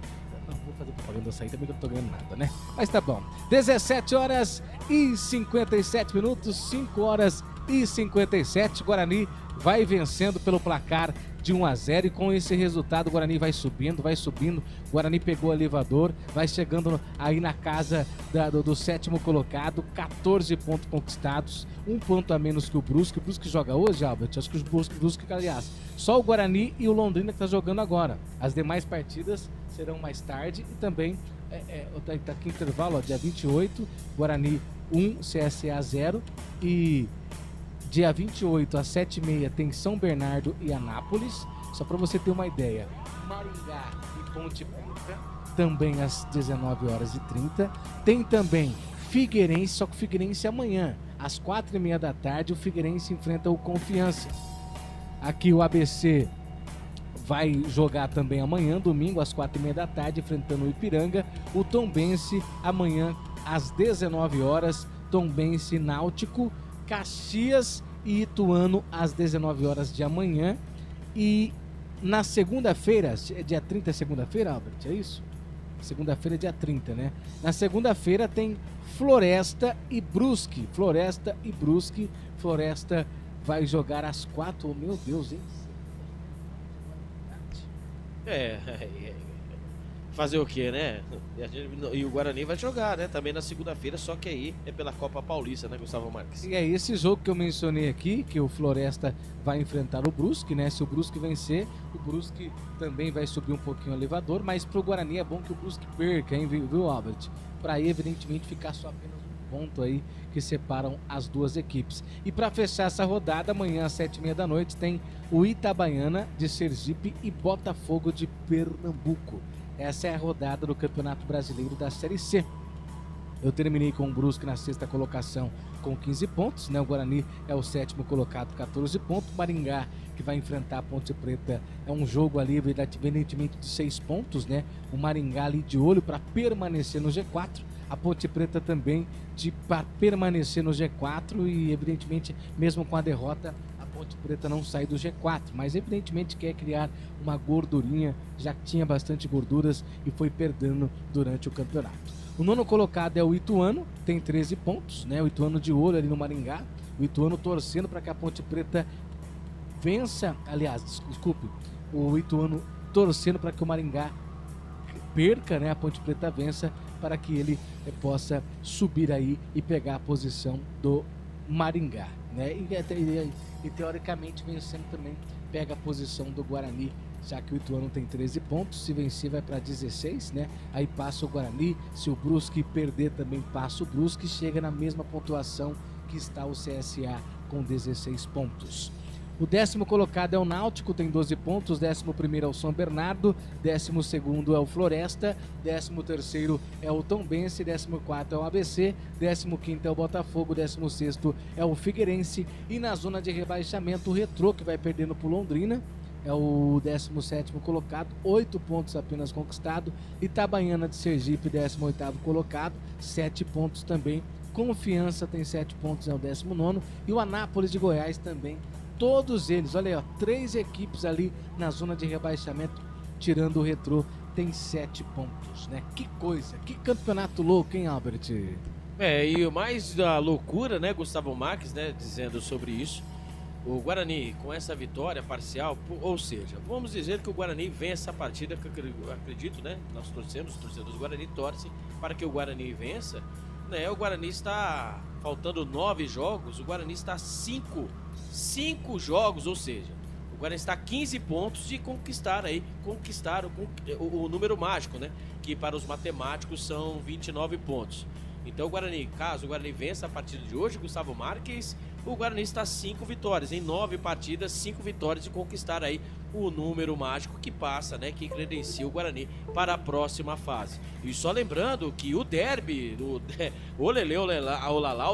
Não vou fazer propaganda do Açaí também que eu não tô ganhando nada, né? Mas tá bom. 17 horas e 57 minutos, 5 horas e 57. Guarani vai vencendo pelo placar de 1-0 e com esse resultado o Guarani vai subindo. O Guarani pegou o elevador, vai chegando aí na casa do 7º colocado, 14 pontos conquistados, 1 ponto a menos que o Brusque. O Brusque joga hoje, Albert? Acho que o Brusque, aliás, só o Guarani e o Londrina que tá jogando agora. As demais partidas serão mais tarde e também tá aqui intervalo, ó, dia 28, Guarani 1, CSA 0 e... Dia 28 às 7h30 tem São Bernardo e Anápolis. Só para você ter uma ideia, Maringá e Ponte Preta também às 19h30. Tem também Figueirense, só que o Figueirense amanhã às 4h30 da tarde. O Figueirense enfrenta o Confiança. Aqui o ABC vai jogar também amanhã, domingo às 4h30 da tarde, enfrentando o Ipiranga. O Tombense amanhã às 19h. Tombense Náutico, Caxias e Ituano às 19h de amanhã. E na segunda-feira, dia 30 é segunda-feira, Albert, é isso? Segunda-feira é dia 30, né? Na segunda-feira tem Floresta e Brusque. Floresta vai jogar às 4h. Oh, meu Deus, hein? Fazer o quê, né? E o Guarani vai jogar, né? Também na segunda-feira, só que aí é pela Copa Paulista, né, Gustavo Marques? E é esse jogo que eu mencionei aqui, que o Floresta vai enfrentar o Brusque, né? Se o Brusque vencer, o Brusque também vai subir um pouquinho o elevador, mas pro Guarani é bom que o Brusque perca, hein, viu, Albert? Para aí, evidentemente, ficar só apenas um ponto aí que separam as duas equipes. E para fechar essa rodada, amanhã às 7h30 tem o Itabaiana de Sergipe e Botafogo de Pernambuco. Essa é a rodada do Campeonato Brasileiro da Série C. Eu terminei com o Brusque na 6ª colocação com 15 pontos, né? O Guarani é o 7º colocado, 14 pontos. O Maringá, que vai enfrentar a Ponte Preta, é um jogo ali, evidentemente, de 6 pontos, né? O Maringá ali de olho para permanecer no G4. A Ponte Preta também para permanecer no G4 e, evidentemente, mesmo com a derrota, a Ponte Preta não sai do G4, mas evidentemente quer criar uma gordurinha, já que tinha bastante gorduras e foi perdendo durante o campeonato. O 9º colocado é o Ituano, tem 13 pontos, né? O Ituano de olho ali no Maringá, o Ituano torcendo para que a Ponte Preta vença, o Ituano torcendo para que o Maringá perca, né? A Ponte Preta vença para que ele possa subir aí e pegar a posição do Maringá, né? E teoricamente vencendo também pega a posição do Guarani, já que o Ituano tem 13 pontos, se vencer vai para 16, né? Aí passa o Guarani, se o Brusque perder também passa o Brusque, chega na mesma pontuação que está o CSA com 16 pontos. O 10º colocado é o Náutico, tem 12 pontos. 11º é o São Bernardo. 12º é o Floresta. 13º é o Tombense. 14º é o ABC. 15º é o Botafogo. 16º é o Figueirense. E na zona de rebaixamento, o Retrô, que vai perdendo pro Londrina, é o 17º colocado, 8 pontos apenas conquistado. Itabaiana de Sergipe, 18º colocado, 7 pontos também. Confiança tem 7 pontos, é o 19º. E o Anápolis de Goiás também. Todos eles, olha aí, ó, 3 equipes ali na zona de rebaixamento, tirando o Retrô, tem 7 pontos, né? Que coisa, que campeonato louco, hein, Albert? E o mais da loucura, né, Gustavo Marques, né, dizendo sobre isso. O Guarani, com essa vitória parcial, ou seja, vamos dizer que o Guarani vence a partida, que eu acredito, né? Nós torcemos, os torcedores do Guarani torcem para que o Guarani vença, né? O Guarani está faltando 9 jogos, o Guarani está a 5 jogos, ou seja, o Guarani está a 15 pontos de conquistar o número mágico, né? Que para os matemáticos são 29 pontos. Então o Guarani, caso o Guarani vença a partida de hoje, Gustavo Marques, o Guarani está a 5 vitórias, em 9 partidas, 5 vitórias de conquistar aí o número mágico que passa, né, que credencia o Guarani para a próxima fase. E só lembrando que o derby, o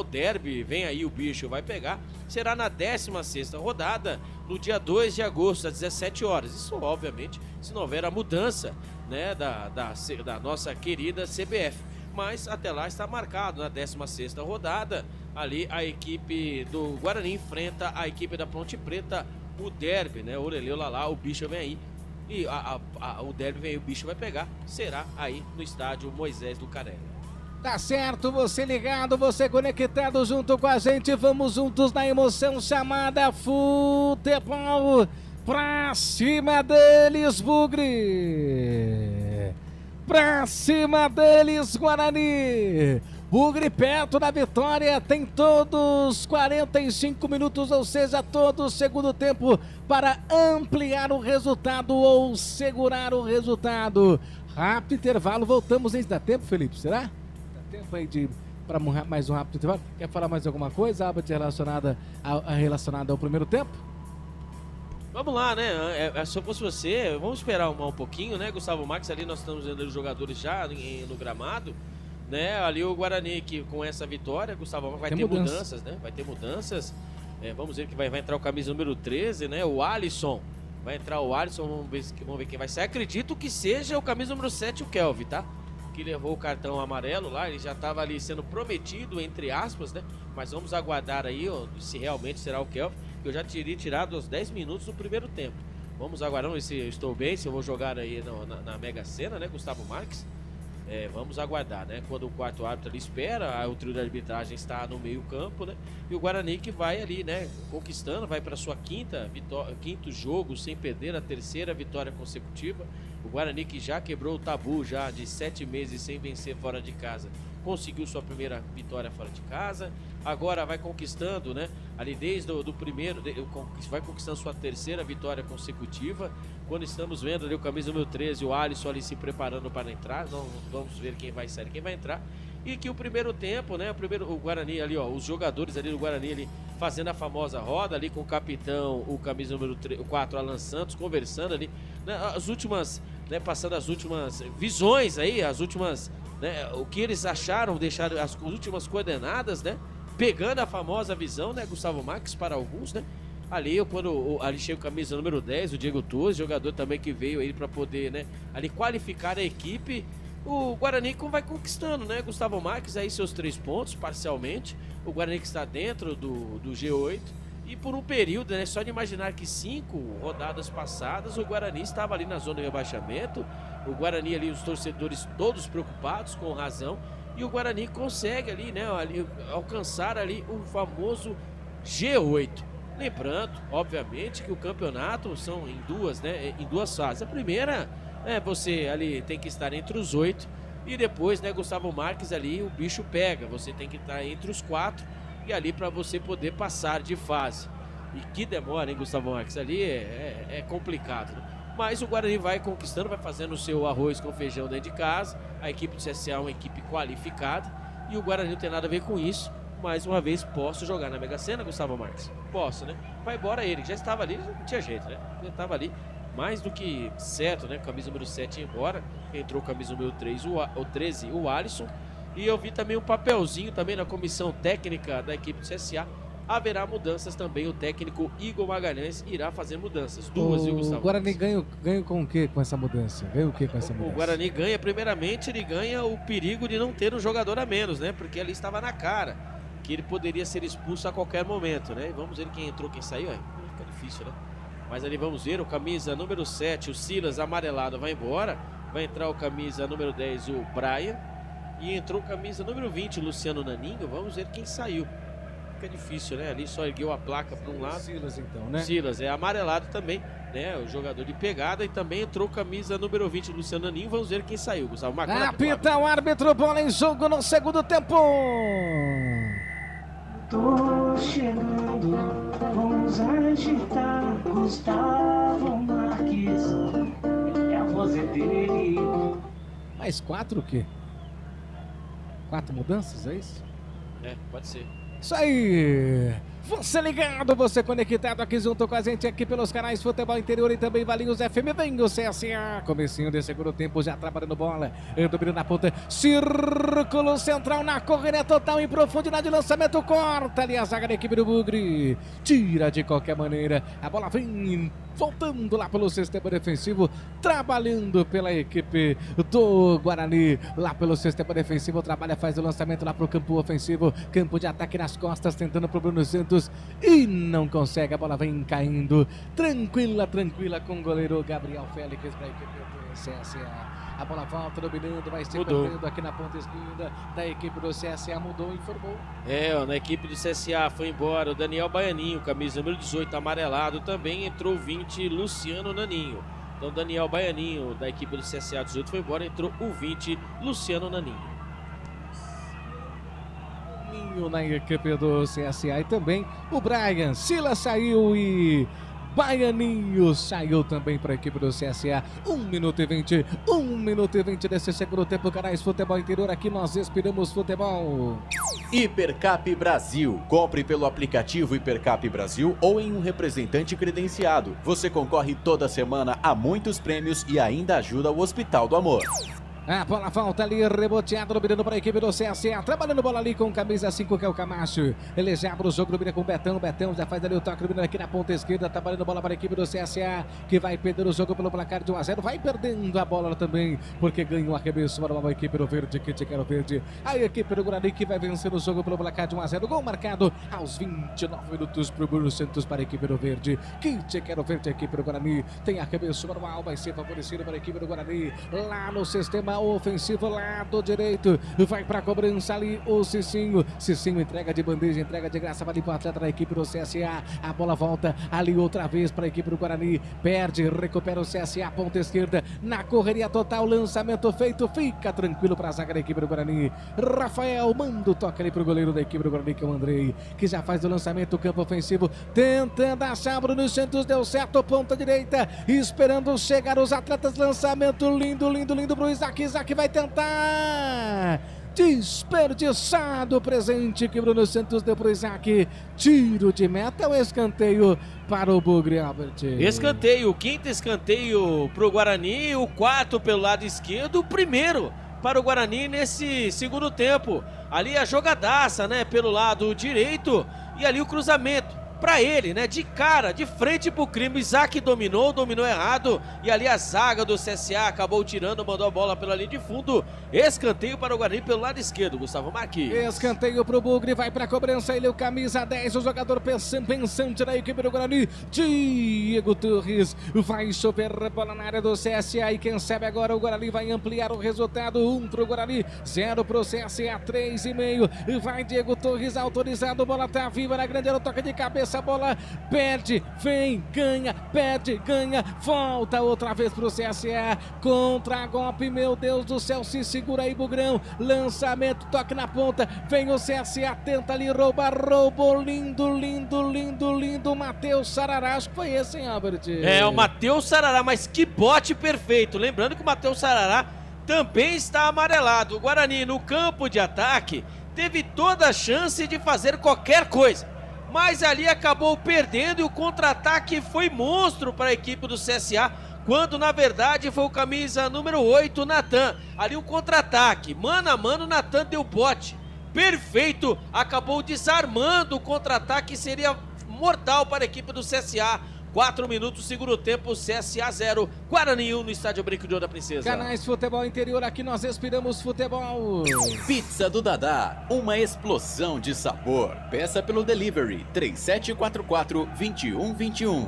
derby, vem aí o bicho, vai pegar, será na 16ª rodada, no dia 2 de agosto, às 17 horas. Isso, obviamente, se não houver a mudança, né, da nossa querida CBF. Mas até lá está marcado, na 16ª rodada, ali a equipe do Guarani enfrenta a equipe da Ponte Preta, o derby, né? O bicho vem aí. E o derby vem aí, o bicho vai pegar. Será aí no estádio Moisés Lucarelli. Tá certo, você ligado, você conectado junto com a gente. Vamos juntos na emoção chamada futebol. Pra cima deles, Bugre! Pra cima deles, Guarani! Bugre perto da vitória, tem todos 45 minutos, ou seja, todo o segundo tempo para ampliar o resultado ou segurar o resultado. Rápido intervalo, voltamos antes. Dá tempo, Felipe? Será? Dá tempo aí para mais um rápido intervalo? Quer falar mais alguma coisa, Albert, relacionada ao primeiro tempo? Vamos lá, né? Se eu fosse você, vamos esperar um pouquinho, né, Gustavo Marques? Ali nós estamos vendo os jogadores já no gramado, né? Ali o Guarani, que com essa vitória, Gustavo Marques, vai ter mudanças, né? Vai ter mudanças. Vamos ver que vai entrar o camisa número 13, né? O Alisson. Vai entrar o Alisson, vamos ver quem vai sair. Acredito que seja o camisa número 7, o Kelvin, tá? Que levou o cartão amarelo lá, ele já estava ali sendo prometido, entre aspas, né? Mas vamos aguardar aí, ó, se realmente será o Kelvin, que eu já teria tirado os 10 minutos do primeiro tempo. Vamos aguardar se eu estou bem, se eu vou jogar aí na Mega Sena, né, Gustavo Marques? Vamos aguardar, né? Quando o quarto árbitro ali espera, o trio de arbitragem está no meio campo, né? E o Guarani que vai ali, né, conquistando, vai para sua quinto jogo sem perder, a 3ª vitória consecutiva. O Guarani que já quebrou o tabu já de 7 meses sem vencer fora de casa, conseguiu sua primeira vitória fora de casa. Agora vai conquistando, né? Ali desde o primeiro, vai conquistando sua 3ª vitória consecutiva. Quando estamos vendo ali o camisa número 13, o Alisson ali se preparando para entrar. Vamos ver quem vai sair, quem vai entrar. E que o primeiro tempo, né? O Guarani ali, ó, os jogadores ali do Guarani ali fazendo a famosa roda ali com o capitão, o camisa número 4, Alan Santos, conversando ali, né, as últimas, né, passando as últimas visões aí, as últimas, né, o que eles acharam, deixaram as últimas coordenadas, né? Pegando a famosa visão, né, Gustavo Marques, para alguns, né? Ali, ali chega o camisa número 10, o Diego Torres, jogador também que veio aí para poder, né, ali qualificar a equipe. O Guarani vai conquistando, né, Gustavo Marques, aí seus 3 pontos, parcialmente. O Guarani que está dentro do G8. E por um período, né, só de imaginar que 5 rodadas passadas, o Guarani estava ali na zona de rebaixamento. O Guarani ali, os torcedores todos preocupados, com razão. E o Guarani consegue ali, né, alcançar ali o famoso G8. Lembrando, obviamente, que o campeonato são em duas fases. A primeira, você ali tem que estar entre os 8 e depois, né, Gustavo Marques, ali o bicho pega. Você tem que estar entre os 4 e ali para você poder passar de fase. E que demora, hein, Gustavo Marques? Ali é complicado, né? Mas o Guarani vai conquistando, vai fazendo o seu arroz com feijão dentro de casa. A equipe do CSA é uma equipe qualificada e o Guarani não tem nada a ver com isso. Mais uma vez, posso jogar na Mega Sena, Gustavo Marques? Posso, né? Vai embora ele, já estava ali, não tinha jeito, né? Já estava ali, mais do que certo, né? Camisa número 7 ia embora, entrou camisa número 13, o Alisson. E eu vi também um papelzinho também na comissão técnica da equipe do CSA. Haverá mudanças também, o técnico Igor Magalhães irá fazer mudanças. Duas, viu, Gustavo? O Guarani ganha com o que com essa mudança? Ganha o que com essa mudança? O Guarani ganha, primeiramente, ele ganha o perigo de não ter um jogador a menos, né? Porque ali estava na cara que ele poderia ser expulso a qualquer momento, né? Vamos ver quem entrou, quem saiu. Fica difícil, né? Mas ali vamos ver, o camisa número 7, o Silas, amarelado, vai embora. Vai entrar o camisa número 10, o Brian. E entrou o camisa número 20, o Luciano Naninho. Vamos ver quem saiu. Fica difícil, né? Ali só ergueu a placa para um lado. Silas, então, né? Silas é amarelado também, né? O jogador de pegada. E também entrou camisa número 20, Luciano Naninho. Vamos ver quem saiu, Gustavo. Apita o árbitro, bola em jogo no segundo tempo. Tô chegando, vamos agitar. Gustavo Marques, é a voz dele. Mais 4 o quê? 4 mudanças, é isso? É, pode ser. Isso aí! Você ligado, você conectado aqui junto com a gente aqui pelos canais Futebol Interior e também Valinhos FM. Vem o CSA, comecinho de segundo tempo, já trabalhando bola, domínio na ponta, círculo central na correria total em profundidade, lançamento, corta ali a zaga da equipe do Bugre, tira de qualquer maneira, a bola vem voltando lá pelo sistema defensivo, trabalhando pela equipe do Guarani, lá pelo sistema defensivo, trabalha, faz o lançamento lá pro campo ofensivo, campo de ataque nas costas, tentando pro Bruno Santos e não consegue, a bola vem caindo, tranquila com o goleiro Gabriel Félix para a equipe do CSA. A bola volta, dominando, vai se perdendo aqui na ponta esquerda da equipe do CSA, mudou, informou. Na equipe do CSA foi embora o Daniel Baianinho, camisa número 18, amarelado, também entrou o 20, Luciano Naninho. Então Daniel Baianinho, da equipe do CSA 18, foi embora, entrou o 20, Luciano Naninho. Na equipe do CSA e também o Brian, Silas saiu e Baianinho saiu também para a equipe do CSA. 1 minuto e 20 desse segundo tempo, canais Futebol Interior, aqui nós inspiramos futebol. Hipercap Brasil. Compre pelo aplicativo Hipercap Brasil ou em um representante credenciado. Você concorre toda semana a muitos prêmios e ainda ajuda o Hospital do Amor. A bola volta ali, reboteado, dominando para a equipe do CSA, trabalhando bola ali com camisa 5, que é o Camacho. Ele já abre o jogo, domina com o Betão já faz ali o toque, domina aqui na ponta esquerda, trabalhando bola para a equipe do CSA, que vai perder o jogo pelo placar de 1-0, vai perdendo a bola também, porque ganha um arremesso para a equipe do Verde, que te quero Verde. A equipe do Guarani que vai vencer o jogo pelo placar de 1-0, gol marcado aos 29 minutos para o Bruno Santos para a equipe do Verde, que te quero Verde, a equipe do Guarani, tem arremesso normal, vai ser favorecido para a equipe do Guarani, lá no sistema ofensivo, lado direito, vai para a cobrança ali o Cicinho entrega de bandeja, entrega de graça, vai ali para o atleta da equipe do CSA, a bola volta ali outra vez para a equipe do Guarani, perde, recupera o CSA, ponta esquerda, na correria total, lançamento feito, fica tranquilo para a zaga da equipe do Guarani, Rafael manda o toque ali para o goleiro da equipe do Guarani, que é o Andrei, que já faz o lançamento, campo ofensivo, tentando achar Bruno Santos, deu certo, ponta direita, esperando chegar os atletas, lançamento lindo pro Isaac vai tentar, desperdiçado o presente que Bruno Santos deu pro Isaac, tiro de meta ou escanteio para o Bugre, Albert? Escanteio, o quinto escanteio pro Guarani, o quarto pelo lado esquerdo, o primeiro para o Guarani nesse segundo tempo, ali a jogadaça, né, pelo lado direito e ali o cruzamento para ele, né, de cara, de frente pro crime, Isaac dominou errado, e ali a zaga do CSA acabou tirando, mandou a bola pela linha de fundo, escanteio para o Guarani pelo lado esquerdo, Gustavo Marques. Escanteio pro Bugre, vai pra cobrança, ele o camisa 10, o jogador pensante da equipe do Guarani, Diego Torres, vai chover bola na área do CSA, e quem sabe agora o Guarani vai ampliar o resultado, 1 pro Guarani, 0 pro CSA, 3,5, vai Diego Torres, autorizado, bola tá viva na grande área, toque de cabeça, a bola perde, vem, ganha, perde, ganha, volta outra vez pro CSA, contra-golpe, meu Deus do céu, se segura aí, Bugrão, lançamento, toque na ponta, vem o CSA, tenta ali, roubou, lindo, Matheus Sarará, acho que foi esse, hein, Albert? O Matheus Sarará, mas que bote perfeito, lembrando que o Matheus Sarará também está amarelado, o Guarani no campo de ataque teve toda a chance de fazer qualquer coisa, mas ali acabou perdendo e o contra-ataque foi monstro para a equipe do CSA, quando na verdade foi o camisa número 8, Natan. Ali o contra-ataque, mano a mano, Natan deu bote. Perfeito, acabou desarmando o contra-ataque, seria mortal para a equipe do CSA. 4 minutos, segundo tempo, CSA 0, Guarani 1 no estádio Brinco de Ouro da Princesa. Canais Futebol Interior, aqui nós respiramos futebol. Pizza do Dadá, uma explosão de sabor. Peça pelo delivery 3744-2121.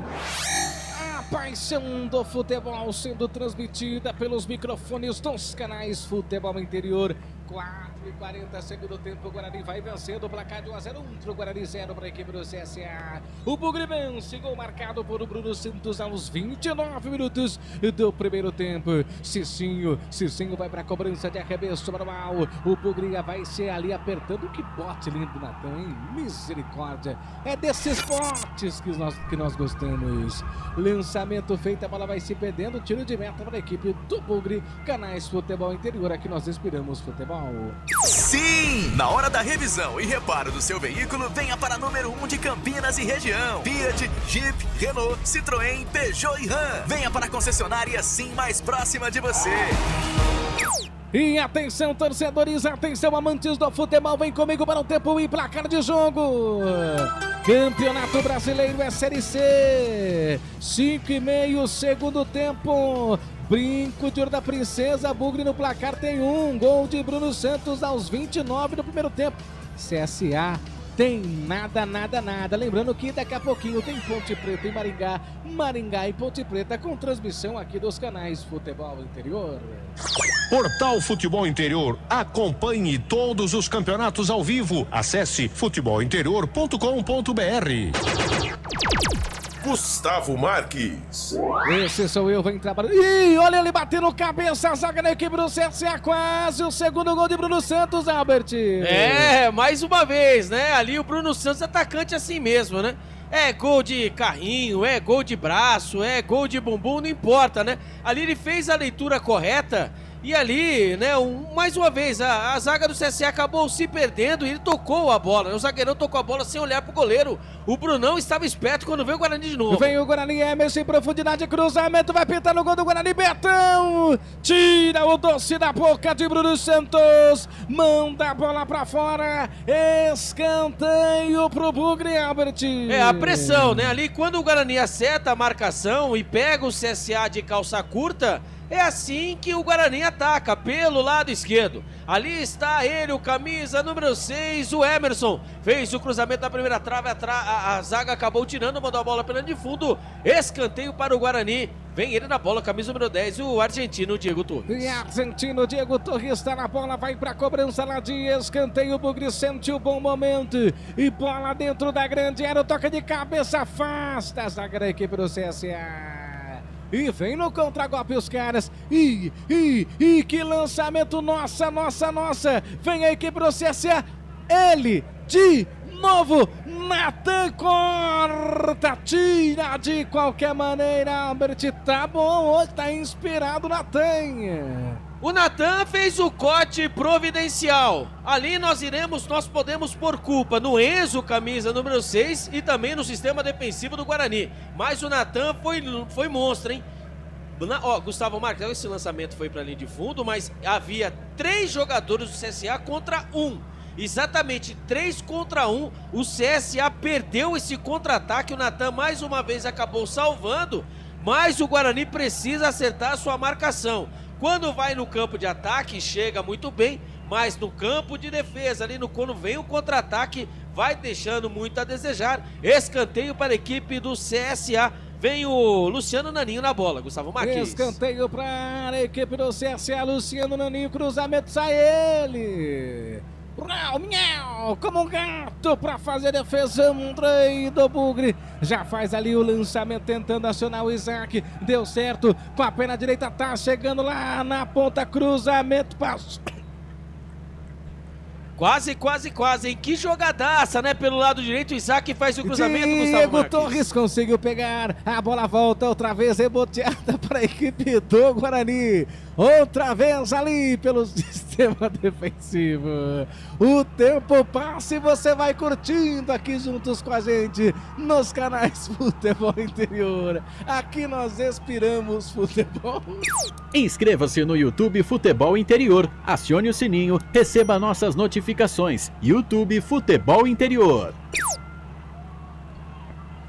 A paixão do futebol sendo transmitida pelos microfones dos canais Futebol Interior. 4:40, segundo tempo, o Guarani vai vencendo o placar de 1-0, o Guarani 0 para a equipe do CSA. O Bugre vence, gol marcado por Bruno Santos aos 29 minutos do primeiro tempo. Cicinho vai para a cobrança de arremesso manual. O Bugre vai ser ali apertando, que bote lindo, Natan, hein? Misericórdia. É desses botes que nós gostamos. Lançamento feito, a bola vai se perdendo, tiro de meta para a equipe do Bugre. Canais Futebol Interior, aqui nós respiramos futebol. Sim! Na hora da revisão e reparo do seu veículo, venha para a número 1 de Campinas e região. Fiat, Jeep, Renault, Citroën, Peugeot e Ram. Venha para a concessionária Sim mais próxima de você. E atenção, torcedores, atenção, amantes do futebol, vem comigo para o tempo e placar de jogo. Campeonato Brasileiro é Série C. 5:30, segundo tempo. Brinco de Ouro da Princesa, Bugre no placar tem um gol de Bruno Santos aos 29 do primeiro tempo. CSA tem nada. Lembrando que daqui a pouquinho tem Ponte Preta e Maringá e Ponte Preta, com transmissão aqui dos canais Futebol Interior. Portal Futebol Interior. Acompanhe todos os campeonatos ao vivo. Acesse futebolinterior.com.br. Gustavo Marques. Esse sou eu, vem trabalhando. Ih, olha ele batendo cabeça, a zaga da equipe do CSA, quase o segundo gol de Bruno Santos, Albert. É, mais uma vez, né? Ali o Bruno Santos, atacante assim mesmo, né? É gol de carrinho, é gol de braço, é gol de bumbum, não importa, né? Ali ele fez a leitura correta. E ali, né, mais uma vez, a zaga do CSA acabou se perdendo e ele tocou a bola, né? O zagueirão tocou a bola sem olhar pro goleiro. O Brunão estava esperto quando veio o Guarani de novo. Vem o Guarani, Emerson em profundidade, cruzamento, vai pintar no gol do Guarani, Betão! Tira o doce da boca de Bruno Santos, manda a bola pra fora, escanteio pro Bugre, Albert. É, a pressão, né? Ali quando o Guarani acerta a marcação e pega o CSA de calça curta, é assim que o Guarani ataca, pelo lado esquerdo. Ali está ele, o camisa número 6, o Emerson. Fez o cruzamento da primeira trave, a zaga acabou tirando, mandou a bola pela de fundo. Escanteio para o Guarani. Vem ele na bola, camisa número 10, o argentino Diego Torres. E argentino Diego Torres está na bola, vai para a cobrança lá de escanteio. O Bugre sente o bom momento. E bola dentro da grande área, toca de cabeça, afasta a zaga da equipe do CSA. E vem no contragolpe os caras. E que lançamento, nossa. Vem a equipe do CSA. Ele de novo. Natan corta, tira de qualquer maneira. Albert, tá bom, hoje tá inspirado Natan. O Natan fez o corte providencial. Ali nós podemos pôr culpa no Enzo, camisa número 6, e também no sistema defensivo do Guarani. Mas o Natan foi monstro, hein? Gustavo Marques, esse lançamento foi para a linha de fundo, mas havia 3 jogadores do CSA contra 1. Exatamente 3 contra 1. O CSA perdeu esse contra-ataque. O Natan mais uma vez acabou salvando, mas o Guarani precisa acertar a sua marcação. Quando vai no campo de ataque, chega muito bem, mas no campo de defesa, quando vem o contra-ataque, vai deixando muito a desejar. Escanteio para a equipe do CSA. Vem o Luciano Naninho na bola, Gustavo Marques. Escanteio para a equipe do CSA, Luciano Naninho, cruzamento, sai ele. Como um gato para fazer a defesa, Andrei do Bugre. Já faz ali o lançamento tentando acionar o Isaac. Deu certo, com a perna direita tá chegando lá na ponta, cruzamento, passo. Quase, hein? Que jogadaça, né? Pelo lado direito, o Isaac faz o cruzamento, Gustavo Marques. Diego Torres conseguiu pegar, a bola volta outra vez, reboteada para a equipe do Guarani. Outra vez ali pelos sistema defensivo. O tempo passa e você vai curtindo aqui juntos com a gente nos canais Futebol Interior. Aqui nós respiramos futebol. Inscreva-se no YouTube Futebol Interior, acione o sininho, receba nossas notificações. YouTube Futebol Interior.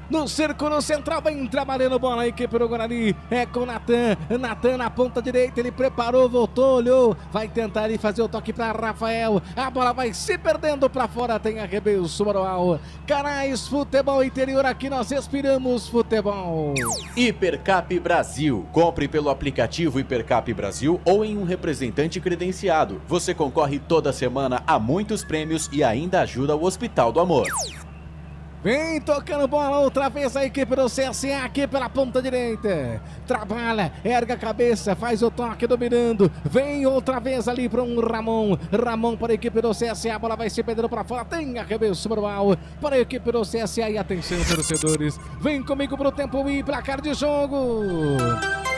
No círculo central, vem trabalhando bola a equipe do Guarani, é com o Natan. Natan na ponta direita, ele preparou, voltou, olhou, vai tentar ali fazer o toque para Rafael, a bola vai se perdendo para fora, tem arremesso manual. Canais Futebol Interior, aqui nós respiramos futebol. Hipercap Brasil, compre pelo aplicativo Hipercap Brasil ou em um representante credenciado. Você concorre toda semana a muitos prêmios e ainda ajuda o Hospital do Amor. Vem tocando bola outra vez a equipe do CSA aqui pela ponta direita. Trabalha, erga a cabeça, faz o toque dominando. Vem outra vez ali para um Ramon. Ramon para a equipe do CSA, a bola vai se perdendo para fora. Tem arremesso manual para a equipe do CSA. E atenção, torcedores. Vem comigo para o tempo e placar de jogo.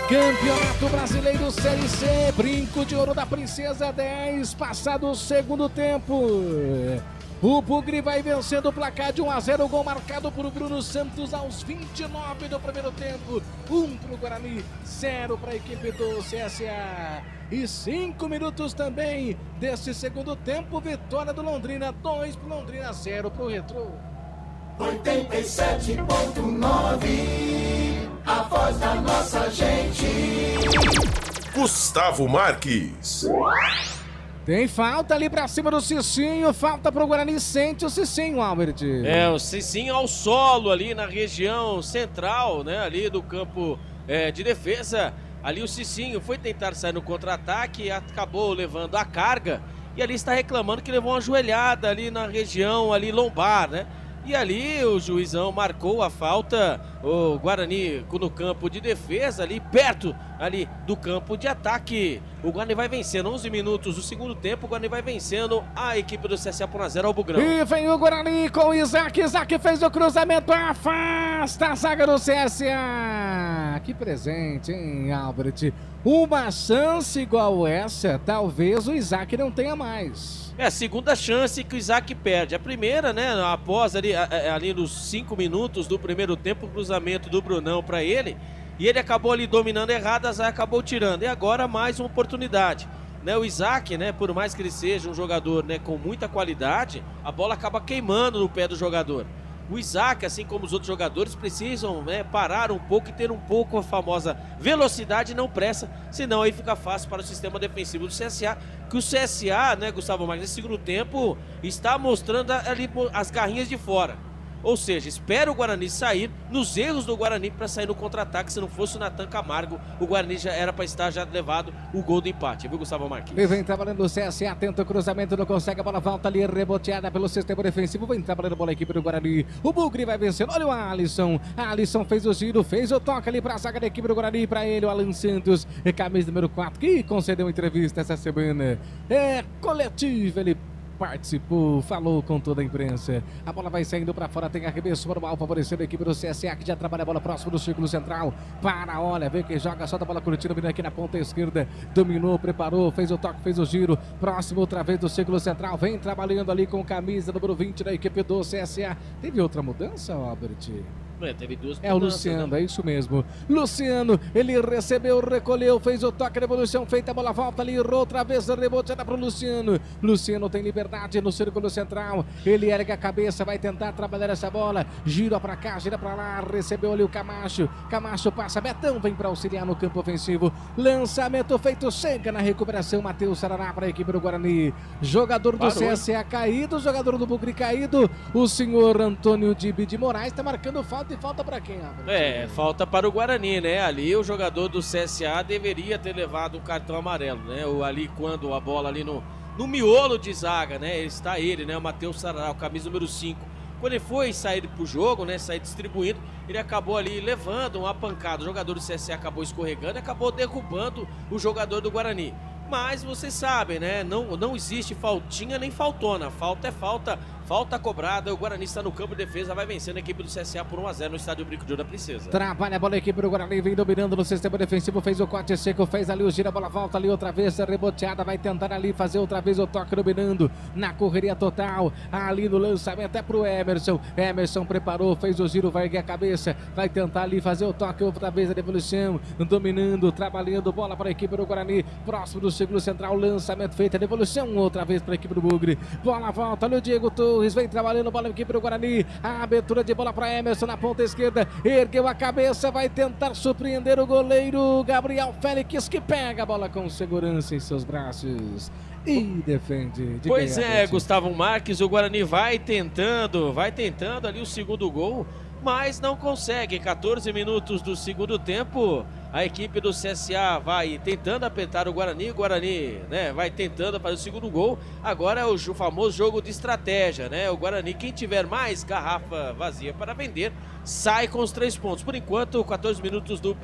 Campeonato Brasileiro Série C. Brinco de ouro da Princesa 10. Passado o segundo tempo. O Bugre vai vencendo o placar de 1-0, gol marcado por Bruno Santos aos 29 do primeiro tempo. 1 para o Guarani, 0 para a equipe do CSA. E 5 minutos também desse segundo tempo, vitória do Londrina, 2 para o Londrina, 0 para o Retrô. 87.9, a voz da nossa gente. Gustavo Marques. Tem falta ali pra cima do Cicinho, falta pro Guarani, sente o Cicinho, Albert. É, o Cicinho ao solo ali na região central, né, ali do campo de defesa. Ali o Cicinho foi tentar sair no contra-ataque, acabou levando a carga e ali está reclamando que levou uma joelhada ali na região ali lombar, né? E ali o juizão marcou a falta, o Guarani no campo de defesa, ali perto ali do campo de ataque. O Guarani vai vencendo, 11 minutos do segundo tempo, o Guarani vai vencendo a equipe do CSA por 1-0 ao Bugrão. E vem o Guarani com o Isaac, Isaac fez o cruzamento, afasta a zaga do CSA. Que presente, hein, Albert? Uma chance igual essa, talvez o Isaac não tenha mais. É a segunda chance que o Isaac perde. A primeira, né, após ali nos 5 minutos do primeiro tempo, o cruzamento do Brunão para ele. E ele acabou ali dominando errado, a Zé acabou tirando. E agora mais uma oportunidade. Né, o Isaac, né, por mais que ele seja um jogador, né, com muita qualidade, a bola acaba queimando no pé do jogador. O Isaac, assim como os outros jogadores, precisam, né, parar um pouco e ter um pouco a famosa velocidade e não pressa, senão aí fica fácil para o sistema defensivo do CSA, que o CSA, né, Gustavo Marques, nesse segundo tempo, está mostrando ali as garrinhas de fora. Ou seja, espera o Guarani sair nos erros do Guarani para sair no contra-ataque. Se não fosse o Natan Camargo, o Guarani já era para estar já levado o gol do empate, viu, Gustavo Marques? E vem trabalhando o CSA, tenta o cruzamento, não consegue, a bola volta ali, reboteada pelo sistema defensivo, vem trabalhando a bola a equipe do Guarani. O Bugre vai vencendo, olha o Alisson. Alisson fez o giro, fez o toque ali para a zaga da equipe do Guarani, para ele, o Alan Santos, camisa número 4, que concedeu entrevista essa semana. É coletiva, ele participou, falou com toda a imprensa. A bola vai saindo para fora, tem arremesso normal, favorecendo a equipe do CSA, que já trabalha a bola próximo do círculo central. Para, olha, vê que joga, solta a bola curtindo, vindo aqui na ponta esquerda, dominou, preparou, fez o toque, fez o giro, próximo outra vez do círculo central, vem trabalhando ali com camisa número 20 da equipe do CSA. Teve outra mudança, Albert? Teve duas mudanças, é o Luciano, né? É isso mesmo. Luciano, ele recebeu, recolheu, fez o toque, devolução feita, a bola volta ali, outra vez, reboteada para o Luciano. Luciano tem liberdade no círculo central, ele ergue a cabeça, vai tentar trabalhar essa bola, gira para cá, gira para lá, recebeu ali o Camacho, Camacho passa, Betão vem para auxiliar no campo ofensivo, lançamento feito, chega na recuperação, Matheus Sarará para a equipe do Guarani, jogador do CSA caído, jogador do Bugre caído, o senhor Antônio Dibi de Moraes está marcando falta. E falta para quem, Albert? Falta para o Guarani, né? Ali o jogador do CSA deveria ter levado o cartão amarelo, né? Ali quando a bola ali no miolo de zaga, né? Está ele, né? O Matheus Sarará, o camisa número 5. Quando ele foi sair pro jogo, né? Sair distribuindo, ele acabou ali levando uma pancada. O jogador do CSA acabou escorregando e acabou derrubando o jogador do Guarani. Mas vocês sabem, né? Não existe faltinha nem faltona. Falta é falta. Falta cobrada, o Guarani está no campo de defesa, vai vencendo a equipe do CSA por 1-0 no estádio Brinco de Ouro da Princesa. Trabalha a bola, a equipe do Guarani vem dominando no sistema defensivo, fez o corte seco, fez ali o giro, a bola volta ali outra vez, reboteada, vai tentar ali fazer outra vez o toque dominando na correria total, ali no lançamento é pro Emerson, Emerson preparou, fez o giro, vai erguer a cabeça, vai tentar ali fazer o toque outra vez, a devolução, dominando, trabalhando, bola para a equipe do Guarani, próximo do círculo central, lançamento feito, a devolução outra vez para a equipe do Bugre, bola volta ali o Diego Torres, vem trabalhando, bola equipe do Guarani, a abertura de bola para Emerson na ponta esquerda, ergueu a cabeça, vai tentar surpreender o goleiro Gabriel Félix, que pega a bola com segurança em seus braços e defende. Pois é, Gustavo Marques, o Guarani vai tentando ali o segundo gol, mas não consegue. 14 minutos do segundo tempo, a equipe do CSA vai tentando apertar o Guarani, né, vai tentando fazer o segundo gol. Agora é o famoso jogo de estratégia, né? O Guarani, quem tiver mais garrafa vazia para vender, sai com os 3 pontos. Por enquanto, 14 minutos do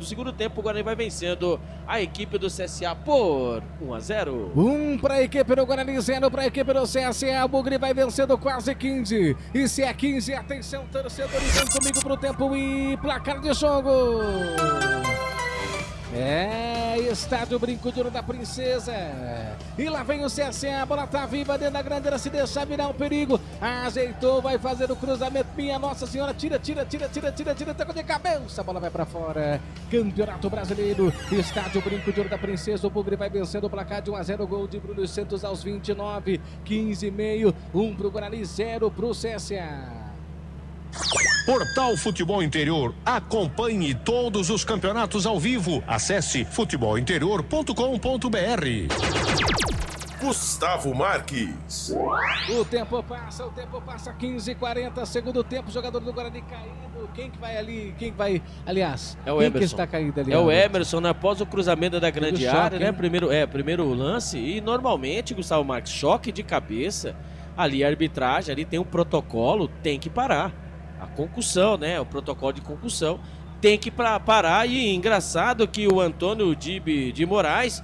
segundo tempo, o Guarani vai vencendo a equipe do CSA por 1-0. 1 para a equipe do Guarani, 0 para a equipe do CSA. O Bugre vai vencendo quase 15. E se é 15, atenção, torcedores, vem comigo pro tempo e placar de jogo. Estádio Brinco de Ouro da Princesa. E lá vem o CSA, a bola tá viva dentro da grande área, se deixar virar um perigo. Ajeitou, vai fazer o cruzamento, minha Nossa Senhora, tira, toca de cabeça, a bola vai pra fora. Campeonato Brasileiro, Estádio Brinco de Ouro da Princesa, o Bugre vai vencendo o placar de 1-0, gol de Bruno Santos aos 29, 15,5, 1 pro Guarani, 0 pro CSA. Portal Futebol Interior. Acompanhe todos os campeonatos ao vivo. Acesse futebolinterior.com.br. Gustavo Marques. O tempo passa, 15:40, segundo tempo, jogador do Guarani caído. Quem que vai ali? Aliás, é o quem Emerson. Que está caído ali? É o Emerson, né? Após o cruzamento da grande área, choque, né? Primeiro lance. E normalmente, Gustavo Marques, choque de cabeça. Ali a arbitragem, ali tem um protocolo, tem que parar. A concussão, né? O protocolo de concussão tem que parar. E engraçado que o Antônio de Moraes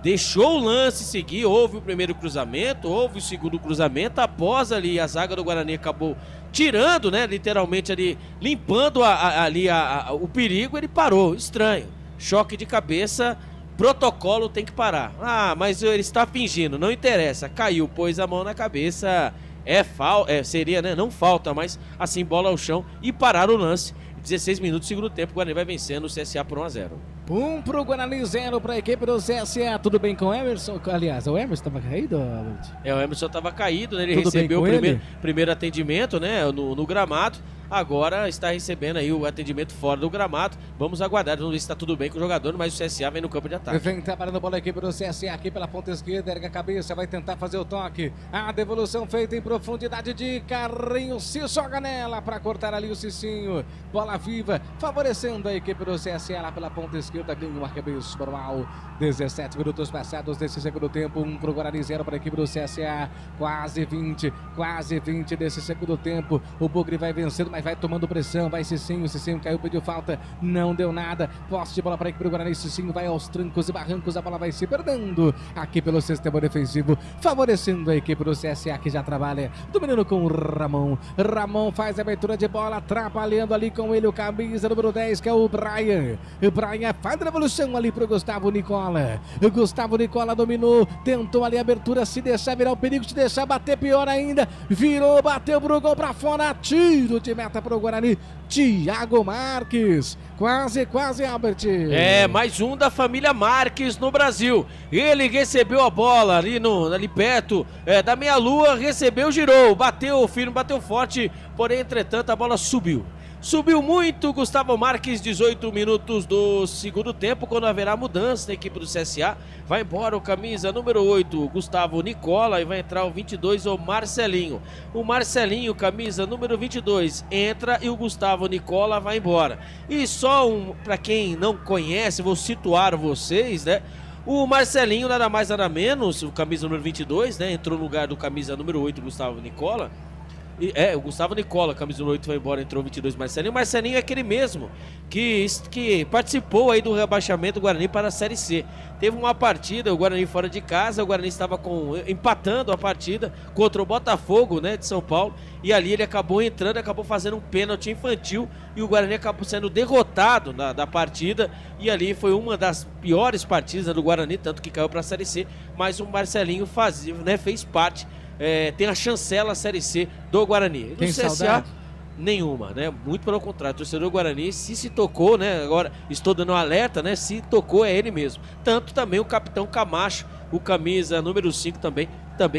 deixou o lance seguir. Houve o primeiro cruzamento, houve o segundo cruzamento. Após ali a zaga do Guarani acabou tirando, né? Literalmente ali, limpando o perigo, ele parou. Estranho. Choque de cabeça, protocolo tem que parar. Ah, mas ele está fingindo, não interessa. Caiu, pôs a mão na cabeça. Seria, né? Não falta, mas assim, bola ao chão e parar o lance. 16 minutos, segundo tempo, o Guarani vai vencendo o CSA por 1-0. 1 pro Guarani, 0 para a equipe do CSA. Tudo bem com o Emerson? Aliás, o Emerson estava caído, Albert? O Emerson estava caído, né? Ele Tudo recebeu o primeiro atendimento, né? No gramado. Agora está recebendo aí o atendimento fora do gramado. Vamos aguardar, vamos ver se está tudo bem com o jogador, mas o CSA vem no campo de ataque. Vem trabalhando a bola a equipe do CSA aqui pela ponta esquerda, erga a cabeça, vai tentar fazer o toque. A devolução feita em profundidade de Carrinho, se joga nela para cortar ali o Cicinho. Bola viva, favorecendo a equipe do CSA lá pela ponta esquerda, ganha o arcabouço normal. 17 minutos passados desse segundo tempo, 1 pro Guarani, 0 para a equipe do CSA. Quase 20 desse segundo tempo. O Bugre vai vencendo, mas vai tomando pressão, vai Cicinho caiu, pediu falta, não deu nada, posse de bola para a equipe do Guarani, Cicinho vai aos trancos e barrancos, a bola vai se perdendo aqui pelo sistema defensivo, favorecendo a equipe do CSA que já trabalha, dominando com o Ramon faz a abertura de bola, atrapalhando ali com ele o camisa número 10, que é o Brian faz a revolução ali pro Gustavo Nicola dominou, tentou ali a abertura, se deixar virar o perigo, se deixar bater pior ainda, virou, bateu pro gol pra fora, tiro de meta para o Guarani, Thiago Marques, quase, Albert. Mais um da família Marques no Brasil. Ele recebeu a bola ali perto da meia-lua, recebeu, girou, bateu firme, bateu forte, porém, entretanto, a bola subiu muito. Gustavo Marques, 18 minutos do segundo tempo, quando haverá mudança na equipe do CSA. Vai embora o camisa número 8, Gustavo Nicola, e vai entrar o 22, o Marcelinho. O Marcelinho, camisa número 22, entra e o Gustavo Nicola vai embora. E só para quem não conhece, vou situar vocês, né? O Marcelinho, nada mais nada menos, o camisa número 22, né? Entrou no lugar do camisa número 8, Gustavo Nicola. O Gustavo Nicola, camisa número 8, foi embora, entrou o 22, Marcelinho. O Marcelinho é aquele mesmo que participou aí do rebaixamento do Guarani para a Série C. Teve uma partida, o Guarani fora de casa, o Guarani estava empatando a partida contra o Botafogo, né, de São Paulo, e ali ele acabou entrando, acabou fazendo um pênalti infantil e o Guarani acabou sendo derrotado da partida, e ali foi uma das piores partidas do Guarani, tanto que caiu para a Série C, mas o Marcelinho fez parte. Tem a chancela Série C do Guarani. Tem CSA, saudade? Nenhuma, né? Muito pelo contrário, o torcedor do Guarani, se tocou, né? Agora estou dando um alerta, né? Se tocou é ele mesmo. Tanto também o capitão Camacho, o camisa número 5 também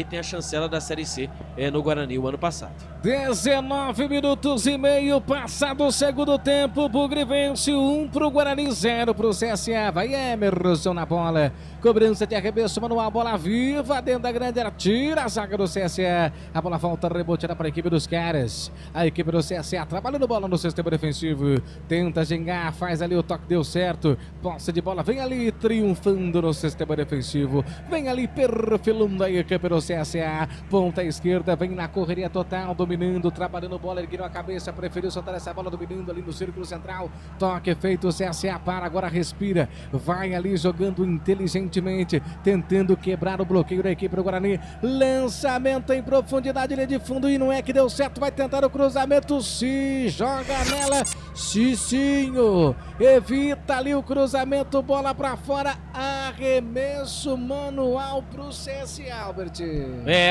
tem a chancela da Série C no Guarani o ano passado. 19 minutos e meio, passado o segundo tempo, Bugre vence 1 pro Guarani, 0 pro CSA. Vai Emerson na bola, cobrança de arremesso manual, bola viva dentro da grande área, tira a zaga do CSA, a bola volta reboteada para a equipe dos caras. A equipe do CSA trabalhando bola no sistema defensivo, tenta gingar, faz ali o toque, deu certo, posse de bola, vem ali triunfando no sistema defensivo, vem ali perfilando a equipe do CSA, ponta esquerda, vem na correria total, dominando, trabalhando bola, ergueu a cabeça, preferiu soltar essa bola, dominando ali no círculo central, toque feito, o CSA para, agora respira, vai ali jogando inteligentemente, tentando quebrar o bloqueio da equipe do Guarani, lançamento em profundidade, linha de fundo, e não é que deu certo, vai tentar o cruzamento, se joga nela, Cicinho, evita ali o cruzamento, bola pra fora, arremesso manual pro CSA, Albert.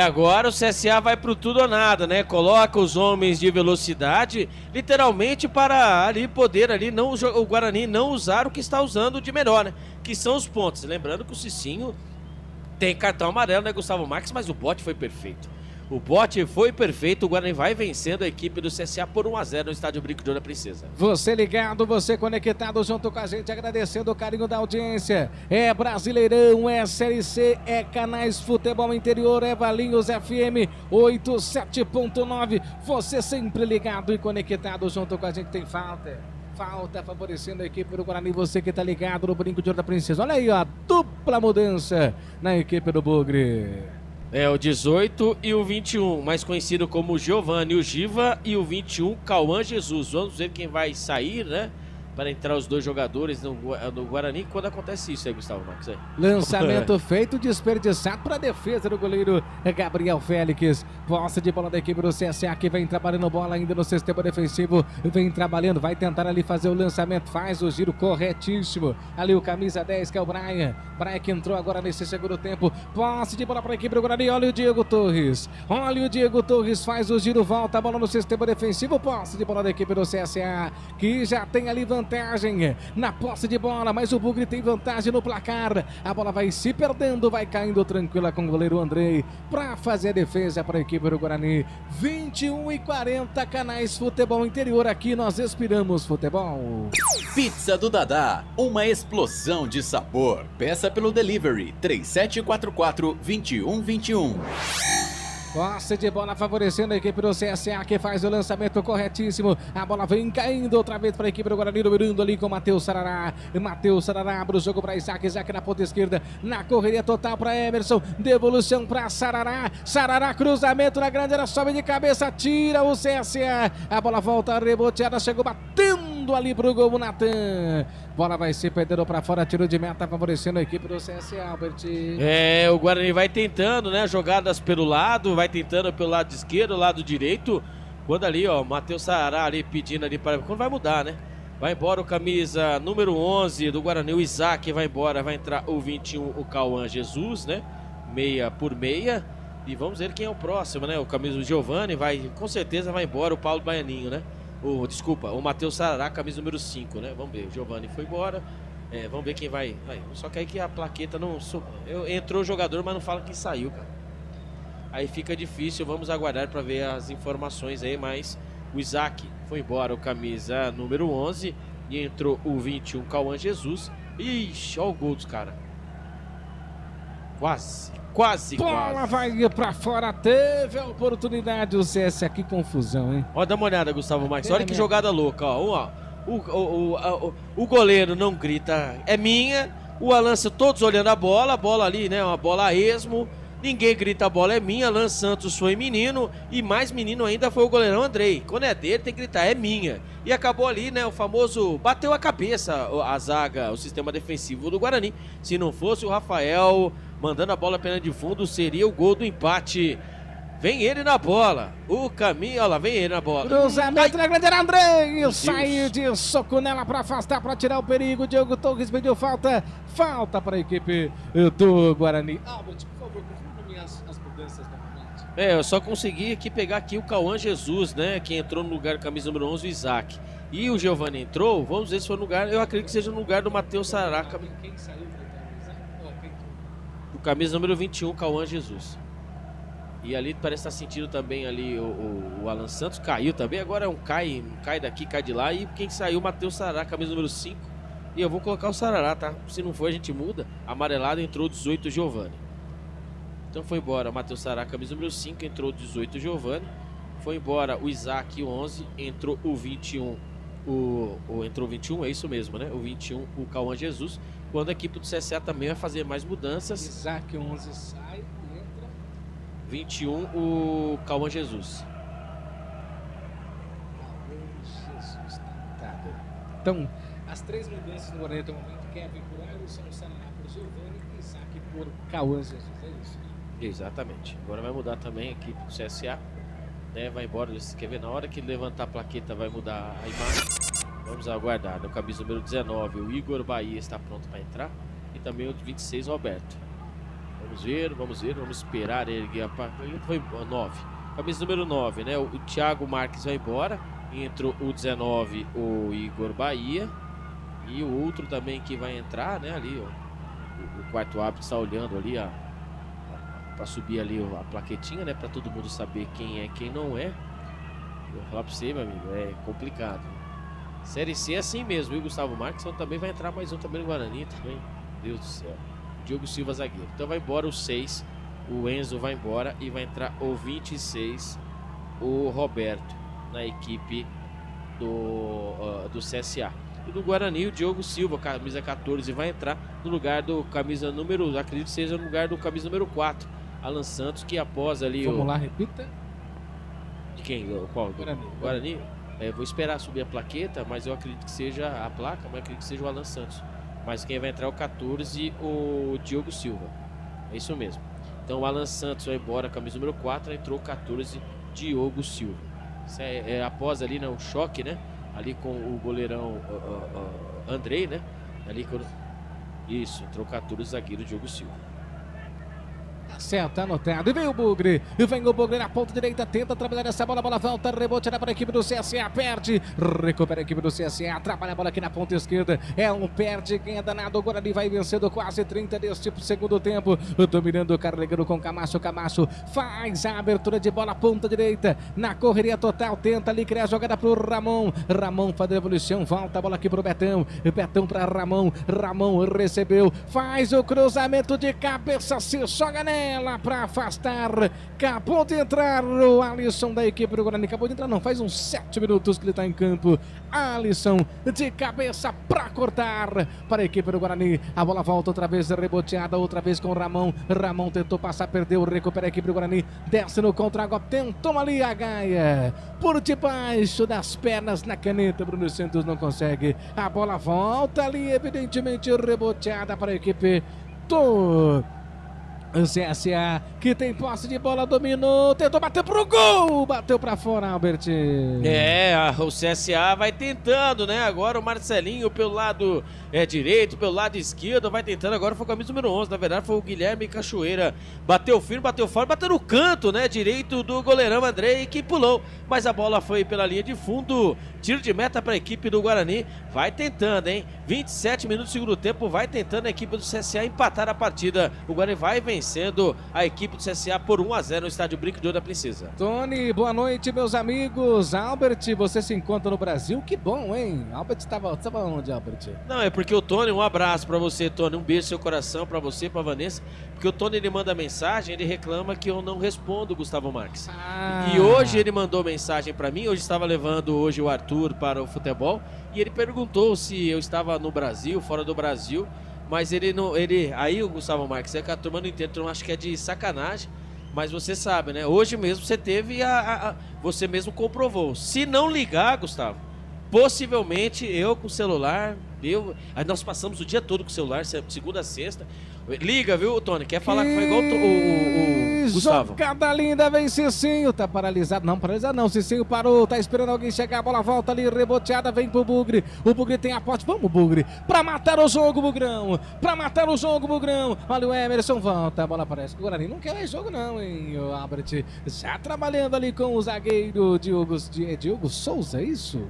Agora o CSA vai pro tudo ou nada, né? Coloca os homens de velocidade, literalmente para ali poder ali o Guarani não usar o que está usando de melhor, né? Que são os pontos. Lembrando que o Cicinho tem cartão amarelo, né, Gustavo Marques, mas o bote foi perfeito. O bote foi perfeito, o Guarani vai vencendo a equipe do CSA por 1-0 no estádio Brinco de Ouro da Princesa. Você ligado, você conectado junto com a gente, agradecendo o carinho da audiência. É Brasileirão, é Série C, é Canais Futebol Interior, é Valinhos FM 87.9. Você sempre ligado e conectado junto com a gente, tem falta favorecendo a equipe do Guarani, você que está ligado no Brinco de Ouro da Princesa. Olha aí, ó, dupla mudança na equipe do Bugre. O 18 e o 21, mais conhecido como Giovanni, o Giva, e o 21, Cauã Jesus. Vamos ver quem vai sair, né? Para entrar os dois jogadores no Guarani. Quando acontece isso aí, Gustavo Marques? Lançamento feito, desperdiçado para a defesa do goleiro Gabriel Félix. Posse de bola da equipe do CSA que vem trabalhando bola ainda no sistema defensivo. Vem trabalhando, vai tentar ali fazer o lançamento. Faz o giro corretíssimo. Ali o camisa 10 que é o Brian. Brian que entrou agora nesse segundo tempo. Posse de bola para a equipe do Guarani. Olha o Diego Torres. Faz o giro, volta a bola no sistema defensivo. Posse de bola da equipe do CSA que já tem ali vantagem na posse de bola, mas o Bugre tem vantagem no placar. A bola vai se perdendo, vai caindo tranquila com o goleiro Andrei para fazer a defesa para a equipe do Guarani. 21h40, Canais Futebol Interior, aqui nós respiramos futebol. Pizza do Dadá, uma explosão de sabor. Peça pelo delivery 3744-2121. Posse de bola favorecendo a equipe do CSA que faz o lançamento corretíssimo. A bola vem caindo outra vez para a equipe do Guarani, dominando ali com Matheus Sarará. Matheus Sarará abre o jogo para Isaac. Isaac na ponta esquerda, na correria total para Emerson. Devolução para Sarará. Sarará, cruzamento na grande área, sobe de cabeça, tira o CSA. A bola volta reboteada, chegou batendo ali pro gol o Natan. Bola vai se perdendo para fora, tiro de meta favorecendo a equipe do CSA, Albert. O Guarani vai tentando, né, jogadas pelo lado, vai tentando pelo lado esquerdo, lado direito. Quando ali, ó, Matheus Sarará ali pedindo ali para... Quando vai mudar, né? Vai embora o camisa número 11 do Guarani, o Isaac vai embora, vai entrar o 21, o Cauã Jesus, né? Meia por meia. E vamos ver quem é o próximo, né? O camisa do Giovanni com certeza vai embora o Paulo Baianinho, né? O Matheus Sarará, camisa número 5, né? Vamos ver, o Giovanni foi embora. Vamos ver quem vai. Só que aí que a plaqueta não... Entrou o jogador, mas não fala quem saiu, cara. Aí fica difícil, vamos aguardar para ver as informações aí, mas o Isaac foi embora, o camisa número 11, e entrou o 21, Cauã Jesus. Ixi, olha o gol dos caras. Quase. Bola vai pra fora, teve a oportunidade, o CS, que confusão, hein? Ó, dá uma olhada, Gustavo Marques, olha que jogada louca, ó. O goleiro não grita, é minha. O Alança todos olhando a bola ali, né? Uma bola a esmo. Ninguém grita, a bola é minha. Alan Santos foi menino e mais menino ainda foi o goleirão Andrei. Quando é dele tem que gritar, é minha. E acabou ali, né, o famoso bateu a cabeça a zaga, o sistema defensivo do Guarani. Se não fosse o Rafael mandando a bola pela de fundo, seria o gol do empate. Vem ele na bola, o caminho, olha lá, vem ele na bola. Cruzamento na grande área, Andrei, saiu de soco nela para afastar, para tirar o perigo. Diogo Torres pediu falta para a equipe do Guarani. Albert, por favor, confirme as mudanças novamente. Eu só consegui aqui pegar aqui o Cauã Jesus, né, que entrou no lugar do camisa número 11, o Isaac. E o Giovani entrou, vamos ver se foi no lugar, eu acredito que seja no lugar do Matheus Sararaca. Quem saiu para o Isaac? O camisa número 21, Cauã Jesus. E ali parece estar sentindo também ali o Alan Santos, caiu também, agora cai daqui, cai de lá. E quem saiu, o Matheus Sarará, camisa número 5. E eu vou colocar o Sarará, tá? Se não for, a gente muda. Amarelado, entrou o 18, Giovani. Então foi embora o Matheus Sarará, camisa número 5, entrou o 18, Giovani. Foi embora o Isaac, o 11, entrou o 21, entrou o 21, é isso mesmo, né? O 21, o Cauã Jesus. Quando a equipe do CSA também vai fazer mais mudanças. Isaac, 11, sai. 21, o Cauã Jesus. Então, as 3 mudanças no Guarani até o momento: Kevin por Alisson, Sarará por Giovani e Isaac por Cauã Jesus. É isso? Exatamente. Agora vai mudar também a equipe do CSA, né? Vai embora. Quer ver? Na hora que levantar a plaqueta vai mudar a imagem. Vamos aguardar. No camisa número 19, o Igor Bahia está pronto para entrar. E também o 26, Roberto. Vamos esperar ele. Foi 9. Camisa número 9, né? O Thiago Marques vai embora. Entrou o 19, o Igor Bahia. E o outro também que vai entrar, né? Ali, ó, o quarto árbitro está olhando ali para subir ali a plaquetinha, né? Para todo mundo saber quem é, quem não é. Eu vou falar para você, meu amigo, é complicado. Série C é assim mesmo, e o Gustavo Marques também vai entrar mais um também no Guarani também. Deus do céu. Diogo Silva, zagueiro. Então vai embora o 6, o Enzo vai embora e vai entrar o 26, o Roberto, na equipe do CSA. E do Guarani, o Diogo Silva, camisa 14, vai entrar no lugar do camisa número, acredito que seja no lugar do camisa número 4, Alan Santos, que após ali... Vamos lá, repita. De quem? Qual? Guarani? Vou esperar subir a plaqueta, mas eu acredito que seja a placa, mas eu acredito que seja o Alan Santos. Mas quem vai entrar é o 14, o Diogo Silva. É isso mesmo. Então o Alan Santos vai embora, camisa número 4, entrou o 14, Diogo Silva. Isso após ali, né, o choque, né? Ali com o goleirão Andrei, né? Ali quando... Isso, entrou o 14, zagueiro Diogo Silva. Certo, anotado. E vem o Bugre. E vem o Bugre na ponta direita. Tenta trabalhar essa bola. A bola volta. Rebote para a equipe do CSA. Perde. Recupera a equipe do CSA. Trabalha a bola aqui na ponta esquerda. É um perde. Quem é danado. O Guarani vai vencendo quase 30 deste segundo tempo. Dominando o carregando com Camacho. Camacho faz a abertura de bola. Ponta direita. Na correria total. Tenta ali criar a jogada para o Ramon. Ramon faz a devolução. Volta a bola aqui para o Betão. Betão para Ramon. Ramon recebeu. Faz o cruzamento de cabeça. Se joga nela para afastar. Acabou de entrar o Alisson da equipe do Guarani. Acabou de entrar, não, faz uns 7 minutos que ele está em campo. Alisson de cabeça para cortar para a equipe do Guarani. A bola volta outra vez, reboteada outra vez com o Ramon. Ramon tentou passar, perdeu, recupera a equipe do Guarani. Desce no contra-golpe, tentou ali a Gaia. Por debaixo das pernas na caneta, Bruno Santos não consegue. A bola volta ali, evidentemente reboteada para a equipe do CSA, que tem posse de bola, dominou, tentou bater pro gol, bateu pra fora, Albert. O CSA vai tentando, né? Agora o Marcelinho pelo lado direito, pelo lado esquerdo, vai tentando. Agora foi o camisa número 11, na verdade foi o Guilherme Cachoeira. Bateu firme, bateu fora, bateu no canto, né? Direito do goleirão Andrei, que pulou, mas a bola foi pela linha de fundo. Tiro de meta para a equipe do Guarani. Vai tentando, hein? 27 minutos do segundo tempo, vai tentando a equipe do CSA empatar a partida. O Guarani vai vencendo a equipe do CSA por 1-0 no estádio Brinco de Ouro da Princesa. Tony, boa noite, meus amigos. Albert, você se encontra no Brasil? Que bom, hein? Albert estava onde, Albert? Não, é porque o Tony, um abraço para você, Tony. Um beijo no seu coração para você, para Vanessa. Porque o Tony, ele manda mensagem, ele reclama que eu não respondo, Gustavo Marques. E hoje ele mandou mensagem para mim. Hoje estava levando o Arthur para o futebol. E ele perguntou se eu estava no Brasil, fora do Brasil. mas ele não... Aí o Gustavo Marques, é que a turma não entende, a turma acha que é de sacanagem, mas você sabe, né? Hoje mesmo você teve você mesmo comprovou. Se não ligar, Gustavo, possivelmente eu com o celular... Nós passamos o dia todo com o celular, segunda a sexta. Liga, viu, Tony? Quer falar que foi igual o Gustavo? Jogada linda, vem Cicinho. Tá paralisado. Não, paralisado não. Cicinho parou. Tá esperando alguém chegar. A bola volta ali, reboteada. Vem pro Bugre. O Bugre tem a pote. Vamos, Bugre. Pra matar o jogo, Bugrão. Pra matar o jogo, Bugrão. Olha o Emerson, volta. A bola aparece. O Guarani não quer mais jogo, não, hein, o Albert. Já trabalhando ali com o zagueiro Diogo Souza, é isso?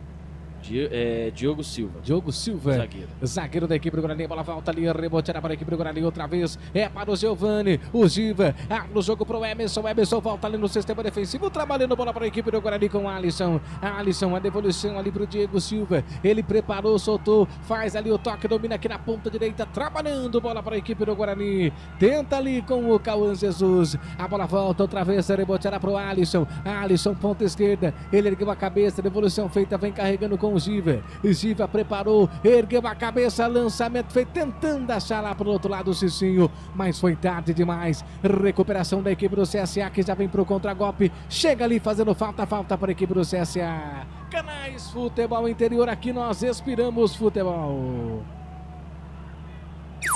Diogo Silva. Diogo Silva, zagueiro da equipe do Guarani. A bola volta ali, reboteada para a equipe do Guarani outra vez. É para o Giovani. O Giva abre o jogo para o Emerson. O Emerson volta ali no sistema defensivo. Trabalhando bola para a equipe do Guarani com o Alisson. Alisson, a devolução ali para o Diego Silva. Ele preparou, soltou. Faz ali o toque, domina aqui na ponta direita. Trabalhando bola para a equipe do Guarani. Tenta ali com o Cauã Jesus. A bola volta outra vez, reboteada para o Alisson. Alisson, ponta esquerda. Ele ergueu a cabeça. Devolução feita, vem carregando com o Giva. Giva preparou, ergueu a cabeça, lançamento feito, tentando achar lá pro outro lado o Cicinho, mas foi tarde demais. Recuperação da equipe do CSA, que já vem pro contragolpe, chega ali fazendo falta para a equipe do CSA. Canais Futebol Interior, aqui nós respiramos futebol.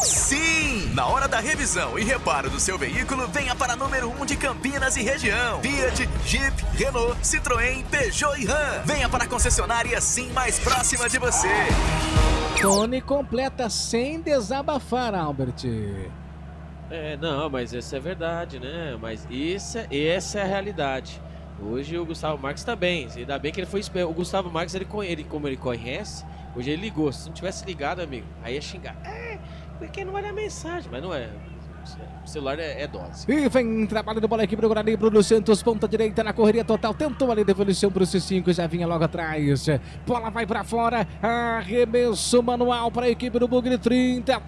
Sim! Na hora da revisão e reparo do seu veículo, venha para a número 1 de Campinas e região. Fiat, Jeep, Renault, Citroën, Peugeot e Ram. Venha para a concessionária Sim mais próxima de você. Tony completa sem desabafar, Albert. Não, mas isso é verdade, né? Mas essa é a realidade. Hoje o Gustavo Marques tá bem. Ainda bem que ele foi esperto. O Gustavo Marques, como ele conhece, hoje ele ligou. Se não tivesse ligado, amigo, aí ia xingar. Porque não olha a mensagem, mas não é. O celular é dose. E vem trabalho do bola aqui pro Guarani, Bruno Santos, ponta direita na correria total. Tentou ali devolução pro C5, já vinha logo atrás. Bola vai pra fora. Arremesso manual para a equipe do Bugre. 30,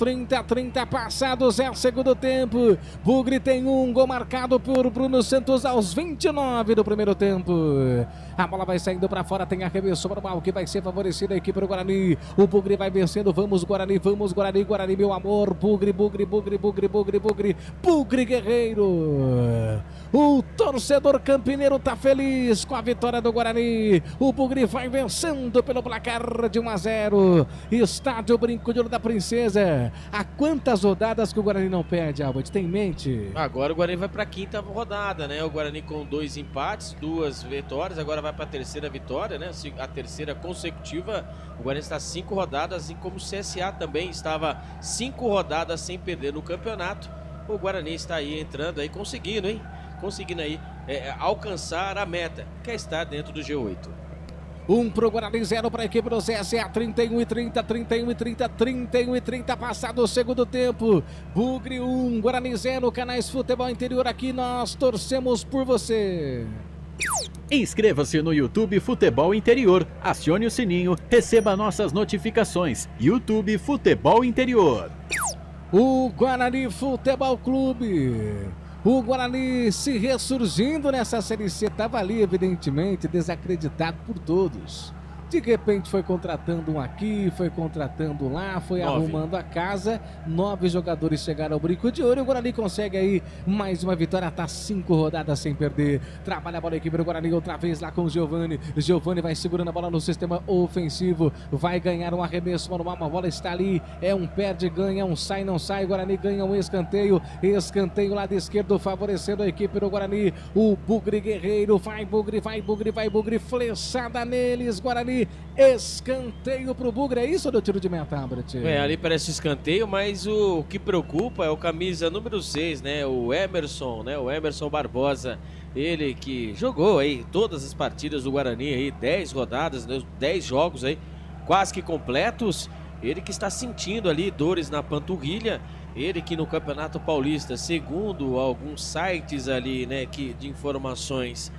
passados é o segundo tempo. Bugre tem um gol marcado por Bruno Santos aos 29 do primeiro tempo. A bola vai saindo pra fora, tem arremesso manual que vai ser favorecido a equipe do Guarani. O Bugre vai vencendo. Vamos, Guarani, Guarani, meu amor. Bugre Guerreiro. O torcedor campineiro tá feliz com a vitória do Guarani. O Bugre vai vencendo pelo placar de 1-0. Estádio Brinco de Ouro da Princesa. Há quantas rodadas que o Guarani não perde, Albert? Tem em mente? Agora o Guarani vai pra quinta rodada, né? O Guarani com 2 empates, 2 vitórias. Agora vai pra terceira vitória, né? A terceira consecutiva. O Guarani está 5 rodadas, assim como o CSA também estava 5 rodadas sem perder no campeonato. O Guarani está aí entrando aí, conseguindo aí alcançar a meta, que é estar dentro do G8. 1 pro Guarani, 0 para a equipe do CSA, 31-30, passado o segundo tempo. Bugre 1, Guarani 0, Canais Futebol Interior, aqui nós torcemos por você. Inscreva-se no YouTube Futebol Interior, acione o sininho, receba nossas notificações. YouTube Futebol Interior. O Guarani Futebol Clube. O Guarani se ressurgindo nessa Série C. Estava ali, evidentemente, desacreditado por todos. De repente foi contratando um aqui, foi contratando lá, foi 9. Arrumando a casa. 9 jogadores chegaram ao Brinco de Ouro e o Guarani consegue aí mais uma vitória, tá 5 rodadas sem perder. Trabalha a bola a equipe do Guarani outra vez lá com o Giovani. Giovani vai segurando a bola no sistema ofensivo, vai ganhar um arremesso manual, a bola está ali, é um perde, ganha, um sai, não sai. O Guarani ganha um escanteio lado esquerdo favorecendo a equipe do Guarani. O Bugre Guerreiro, vai Bugre, flechada neles, Guarani. Escanteio pro Bugre, é isso do tiro de meta, Albert? Ali parece escanteio, mas o que preocupa é o camisa número 6, né? O Emerson, né? O Emerson Barbosa, ele que jogou aí todas as partidas do Guarani aí, 10 rodadas, 10 jogos aí, quase que completos. Ele que está sentindo ali dores na panturrilha. Ele que no Campeonato Paulista, segundo alguns sites ali, né, de informações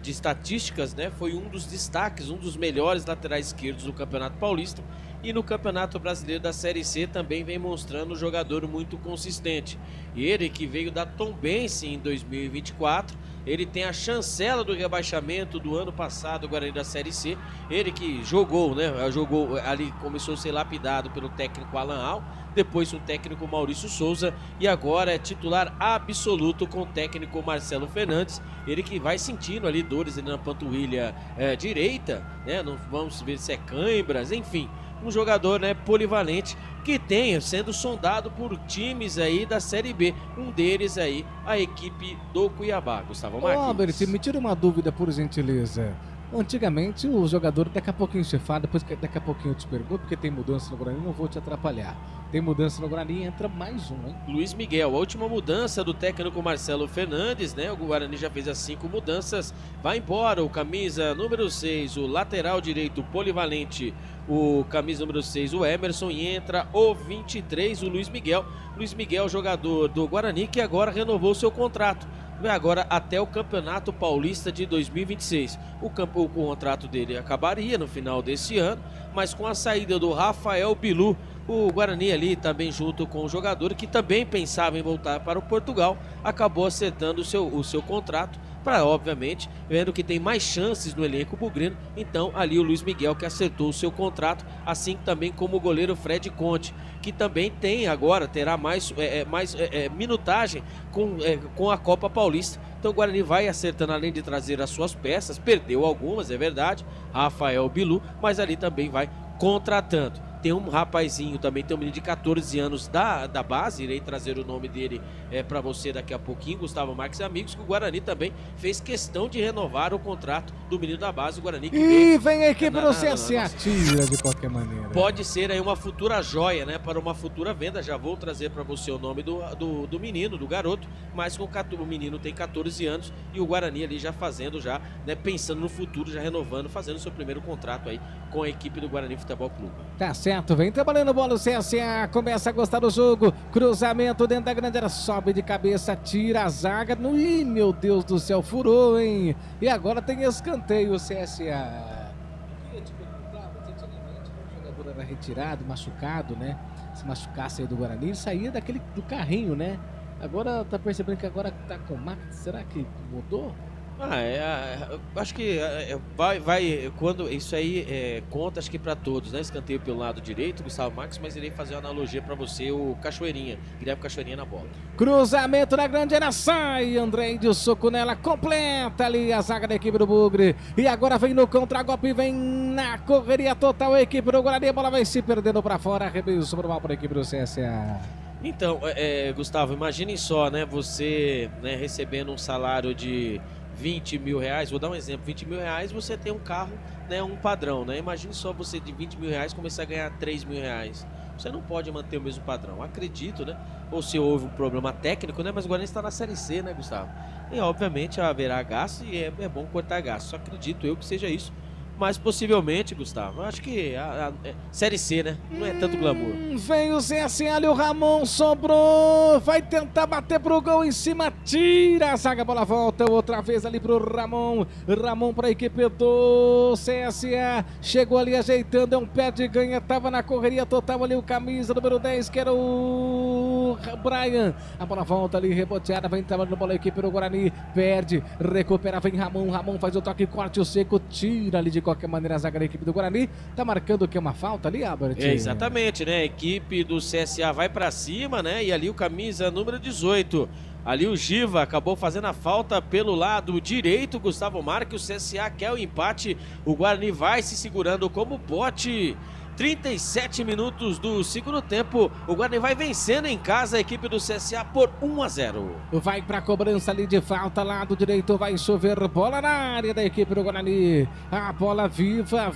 de estatísticas, né, foi um dos destaques, um dos melhores laterais esquerdos do Campeonato Paulista, e no Campeonato Brasileiro da Série C também vem mostrando um jogador muito consistente. E ele que veio da Tombense em 2024, ele tem a chancela do rebaixamento do ano passado, o Guarani da Série C. Ele que jogou, né? Jogou ali, começou a ser lapidado pelo técnico Alan Al, depois o técnico Maurício Souza e agora é titular absoluto com o técnico Marcelo Fernandes, ele que vai sentindo ali dores ali na panturrilha direita, né? Não vamos ver se é cãibras, enfim, um jogador, né, polivalente que tem sendo sondado por times aí da Série B, um deles aí a equipe do Cuiabá. Gustavo Marques. Albert, me tira uma dúvida, por gentileza. Antigamente o jogador, daqui a pouquinho você fala, depois daqui a pouquinho eu te pergunto, porque tem mudança no Guarani, não vou te atrapalhar. Tem mudança no Guarani e entra mais um, hein? Luiz Miguel, a última mudança do técnico Marcelo Fernandes, né? O Guarani já fez as 5 mudanças, vai embora o camisa número 6, o lateral direito polivalente, o camisa número 6, o Emerson, e entra o 23, o Luiz Miguel. Luiz Miguel, jogador do Guarani, que agora renovou seu contrato. Agora até o Campeonato Paulista de 2026. O contrato dele acabaria no final desse ano, mas com a saída do Rafael Bilu, o Guarani ali também junto com o jogador que também pensava em voltar para o Portugal, acabou acertando o seu contrato para, obviamente, vendo que tem mais chances no elenco bugrino, então ali o Luiz Miguel que acertou o seu contrato, assim também como o goleiro Fred Conte, que também tem agora, terá mais minutagem com a Copa Paulista. Então o Guarani vai acertando, além de trazer as suas peças, perdeu algumas, é verdade, Rafael Bilu, mas ali também vai contratando. Tem um rapazinho também, tem um menino de 14 anos da base, irei trazer o nome dele para você daqui a pouquinho, Gustavo Marques e amigos, que o Guarani também fez questão de renovar o contrato do menino da base, o Guarani. E vem a equipe do CSA, tira de qualquer maneira. Pode ser aí uma futura joia, né, para uma futura venda, já vou trazer para você o nome do menino, do garoto, mas o menino tem 14 anos e o Guarani ali já fazendo, né, pensando no futuro, já renovando, fazendo seu primeiro contrato aí com a equipe do Guarani Futebol Clube. Tá certo, vem trabalhando bola o CSA, começa a gostar do jogo, cruzamento dentro da grande área, sobe de cabeça, tira a zaga, ih, meu Deus do céu, furou, hein? E agora tem escanteio o CSA. Eu queria te perguntar, antigamente o jogador era retirado, machucado, né? Se machucasse aí do Guarani, ele saía do carrinho, né? Agora tá percebendo que agora tá com máquina, será que mudou? Acho que quando isso aí conta, acho que para todos, né? Escanteio pelo lado direito, Gustavo Marques, mas irei fazer uma analogia para você, o Cachoeirinha, Guilherme Cachoeirinha na bola. Cruzamento na grande área, sai Andrei de soco nela, completa ali a zaga da equipe do Bugre, e agora vem no contra-golpe, vem na correria total a equipe do Guarani, a bola vai se perdendo para fora, arremesso sobre o mal para a equipe do CSA. Então, Gustavo, imaginem só, né? Você, né, recebendo um salário de 20 mil reais, vou dar um exemplo, 20 mil reais, você tem um carro, né, um padrão, né? Imagine só você de 20 mil reais começar a ganhar 3 mil reais. Você não pode manter o mesmo padrão, acredito, né? Ou se houve um problema técnico, né? Mas o Guarani está na Série C, né, Gustavo? E obviamente haverá gasto e é bom cortar gasto, só acredito eu que seja isso. Mas possivelmente, Gustavo, acho que Série C, né? Não é tanto glamour. Vem o CSA ali, o Ramon sobrou, vai tentar bater pro gol em cima, tira a zaga, a bola volta outra vez ali pro Ramon. Ramon pra equipe do CSA, chegou ali ajeitando, é um pé de ganha, tava na correria total ali o camisa número 10, que era o Brian. A bola volta ali, reboteada, vem trabalhando a bola a equipe do Guarani, perde, recupera, vem Ramon, Ramon faz o toque, corte o seco, tira ali de qualquer maneira a zaga da equipe do Guarani. Tá marcando o que? Uma falta ali, Albert? Exatamente, né? A equipe do CSA vai pra cima, né? E ali o camisa número 18. Ali o Giva acabou fazendo a falta pelo lado direito, Gustavo Marques. O CSA quer o empate. O Guarani vai se segurando como pote. 37 minutos do segundo tempo, o Guarani vai vencendo em casa a equipe do CSA por 1-0. Vai pra cobrança ali de falta, lado direito, vai chover bola na área da equipe do Guarani. A bola viva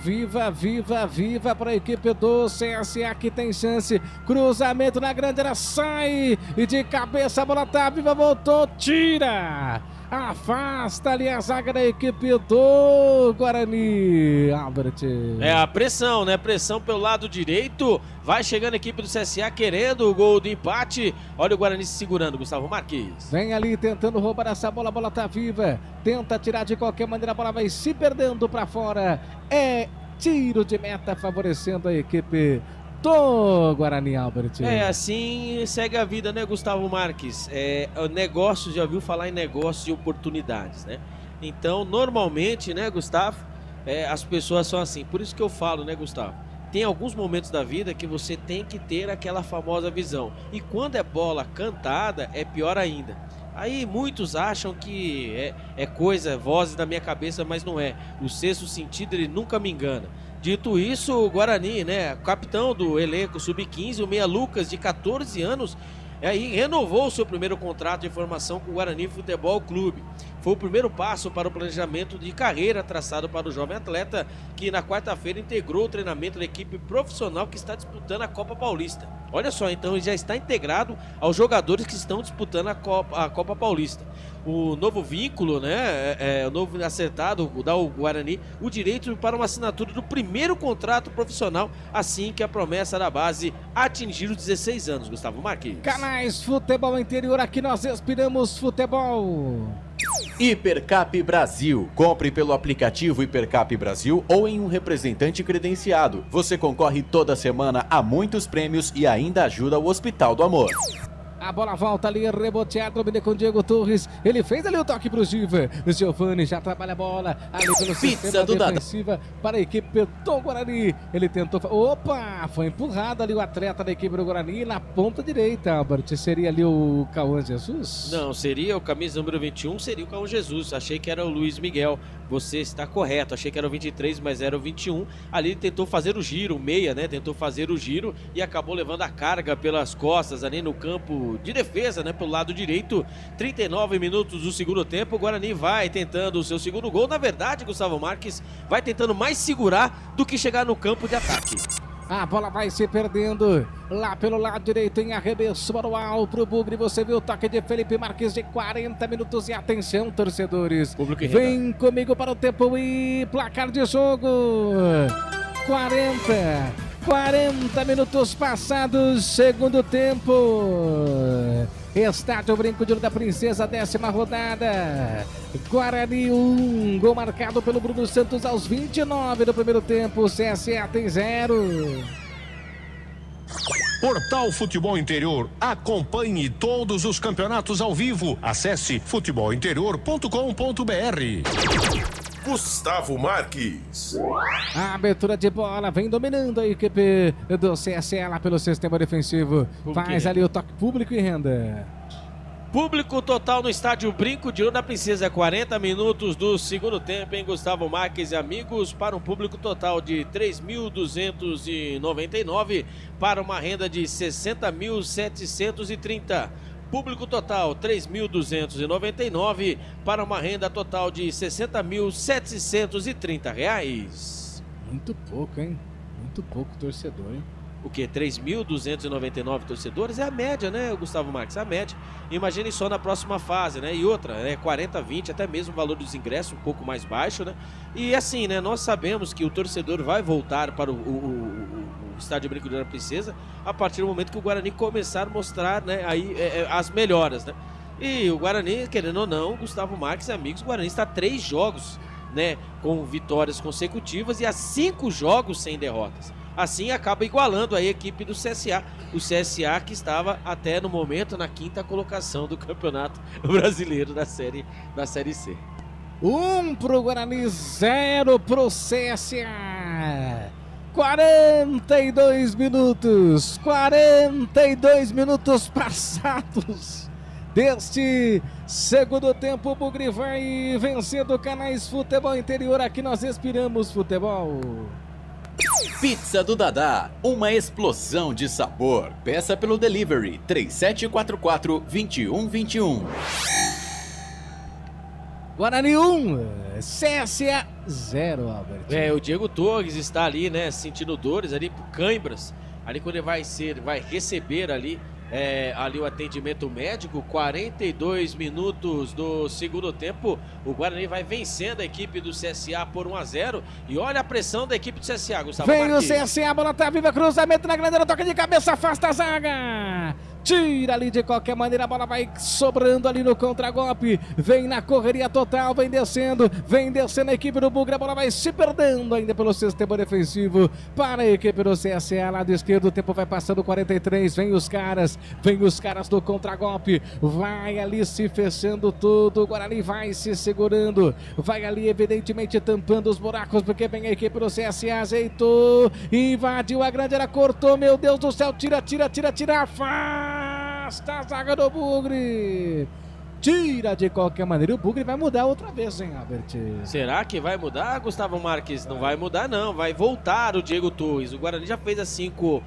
para a equipe do CSA que tem chance. Cruzamento na grande área, sai e de cabeça a bola tá viva, voltou, tira. Afasta ali a zaga da equipe do Guarani, Albert. A pressão, né? Pressão pelo lado direito. Vai chegando a equipe do CSA querendo o gol do empate. Olha o Guarani se segurando, Gustavo Marques. Vem ali tentando roubar essa bola, a bola tá viva. Tenta tirar de qualquer maneira, a bola vai se perdendo para fora. É tiro de meta favorecendo a equipe do Guarani, Albert. Assim segue a vida, né, Gustavo Marques? Negócios, já ouviu falar em negócios e oportunidades, né? Então, normalmente, né, Gustavo, as pessoas são assim. Por isso que eu falo, né, Gustavo? tem alguns momentos da vida que você tem que ter aquela famosa visão. E quando é bola cantada, é pior ainda. Aí muitos acham que é coisa, vozes da minha cabeça, mas não é. O sexto sentido, ele nunca me engana. Dito isso, o Guarani, né, capitão do elenco sub-15, o Meia Lucas, de 14 anos, aí renovou o seu primeiro contrato de formação com o Guarani Futebol Clube. Foi o primeiro passo para o planejamento de carreira traçado para o jovem atleta, que na quarta-feira integrou o treinamento da equipe profissional que está disputando a Copa Paulista. Olha só, então ele já está integrado aos jogadores que estão disputando a Copa Paulista. O novo vínculo, né, o novo acertado, dá ao Guarani o direito para uma assinatura do primeiro contrato profissional, assim que a promessa da base atingir os 16 anos. Gustavo Marques. Canais Futebol Interior, aqui nós respiramos futebol. Hipercap Brasil. Compre pelo aplicativo Hipercap Brasil ou em um representante credenciado. Você concorre toda semana a muitos prêmios e ainda ajuda o Hospital do Amor. A bola volta ali, reboteado, domina com o Diego Torres. Ele fez ali o toque pro Giva. O Giovani já trabalha a bola ali pelo sistema defensiva para a equipe do Guarani. Ele tentou... Opa! Foi empurrado ali o atleta da equipe do Guarani na ponta direita, Albert. Seria ali o Cauã Jesus? Não, seria o camisa número 21, seria o Cauã Jesus. Achei que era o Luiz Miguel. Você está correto. Achei que era o 23, mas era o 21. Ali ele tentou fazer o giro, o meia, né? Tentou fazer o giro e acabou levando a carga pelas costas ali no campo de defesa, né, pelo lado direito. 39 minutos do segundo tempo, o Guarani vai tentando o seu segundo gol. Na verdade, Gustavo Marques vai tentando mais segurar do que chegar no campo de ataque. A bola vai se perdendo lá pelo lado direito em arremesso manual pro Bugre. Você viu o toque de Felipe Marques de 40 minutos. E atenção, torcedores, vem comigo para o tempo e placar de jogo. 40 minutos passados, segundo tempo. Estádio Brinco de Ouro da Princesa, 10ª rodada. Guarani 1, gol marcado pelo Bruno Santos aos 29 do primeiro tempo. CSA tem 0. Portal Futebol Interior. Acompanhe todos os campeonatos ao vivo. Acesse futebolinterior.com.br. Gustavo Marques. A abertura de bola vem dominando a equipe do CSA lá pelo sistema defensivo. Faz ali o toque público e renda. Público total no estádio Brinco de Ouro da Princesa, 40 minutos do segundo tempo, em Gustavo Marques e amigos, para um público total de 3.299 para uma renda de 60.730. Público total 3.299 para uma renda total de R$60.730. Muito pouco, hein? Muito pouco torcedor, hein? O que? 3.299 torcedores? É a média, né, Gustavo Marques? A média. Imagine só na próxima fase, né? E outra, né? 40, 20, até mesmo o valor dos ingressos um pouco mais baixo, né? E assim, né? Nós sabemos que o torcedor vai voltar para o estádio Brinco de Ouro da Princesa a partir do momento que o Guarani começar a mostrar, né? Aí as melhoras, né? E o Guarani, querendo ou não, Gustavo Marques e amigos, o Guarani está a 3 jogos, né? Com vitórias consecutivas e a 5 jogos sem derrotas. Assim acaba igualando a equipe do CSA. O CSA que estava até no momento na 5ª colocação do Campeonato Brasileiro da Série C. 1 pro Guarani, 0 pro CSA. 42 minutos passados deste segundo tempo. O Bugre vai vencendo. Canais Futebol Interior, aqui nós respiramos futebol. Pizza do Dadá, uma explosão de sabor. Peça pelo delivery 3744-2121. Guarani 1, CSA 0, Albert. O Diego Torres está ali, né, sentindo dores ali, cãibras. Ali quando ele vai receber ali o atendimento médico. 42 minutos do segundo tempo, o Guarani vai vencendo a equipe do CSA por 1-0. E olha a pressão da equipe do CSA, Gustavo Vem Marques. o CSA, a bola tá viva, cruzamento na grande área, toca de cabeça, afasta a zaga. tira ali de qualquer maneira, a bola vai sobrando ali no contragolpe, vem na correria total, vem descendo a equipe do Bugre, a bola vai se perdendo ainda pelo sistema defensivo para a equipe do CSA, lado esquerdo, o tempo vai passando, 43, vem os caras do contragolpe, vai ali se fechando tudo, o Guarani vai se segurando, vai ali evidentemente tampando os buracos, porque vem a equipe do CSA, ajeitou, invadiu a grande área, cortou, meu Deus do céu, tira, afasta a zaga do Bugre. Tira de qualquer maneira, o Bugre vai mudar outra vez, hein, Albert? Será que vai mudar, Gustavo Marques? Não vai mudar, não. Vai voltar o Diego Torres. O Guarani já fez as cinco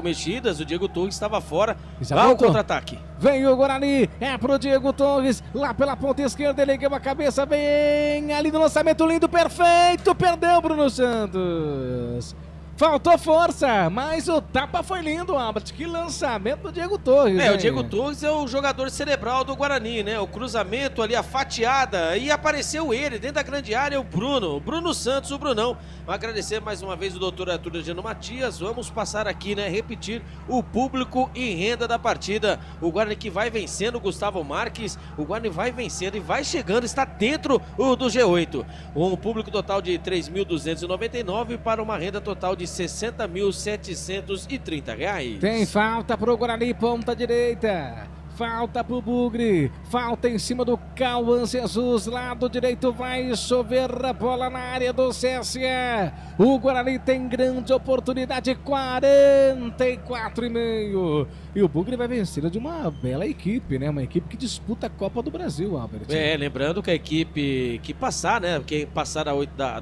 mexidas, o Diego Torres estava fora. Vai o contra-ataque. Vem o Guarani, é pro Diego Torres, lá pela ponta esquerda, ele ganhou a cabeça, vem ali no lançamento lindo, perfeito, perdeu Bruno Santos. Faltou força, mas o tapa foi lindo, Albert. Que lançamento do Diego Torres. O Diego Torres é o jogador cerebral do Guarani, né? O cruzamento ali, a fatiada, e apareceu ele dentro da grande área, o Bruno Santos, o Brunão. Vou agradecer mais uma vez o doutor Arthur Eugênio Matias. Vamos passar aqui, né? Repetir o público e renda da partida. O Guarani que vai vencendo, o Gustavo Marques. O Guarani vai vencendo e vai chegando, está dentro do G8. Um público total de 3.299 para uma renda total de R$ 60.730. Tem falta pro Guarani, ponta direita. Falta pro Bugre, falta em cima do Cauã Jesus, lado direito, vai chover a bola na área do CSA. O Guarani tem grande oportunidade, 44,5. E o Bugre vai vencer de uma bela equipe, né? Uma equipe que disputa a Copa do Brasil, Albert. Lembrando que a equipe que passar, né? Quem passar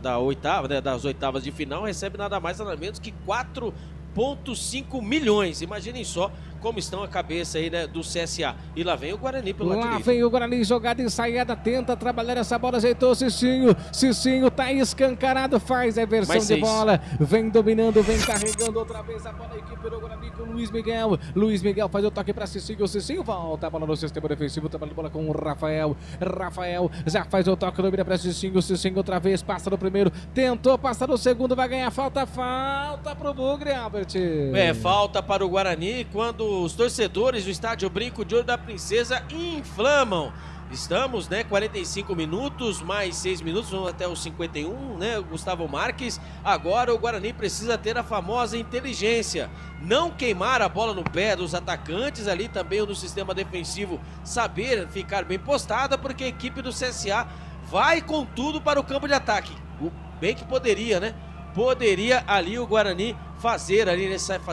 da oitava, né? Das oitavas de final, recebe nada mais nada menos que 4,5 milhões. Imaginem só como estão a cabeça aí, né, do CSA. E lá vem o Guarani pelo lado direito. Lá vem o Guarani, jogada ensaiada, tenta trabalhar essa bola, ajeitou o Cicinho tá escancarado, faz a inversão de bola, vem dominando, vem carregando outra vez a bola, a equipe do Guarani com o Luiz Miguel faz o toque para Cicinho, o Cicinho volta a bola no sistema defensivo, trabalha a bola com o Rafael já faz o toque, domina para Cicinho outra vez, passa no primeiro, tentou passar no segundo, vai ganhar falta pro Bugre, Albert. Falta para o Guarani, quando os torcedores do estádio Brinco de Ouro da Princesa inflamam. Estamos, né, 45 minutos, mais 6 minutos, vamos até os 51, né, Gustavo Marques. Agora o Guarani precisa ter a famosa inteligência, não queimar a bola no pé dos atacantes ali, também no sistema defensivo, saber ficar bem postada, porque a equipe do CSA vai com tudo para o campo de ataque. Bem que poderia, né? Poderia ali o Guarani fazer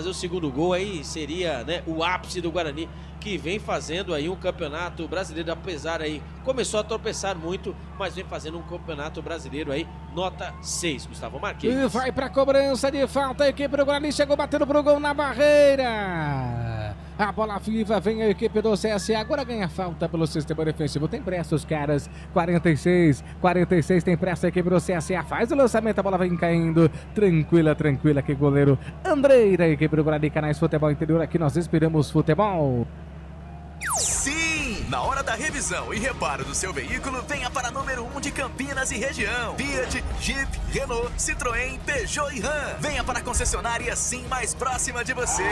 o segundo gol, aí seria, né, o ápice do Guarani, que vem fazendo aí um campeonato brasileiro, apesar aí, começou a tropeçar muito, mas vem fazendo um campeonato brasileiro aí, nota 6, Gustavo Marques. E vai pra cobrança de falta, a equipe do Guarani chegou batendo pro gol na barreira. A bola viva, vem a equipe do CSA, agora ganha falta pelo sistema defensivo, tem pressa os caras, 46, tem pressa a equipe do CSA, faz o lançamento, a bola vem caindo, tranquila, que goleiro Andrei da equipe do Guarani, Canais Futebol Interior, aqui nós inspiramos futebol. Sim! Na hora da revisão e reparo do seu veículo, venha para número 1 de Campinas e região. Fiat, Jeep, Renault, Citroën, Peugeot e Ram. Venha para a concessionária Sim mais próxima de você.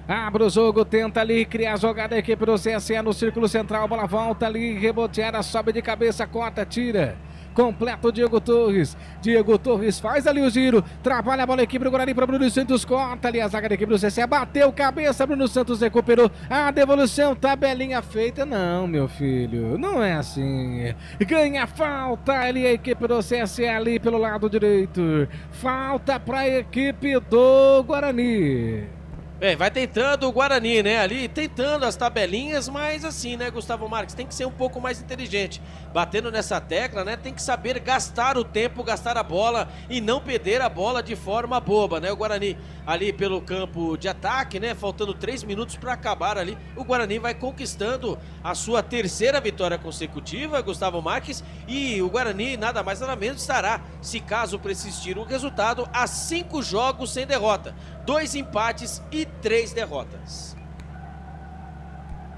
Abre o jogo, tenta ali criar a jogada, a equipe do CSA no círculo central, a bola volta ali, reboteada, sobe de cabeça, corta, tira. Completa o Diego Torres faz ali o giro, trabalha a bola, a equipe do Guarani para Bruno Santos, corta ali a zaga da equipe do CSA, bateu cabeça, Bruno Santos recuperou a devolução, tabelinha feita, não, meu filho, não é assim, ganha falta ali a equipe do CSA ali pelo lado direito, falta para a equipe do Guarani. Vai tentando o Guarani, né, ali, tentando as tabelinhas, mas assim, né, Gustavo Marques, tem que ser um pouco mais inteligente, batendo nessa tecla, né, tem que saber gastar o tempo, gastar a bola e não perder a bola de forma boba, né, o Guarani ali pelo campo de ataque, né, faltando 3 minutos para acabar ali, o Guarani vai conquistando a sua terceira vitória consecutiva, Gustavo Marques, e o Guarani nada mais nada menos estará, se caso persistir o resultado, a 5 jogos sem derrota, 2 empates e 3 derrotas.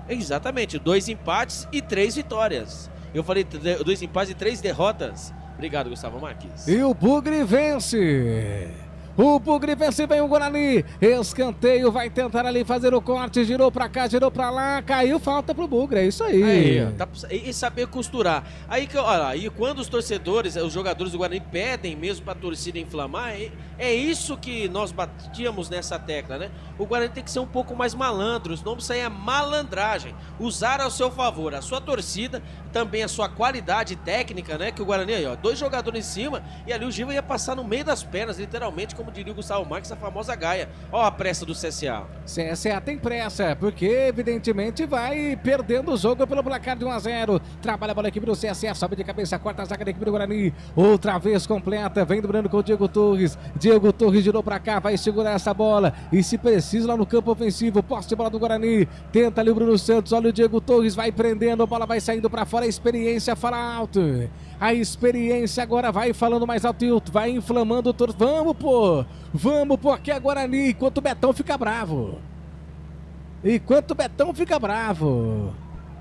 Exatamente, 2 empates e 3 vitórias. Eu falei 2 empates e 3 derrotas. Obrigado, Gustavo Marques. E o Bugre vence. O Bugre vence bem o Guarani. Escanteio, vai tentar ali fazer o corte. Girou pra cá, girou pra lá. Caiu, falta pro Bugre. É isso aí. E saber costurar. Aí, olha, e quando os torcedores, os jogadores do Guarani pedem mesmo pra torcida inflamar, é isso que nós batíamos nessa tecla, né? O Guarani tem que ser um pouco mais malandro. O nome disso aí é malandragem. Usar ao seu favor a sua torcida, também a sua qualidade técnica, né? Que o Guarani aí, ó, 2 jogadores em cima e ali o Giva ia passar no meio das pernas, literalmente, como diria o Gustavo Marques, a famosa gaia. Ó a pressa do CSA. CSA tem pressa, porque evidentemente vai perdendo o jogo pelo placar de 1-0. Trabalha a bola, a equipe do CSA, sobe de cabeça, corta a zaga da equipe do Guarani. Outra vez completa, vem dobrando com o Diego Torres. Diego Torres girou pra cá, vai segurar essa bola. E se precisa lá no campo ofensivo, posse de bola do Guarani. Tenta ali o Bruno Santos, olha o Diego Torres, vai prendendo, a bola vai saindo pra fora. A experiência fala alto. A experiência agora vai falando mais alto, vai inflamando o torcedor. Vamos pô, aqui é Guarani, enquanto o Betão fica bravo.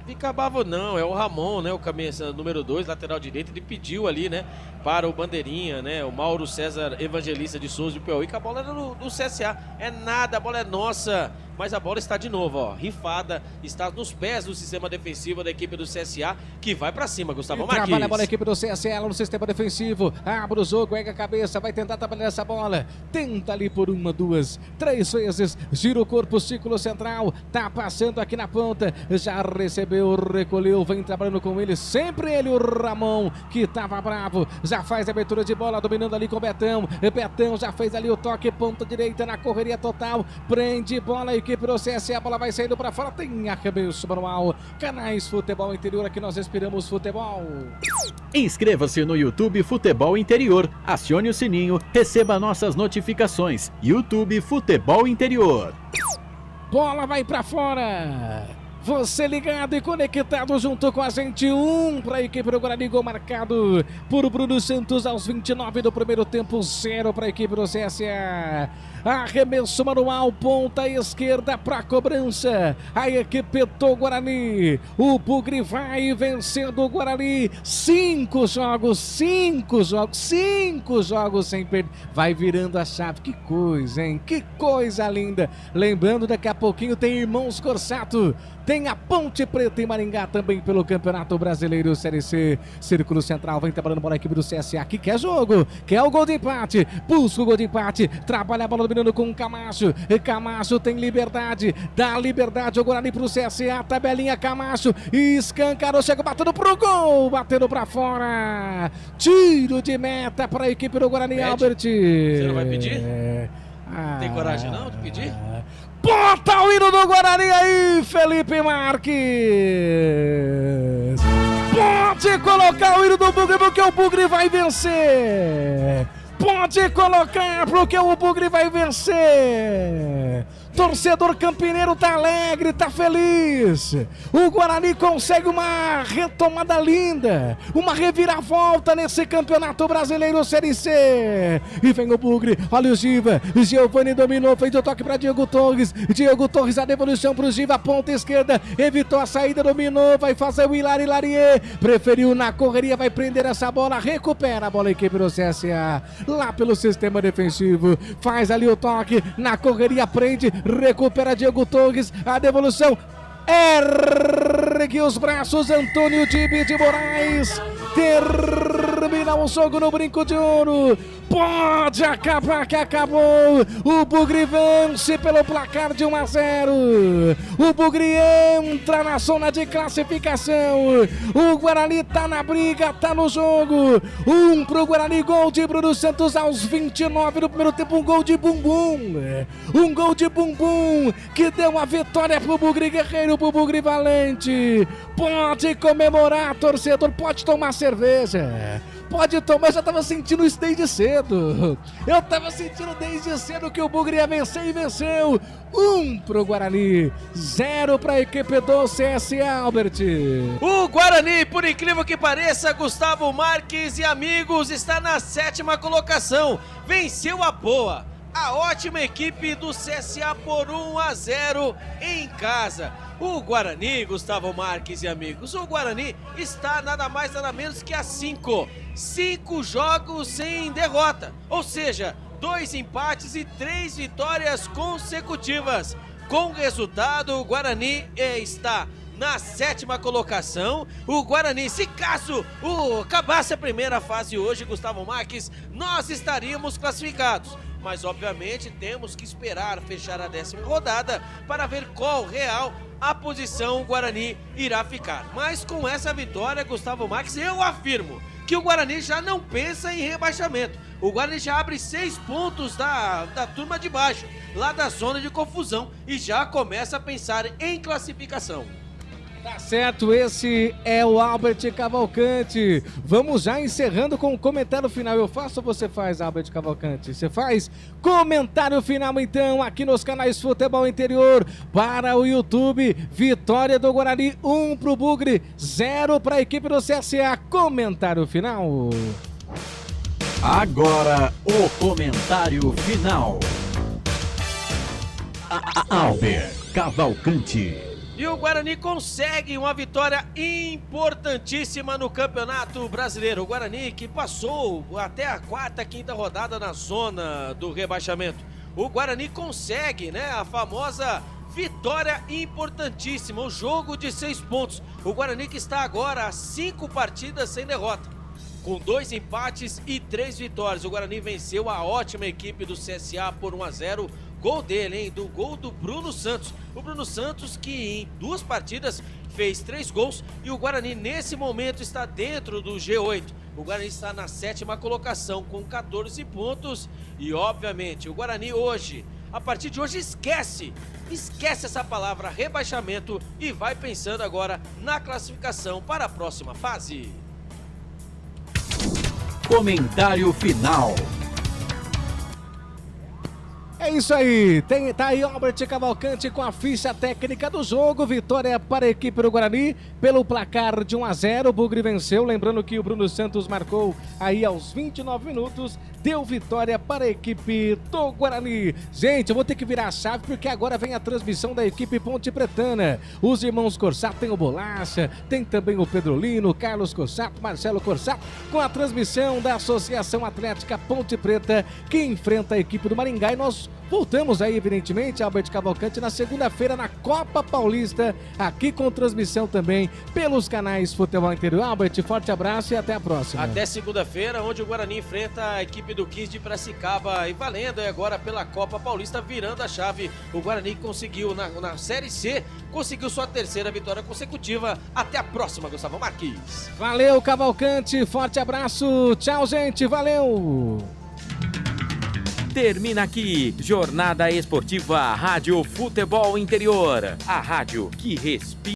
Fica bravo não, é o Ramon, né, o cabeça número 2, lateral direito, ele pediu ali, né, para o Bandeirinha, né, o Mauro César Evangelista de Souza de Piauí, que a bola era do CSA, é nada, a bola é nossa, mas a bola está de novo, ó, rifada, está nos pés do sistema defensivo da equipe do CSA, que vai pra cima, Gustavo Marques. Trabalha a bola a equipe do CSA lá no sistema defensivo, abre o jogo, ergue a cabeça, vai tentar trabalhar essa bola, tenta ali por 1, 2, 3 vezes, gira o corpo, círculo central, tá passando aqui na ponta, já recebeu, recolheu, vem trabalhando com ele, sempre ele, o Ramon, que tava bravo, já faz a abertura de bola, dominando ali com o Betão, Betão já fez ali o toque, ponta direita na correria total, prende bola, a equipe do CSA, a bola vai saindo pra fora, tem arremesso manual, Canais Futebol Interior, aqui nós respiramos futebol. Inscreva-se no YouTube Futebol Interior, acione o sininho, receba nossas notificações, YouTube Futebol Interior. Bola vai pra fora. Você ligado e conectado junto com a gente, 1 para a equipe do Guarani, gol marcado por Bruno Santos aos 29 do primeiro tempo, 0 para a equipe do CSA. Arremesso manual, ponta esquerda para a a equipe do Guarani. O Bugre vai vencendo o Guarani, 5 jogos sem perder. Vai virando a chave, que coisa, hein? Que coisa linda. Lembrando, daqui a pouquinho tem Irmãos Corsato. Tem a Ponte Preta em Maringá também pelo Campeonato Brasileiro Série C. Círculo central, vem trabalhando a bola a equipe do CSA, que quer jogo, quer o gol de empate, busca o gol de empate, trabalha a bola dominando com o Camacho. Camacho tem liberdade, dá liberdade ao Guarani pro CSA, tabelinha Camacho, escancarou, chega batendo pro gol, batendo pra fora. Tiro de meta para a equipe do Guarani, Albert. Você não vai pedir? Tem coragem não de pedir? Bota o hino do Guarani aí, Felipe Marques! Pode colocar o hino do Bugre, porque o Bugre vai vencer! Pode colocar, porque o Bugre vai vencer! Torcedor campineiro tá alegre, tá feliz. O Guarani consegue uma retomada linda, uma reviravolta nesse Campeonato Brasileiro Série C. E vem o Bugre, olha o Giva. Giovani dominou, fez o toque para Diego Torres. Diego Torres, a devolução pro Giva, ponta esquerda, evitou a saída, dominou, vai fazer o Hilarie. Preferiu na correria, vai prender essa bola, recupera a bola a equipe do CSA. Lá pelo sistema defensivo, faz ali o toque, na correria prende, recupera Diego Torres, a devolução, ergue os braços, Antônio Dibi de Moraes, termina o jogo no brinco de ouro, pode acabar que acabou, o Bugre vence pelo placar de 1-0, o Bugre entra na zona de classificação, o Guarani tá na briga, tá no jogo, 1 pro Guarani, gol de Bruno Santos aos 29 do primeiro tempo, um gol de bumbum que deu a vitória pro Bugre Guerreiro, pro Bugre Valente. Pode comemorar, torcedor, pode tomar cerveja, pode tomar, eu já tava sentindo isso desde cedo. Eu tava sentindo desde cedo que o Bugre ia vencer e venceu. 1 pro Guarani, 0 pra equipe do CSA, Albert. O Guarani, por incrível que pareça, Gustavo Marques e amigos, está na 7ª colocação. Venceu a boa, a ótima equipe do CSA por 1-0 em casa. O Guarani, Gustavo Marques e amigos, o Guarani está nada mais nada menos que a 5 jogos sem derrota. Ou seja, 2 empates e 3 vitórias consecutivas. Com o resultado, o Guarani está na 7ª colocação. O Guarani, se caso acabasse a primeira fase hoje, Gustavo Marques, nós estaríamos classificados. Mas obviamente temos que esperar fechar a 10ª rodada para ver qual real a posição o Guarani irá ficar. Mas com essa vitória, Gustavo Marques, eu afirmo que o Guarani já não pensa em rebaixamento. O Guarani já abre 6 pontos da turma de baixo, lá da zona de confusão, e já começa a pensar em classificação. Tá certo, esse é o Albert Cavalcante. Vamos já encerrando com o comentário final. Eu faço ou você faz, Albert Cavalcante? Você faz? Comentário final, então, aqui nos canais Futebol Interior. Para o YouTube, vitória do Guarani, 1 pro Bugre, 0 para a equipe do CSA. Comentário final. Agora, o comentário final. Albert Cavalcante. E o Guarani consegue uma vitória importantíssima no Campeonato Brasileiro. O Guarani que passou até a 4ª, 5ª rodada na zona do rebaixamento. O Guarani consegue, a famosa vitória importantíssima, o jogo de 6 pontos. O Guarani que está agora a 5 partidas sem derrota, com 2 empates e 3 vitórias. O Guarani venceu a ótima equipe do CSA por 1-0. Gol dele, do gol do Bruno Santos. O Bruno Santos que em 2 partidas fez 3 gols e o Guarani nesse momento está dentro do G8. O Guarani está na 7ª colocação com 14 pontos e obviamente o Guarani hoje, a partir de hoje, esquece essa palavra rebaixamento e vai pensando agora na classificação para a próxima fase. Comentário final. É isso aí, tá aí Albert Cavalcante com a ficha técnica do jogo. Vitória para a equipe do Guarani pelo placar de 1-0. O Bugre venceu, lembrando que o Bruno Santos marcou aí aos 29 minutos. Deu vitória para a equipe do Guarani. Gente, eu vou ter que virar a chave porque agora vem a transmissão da equipe Ponte Pretana. Os irmãos Corsato, tem o Bolacha, tem também o Pedrolino, Carlos Corsato, Marcelo Corsato, com a transmissão da Associação Atlética Ponte Preta, que enfrenta a equipe do Maringá. E nós voltamos aí, evidentemente, Albert Cavalcante, na segunda-feira na Copa Paulista, aqui com transmissão também pelos canais Futebol Interior. Albert, forte abraço e até a próxima. Até segunda-feira, onde o Guarani enfrenta a equipe do 15 de Piracicaba e valendo agora pela Copa Paulista, virando a chave. O Guarani conseguiu na Série C, conseguiu sua 3ª vitória consecutiva. Até a próxima, Gustavo Marques. Valeu, Cavalcante, forte abraço, tchau, gente, valeu! Termina aqui, Jornada Esportiva Rádio Futebol Interior, a rádio que respira.